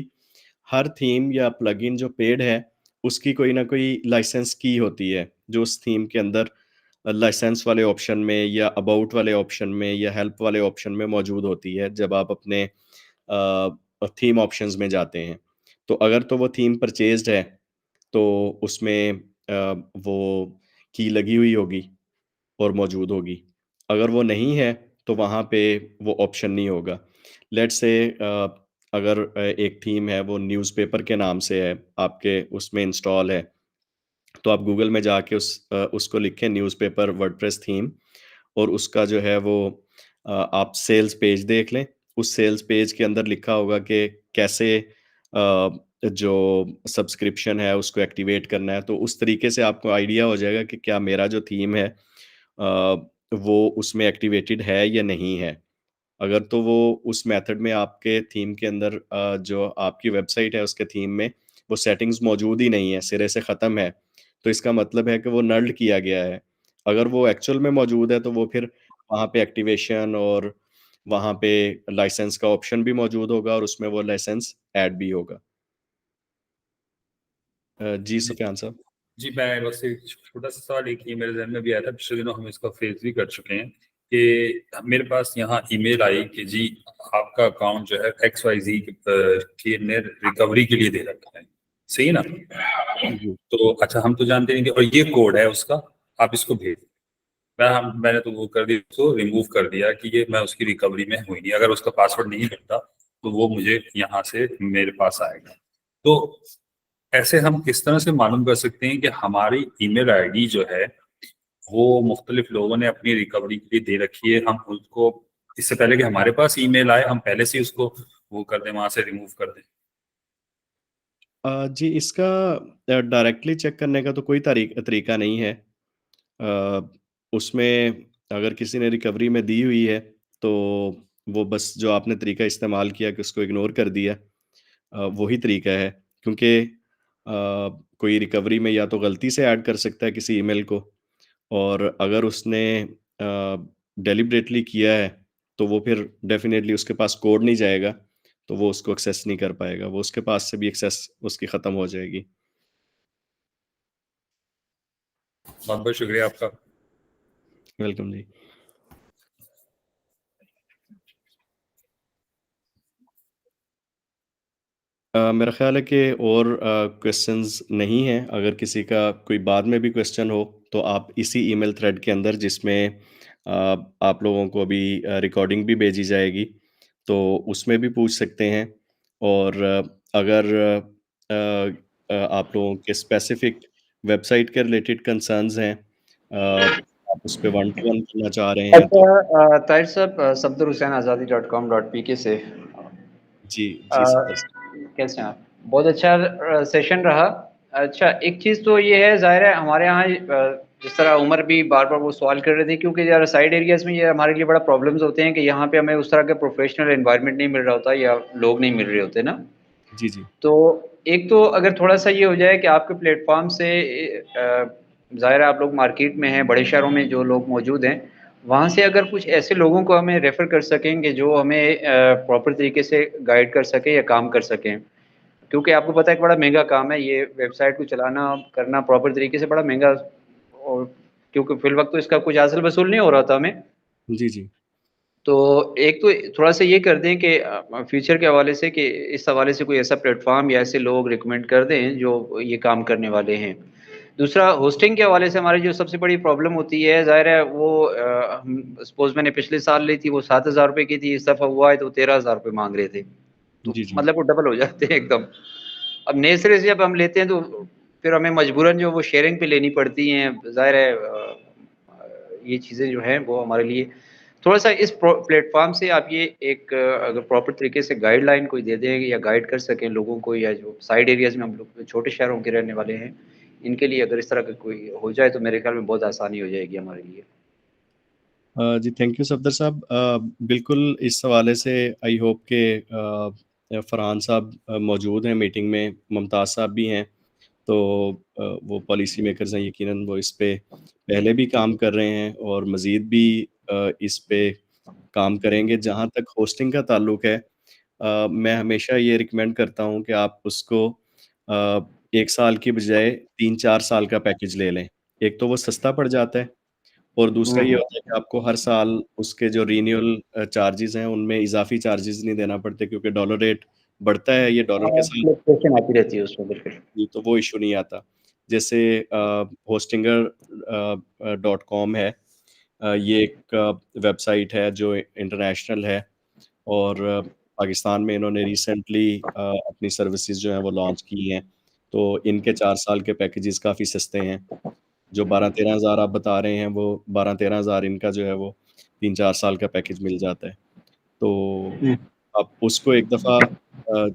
हर थीम या प्लगइन जो पेड है, उसकी कोई ना कोई लाइसेंस की होती है, जो उस थीम के अंदर लाइसेंस वाले ऑप्शन में या अबाउट वाले ऑप्शन में या हेल्प वाले ऑप्शन में मौजूद होती है, जब आप अपने थीम ऑप्शंस में जाते हैं। तो अगर तो वो थीम परचेज़्ड है, तो उसमें वो की लगी हुई होगी और मौजूद होगी। अगर वो नहीं है, तो वहाँ पे वो ऑप्शन नहीं होगा। लेट्स से अगर एक थीम है, वो न्यूज़पेपर के नाम से है, आपके उसमें इंस्टॉल है, तो आप गूगल में जाके उसको लिखें न्यूज़पेपर वर्डप्रेस थीम और उसका जो है वो आप सेल्स पेज देख लें। उस सेल्स पेज के अंदर लिखा होगा कि कैसे जो सब्सक्रिप्शन है उसको एक्टिवेट करना है। तो उस तरीके से आपको आइडिया हो जाएगा कि क्या मेरा जो थीम है वो उसमें एक्टिवेटेड है या नहीं है। अगर तो वो उस मेथड में आपके थीम के अंदर जो आपकी वेबसाइट है उसके थीम में वो सेटिंग्स मौजूद ही नहीं है, सिरे से ख़त्म है, तो इसका मतलब है कि वो नल्ड किया गया है। अगर वो एक्चुअल में मौजूद है तो वो फिर वहाँ पे एक्टिवेशन और वहाँ पे लाइसेंस का ऑप्शन भी मौजूद होगा और उसमें वो लाइसेंस ऐड भी होगा। जी, जी, सुफ़ियान साहब। जी, मैं बस एक छोटा-सा सवाल एक ये मेरे ज़हन में भी आया था, पिछले दिनों हम इसका फेस भी कर चुके हैं कि मेरे पास यहाँ ईमेल आई कि जी, आपका अकाउंट जो है XYZ के ने रिकवरी के लिए दे रखा है। सही है ना? जी। तो अच्छा, हम तो जानते नहीं थे और ये कोड है उसका, आप इसको भेज। मैंने तो वो कर दिया, उसको रिमूव कर दिया कि ये मैं उसकी रिकवरी में हूँ ही नहीं। अगर उसका पासवर्ड नहीं मिलता, तो वो मुझे यहाँ से मेरे पास आएगा। तो ऐसे हम किस तरह से मालूम कर सकते हैं कि हमारी ईमेल आईडी जो है वो मुख्तलिफ लोगों ने अपनी रिकवरी के लिए दे रखी है, हम उसको इससे पहले कि हमारे पास ईमेल आए हम पहले से ही उसको वो कर दें, वहां से रिमूव कर दें? जी, इसका डायरेक्टली चेक करने का तो कोई तरीका नहीं है। उसमें अगर किसी ने रिकवरी में दी हुई है, तो वो बस जो आपने तरीका इस्तेमाल किया कि उसको इग्नोर कर दिया, वही तरीका है। क्योंकि कोई रिकवरी में या तो गलती से ऐड कर सकता है किसी ईमेल को, और अगर उसने डेलिबरेटली किया है, तो वो फिर डेफ़िनेटली उसके पास कोड नहीं जाएगा, तो वो उसको एक्सेस नहीं कर पाएगा। वो उसके पास से भी एक्सेस उसकी ख़त्म हो जाएगी। बहुत बहुत शुक्रिया आपका। वेलकम जी। मेरा ख़्याल है कि और क्वेश्चंस नहीं हैं। अगर किसी का कोई बाद में भी क्वेश्चन हो, तो आप इसी ईमेल थ्रेड के अंदर, जिसमें आप लोगों को अभी रिकॉर्डिंग भी भेजी जाएगी, तो उसमें भी पूछ सकते हैं। और अगर आप लोगों के स्पेसिफ़िक वेबसाइट के रिलेटेड कंसर्न्स हैं, आप उस पे वन टू वन करना चाह रहे हैं, तो अच्छा, ताहिर साहब, सफदर हुसैन आज़ादी.com.pk से जी सफदर साहब। कैसे हैं आप? बहुत अच्छा सेशन रहा। अच्छा, एक चीज़ तो ये है, ज़ाहिर है हमारे यहाँ जिस तरह उमर भी बार-बार वो सवाल कर रहे थे, क्योंकि यार साइड एरियाज़ में ये हमारे लिए बड़ा प्रॉब्लम्स होते हैं कि यहाँ पे हमें उस तरह के प्रोफेशनल एनवायरनमेंट नहीं मिल रहा होता या लोग नहीं मिल रहे होते ना। जी। तो एक तो अगर थोड़ा-सा ये हो जाए कि आपके प्लेटफ़ॉर्म से ज़ाहिर है आप लोग मार्केट में हैं, बड़े शहरों में जो लोग मौजूद हैं, वहाँ से अगर कुछ ऐसे लोगों को हमें रेफ़र कर सकेंगे जो हमें प्रॉपर तरीके से गाइड कर सकें या काम कर सकें। क्योंकि आपको पता है कि बड़ा महँगा काम है ये वेबसाइट को चलाना, करना प्रॉपर तरीके से बड़ा महँगा, और क्योंकि फ़िलवक़्त तो इसका कुछ हासिल वसूल नहीं हो रहा था हमें। जी। तो एक तो थोड़ा-सा ये कर दें कि फ्यूचर के हवाले से, कि इस हवाले से कोई ऐसा प्लेटफ़ॉर्म या ऐसे लोग रिकमेंड कर दें जो ये काम करने वाले हैं। दूसरा, होस्टिंग के हवाले से हमारी जो सबसे बड़ी प्रॉब्लम होती है, ज़ाहिर है वो हम सपोज़ मैंने पिछले साल ली थी वो ₹7,000 की थी, इस दफ़ा हुआ है तो ₹13,000 माँग रहे थे। तो जी। मतलब वो डबल हो जाते हैं एकदम। अब नए सिरे से जब हम लेते हैं तो फिर हमें मजबूरन जो वो शेयरिंग पे लेनी पड़ती हैं। ज़ाहिर है ये चीज़ें जो हैं वो हमारे लिए थोड़ा-सा इस प्लेटफ़ॉर्म से आप ये एक अगर प्रॉपर तरीके से गाइडलाइन कोई दे दें या गाइड कर सकें लोगों को, या जो साइड एरियाज़ में हम लोग छोटे शहरों के रहने वाले हैं, इनके लिए अगर इस तरह का कोई हो जाए तो मेरे ख्याल में बहुत आसानी हो जाएगी हमारे लिए। जी थैंक यू सफदर साहब। बिल्कुल इस हवाले से आई होप के फरहान साहब मौजूद हैं मीटिंग में, मुमताज़ साहब भी हैं, तो वो पॉलिसी मेकर्स हैं, यकीनन वो इस पे पहले भी काम कर रहे हैं और मज़ीद भी इस पे काम करेंगे। जहाँ तक होस्टिंग का ताल्लुक है, मैं हमेशा ये रिकमेंड करता हूँ कि आप उसको 1 साल की बजाय 3-4 साल का पैकेज ले लें। एक तो वो सस्ता पड़ जाता है और दूसरा ये होता है कि आपको हर साल उसके जो रिन्यूअल चार्जेज़ हैं, उनमें इज़ाफ़ी चार्जेज़ नहीं देना पड़ते, क्योंकि डॉलर रेट बढ़ता है, ये डॉलर के साथ फ्लक्चुएशन आती रहती है उसमें बिल्कुल। जी, तो वो इश्यू नहीं आता। जैसे होस्टिंगर डॉट कॉम है, ये एक वेबसाइट है जो इंटरनेशनल है और पाकिस्तान में इन्होंने रिसेंटली अपनी सर्विसेज़ जो हैं वो लॉन्च की हैं। तो इनके 4 साल के पैकेजेज़ काफ़ी सस्ते हैं। जो 12-13 हज़ार आप बता रहे हैं, वो 12-13 हज़ार इनका जो है वो 3-4 साल का पैकेज मिल जाता है। तो आप उसको एक दफ़ा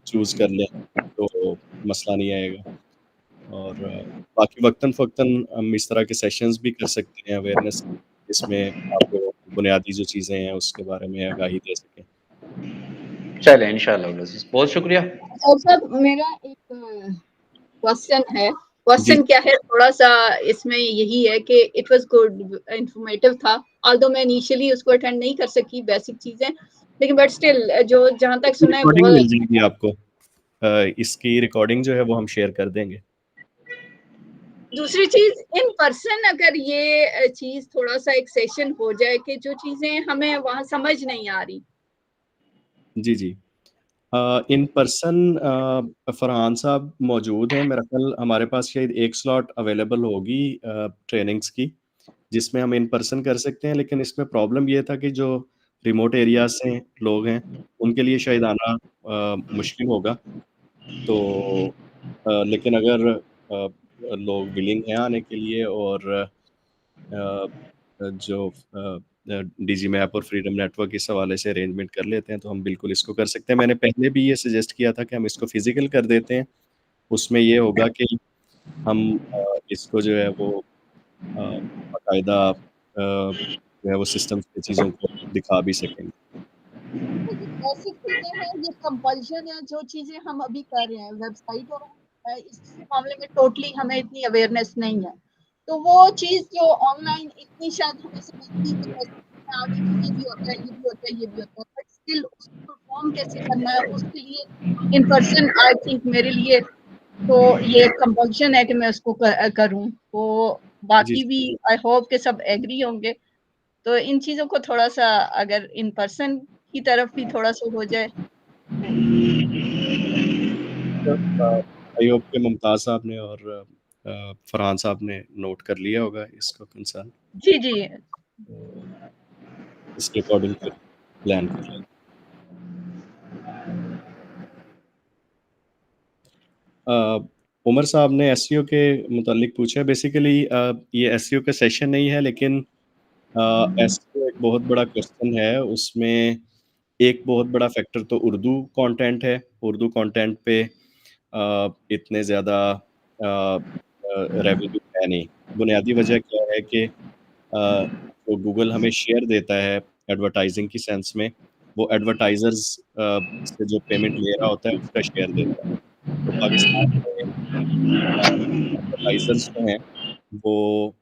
चूज़ कर लें, तो मसला नहीं आएगा। और बाकी वक़्तन-फ़वक़्तन हम इस तरह के सेशंस भी कर सकते हैं अवेयरनेस, जिसमें आप लोगों को बुनियादी जो चीज़ें हैं, उसके बारे में आगाही दे सकें। चलें इंशाअल्लाह अज़ीज़, बहुत शुक्रिया। सर मेरा एक क्वेश्चन है। जी। क्वेश्चन क्या है, थोड़ा-सा इसमें यही है कि इट वाज़ गुड, इन्फॉर्मेटिव था। ऑल्दो मैं इनिशियली उसको अटेंड नहीं कर सकी, बेसिक चीज़ें, लेकिन बट स्टिल जो जहाँ तक सुना है रिकॉर्डिंग बहुत मिल जाएगी आपको। इसकी रिकॉर्डिंग जो है वो हम शेयर कर देंगे। दूसरी चीज़, इन पर्सन अगर ये चीज़ थोड़ा-सा एक सेशन हो जाए कि जो चीज़ें हमें वहाँ समझ नहीं आ रही। जी। इन पर्सन फरहान साहब मौजूद हैं, मेरा ख़्याल हमारे पास शायद 1 स्लॉट अवेलेबल होगी ट्रेनिंग्स की, जिसमें हम इन पर्सन कर सकते हैं, लेकिन इसमें प्रॉब्लम ये था कि जो रिमोट एरियाज़ से लोग हैं, उनके लिए शायद आना मुश्किल होगा। तो लेकिन अगर लोग विलिंग हैं आने के लिए और जो डीजी मैप और फ्रीडम नेटवर्क इस हवाले से अरेंजमेंट कर लेते हैं, तो हम बिल्कुल इसको कर सकते हैं। मैंने पहले भी ये सजेस्ट किया था कि हम इसको फिज़िकल कर देते हैं। उसमें ये होगा कि हम इसको जो है वो बाकायदा जो है वो सिस्टम से चीज़ों को दिखा भी सकेंगे। बेसिक चीज़ें हैं, ये कंपल्शन है जो चीज़ें हम अभी कर रहे हैं वेबसाइट, और इस मामले में टोटली हमें इतनी अवेयरनेस नहीं है। तो वो चीज़ जो ऑनलाइन इतनी शायद हमें समझती है आगे कि ये भी होता है, ये भी होता है, ये भी होता है, बट स्टिल उसको परफॉर्म कैसे करना है, उसके लिए इन पर्सन आई थिंक मेरे लिए तो ये कंपल्शन है कि मैं उसको करूँ। तो बाकी जी। भी आई होप कि सब एग्री होंगे। तो इन चीज़ों को थोड़ा-सा अगर इन पर्सन की तरफ भी थोड़ा-सा हो जाए। तो आई होप कि मुमताज़ साहब ने और फरहान साहब ने नोट कर लिया होगा इसका कंसर्न। जी, जी। तो इसके अकॉर्डिंग फिर प्लान कर लेंगे। उमर साहब ने एसईओ के मुतालिक पूछा। बेसिकली ये एसईओ का सेशन नहीं है, लेकिन एसईओ एक बहुत बड़ा क्वेश्चन है। उसमें एक बहुत बड़ा फैक्टर तो उर्दू कंटेंट है। उर्दू कंटेंट पे इतने ज़्यादा रेवेन्यू है नहीं। बुनियादी वजह क्या है कि जो गूगल हमें शेयर देता है एडवर्टाइज़िंग की सेंस में, वो एडवर्टाइज़र्स से जो पेमेंट ले रहा होता है, उसका शेयर देता है। तो पाकिस्तान में एडवर्टाइज़र्स जो हैं, वो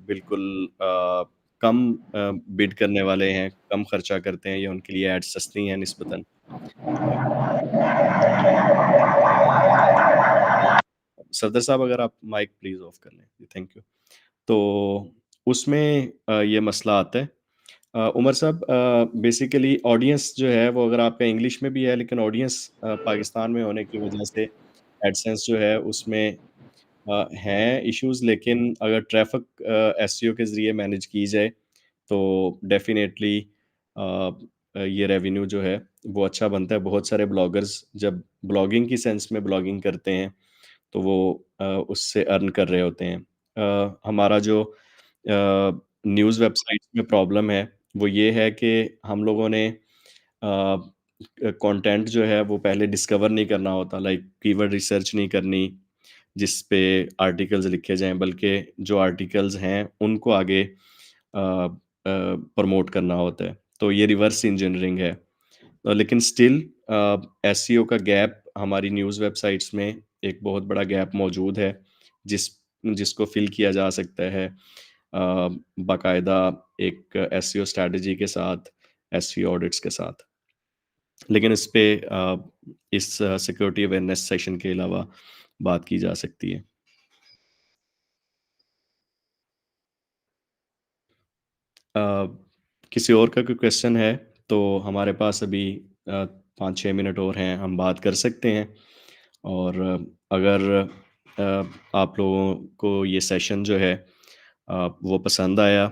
बिल्कुल कम बिड करने वाले हैं, कम खर्चा करते हैं, या उनके लिए एड्स सस्ती हैं निस्बतन। सफदर साहब अगर आप माइक प्लीज़ ऑफ कर लें। जी, थैंक यू। तो उसमें ये मसला आता है। उमर साहब बेसिकली ऑडियंस जो है वो अगर आपका इंग्लिश में भी है, लेकिन ऑडियंस पाकिस्तान में होने की वजह से एडसेंस जो है उसमें हैं इश्यूज़, लेकिन अगर ट्रैफ़िक एसईओ के ज़रिए मैनेज की जाए तो डेफ़िनेटली ये रेवेन्यू जो है वो अच्छा बनता है। बहुत सारे ब्लॉगर्स जब ब्लॉगिंग की सेंस में ब्लॉगिंग करते हैं तो वो उससे अर्न कर रहे होते हैं। हमारा जो न्यूज़ वेबसाइट्स में प्रॉब्लम है वो ये है कि हम लोगों ने कंटेंट जो है वो पहले डिस्कवर नहीं करना होता, लाइक कीवर्ड रिसर्च नहीं करनी जिस पे आर्टिकल्स लिखे जाएँ, बल्कि जो आर्टिकल्स हैं उनको आगे प्रमोट करना होता है। तो ये रिवर्स इंजीनियरिंग है। लेकिन स्टिल एसईओ का गैप हमारी न्यूज़ वेबसाइट्स में एक बहुत बड़ा गैप मौजूद है, जिस जिसको फ़िल किया जा सकता है बाकायदा एक एसईओ स्ट्रैटेजी के साथ, एसईओ ऑडिट्स के साथ। लेकिन इस पे इस सिक्योरिटी अवेयरनेस सेशन के अलावा बात की जा सकती है। अ, किसी और का कोई क्वेश्चन है तो हमारे पास अभी 5-6 मिनट और हैं, हम बात कर सकते हैं। और अगर आप लोगों को ये सेशन जो है वो पसंद आया,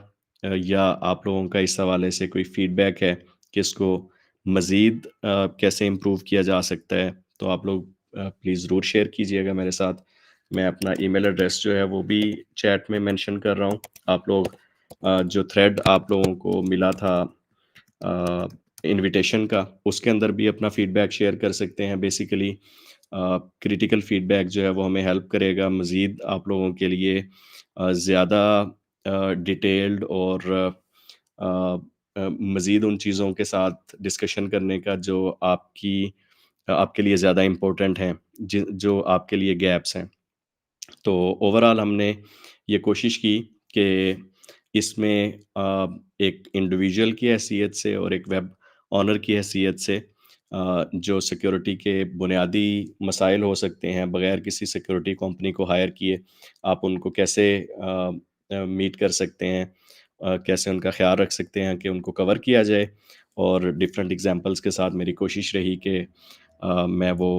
या आप लोगों का इस हवाले से कोई फीडबैक है कि इसको मज़ीद कैसे इम्प्रूव किया जा सकता है, तो आप लोग प्लीज़ ज़रूर शेयर कीजिएगा मेरे साथ। मैं अपना ईमेल एड्रेस जो है वो भी चैट में मेंशन कर रहा हूँ। आप लोग जो थ्रेड आप लोगों को मिला था इनविटेशन का, उसके अंदर भी अपना फीडबैक शेयर कर सकते हैं। बेसिकली क्रिटिकल फीडबैक जो है वो हमें हेल्प करेगा मज़ीद आप लोगों के लिए ज़्यादा डिटेल्ड और मज़ीद उन चीज़ों के साथ डिस्कशन करने का जो आपके लिए ज़्यादा इम्पोर्टेंट हैं, जो आपके लिए गैप्स हैं। तो ओवरऑल हमने ये कोशिश की कि इसमें एक इंडिविजुअल की हैसियत से और एक वेब ऑनर की हैसियत से जो सिक्योरिटी के बुनियादी मसाइल हो सकते हैं बगैर किसी सिक्योरिटी कंपनी को हायर किए, आप उनको कैसे मीट कर सकते हैं, कैसे उनका ख्याल रख सकते हैं कि उनको कवर किया जाए। और डिफरेंट एग्जांपल्स के साथ मेरी कोशिश रही कि मैं वो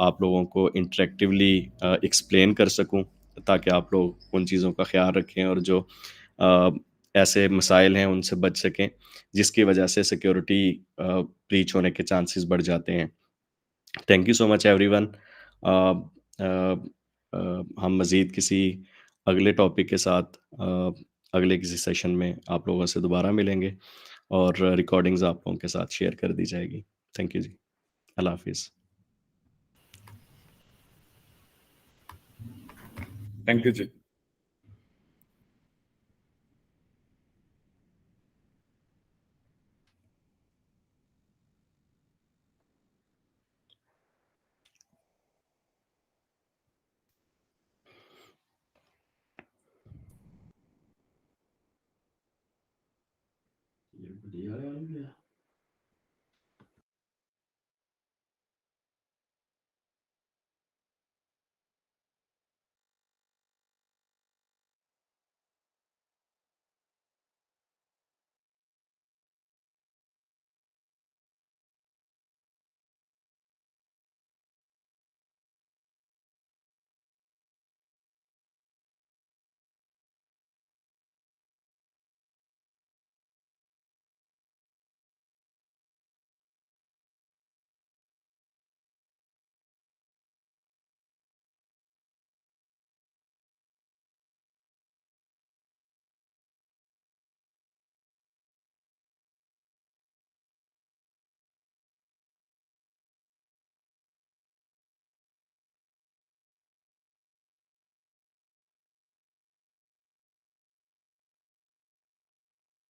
आप लोगों को इंटरेक्टिवली एक्सप्लेन कर सकूं, ताकि आप लोग उन चीज़ों का ख्याल रखें और जो अ, ऐसे मसाइल हैं उनसे बच सकें, जिसकी वजह से सिक्योरिटी ब्रीच होने के चांसेस बढ़ जाते हैं। Thank you so much everyone. हम मज़ीद किसी अगले टॉपिक के साथ अगले किसी सेशन में आप लोगों से दोबारा मिलेंगे, और रिकॉर्डिंग्स आप लोगों के साथ शेयर कर दी जाएगी। थैंक यू जी। अल्लाह हाफ़िज़। थैंक यू जी। ये बढ़िया है।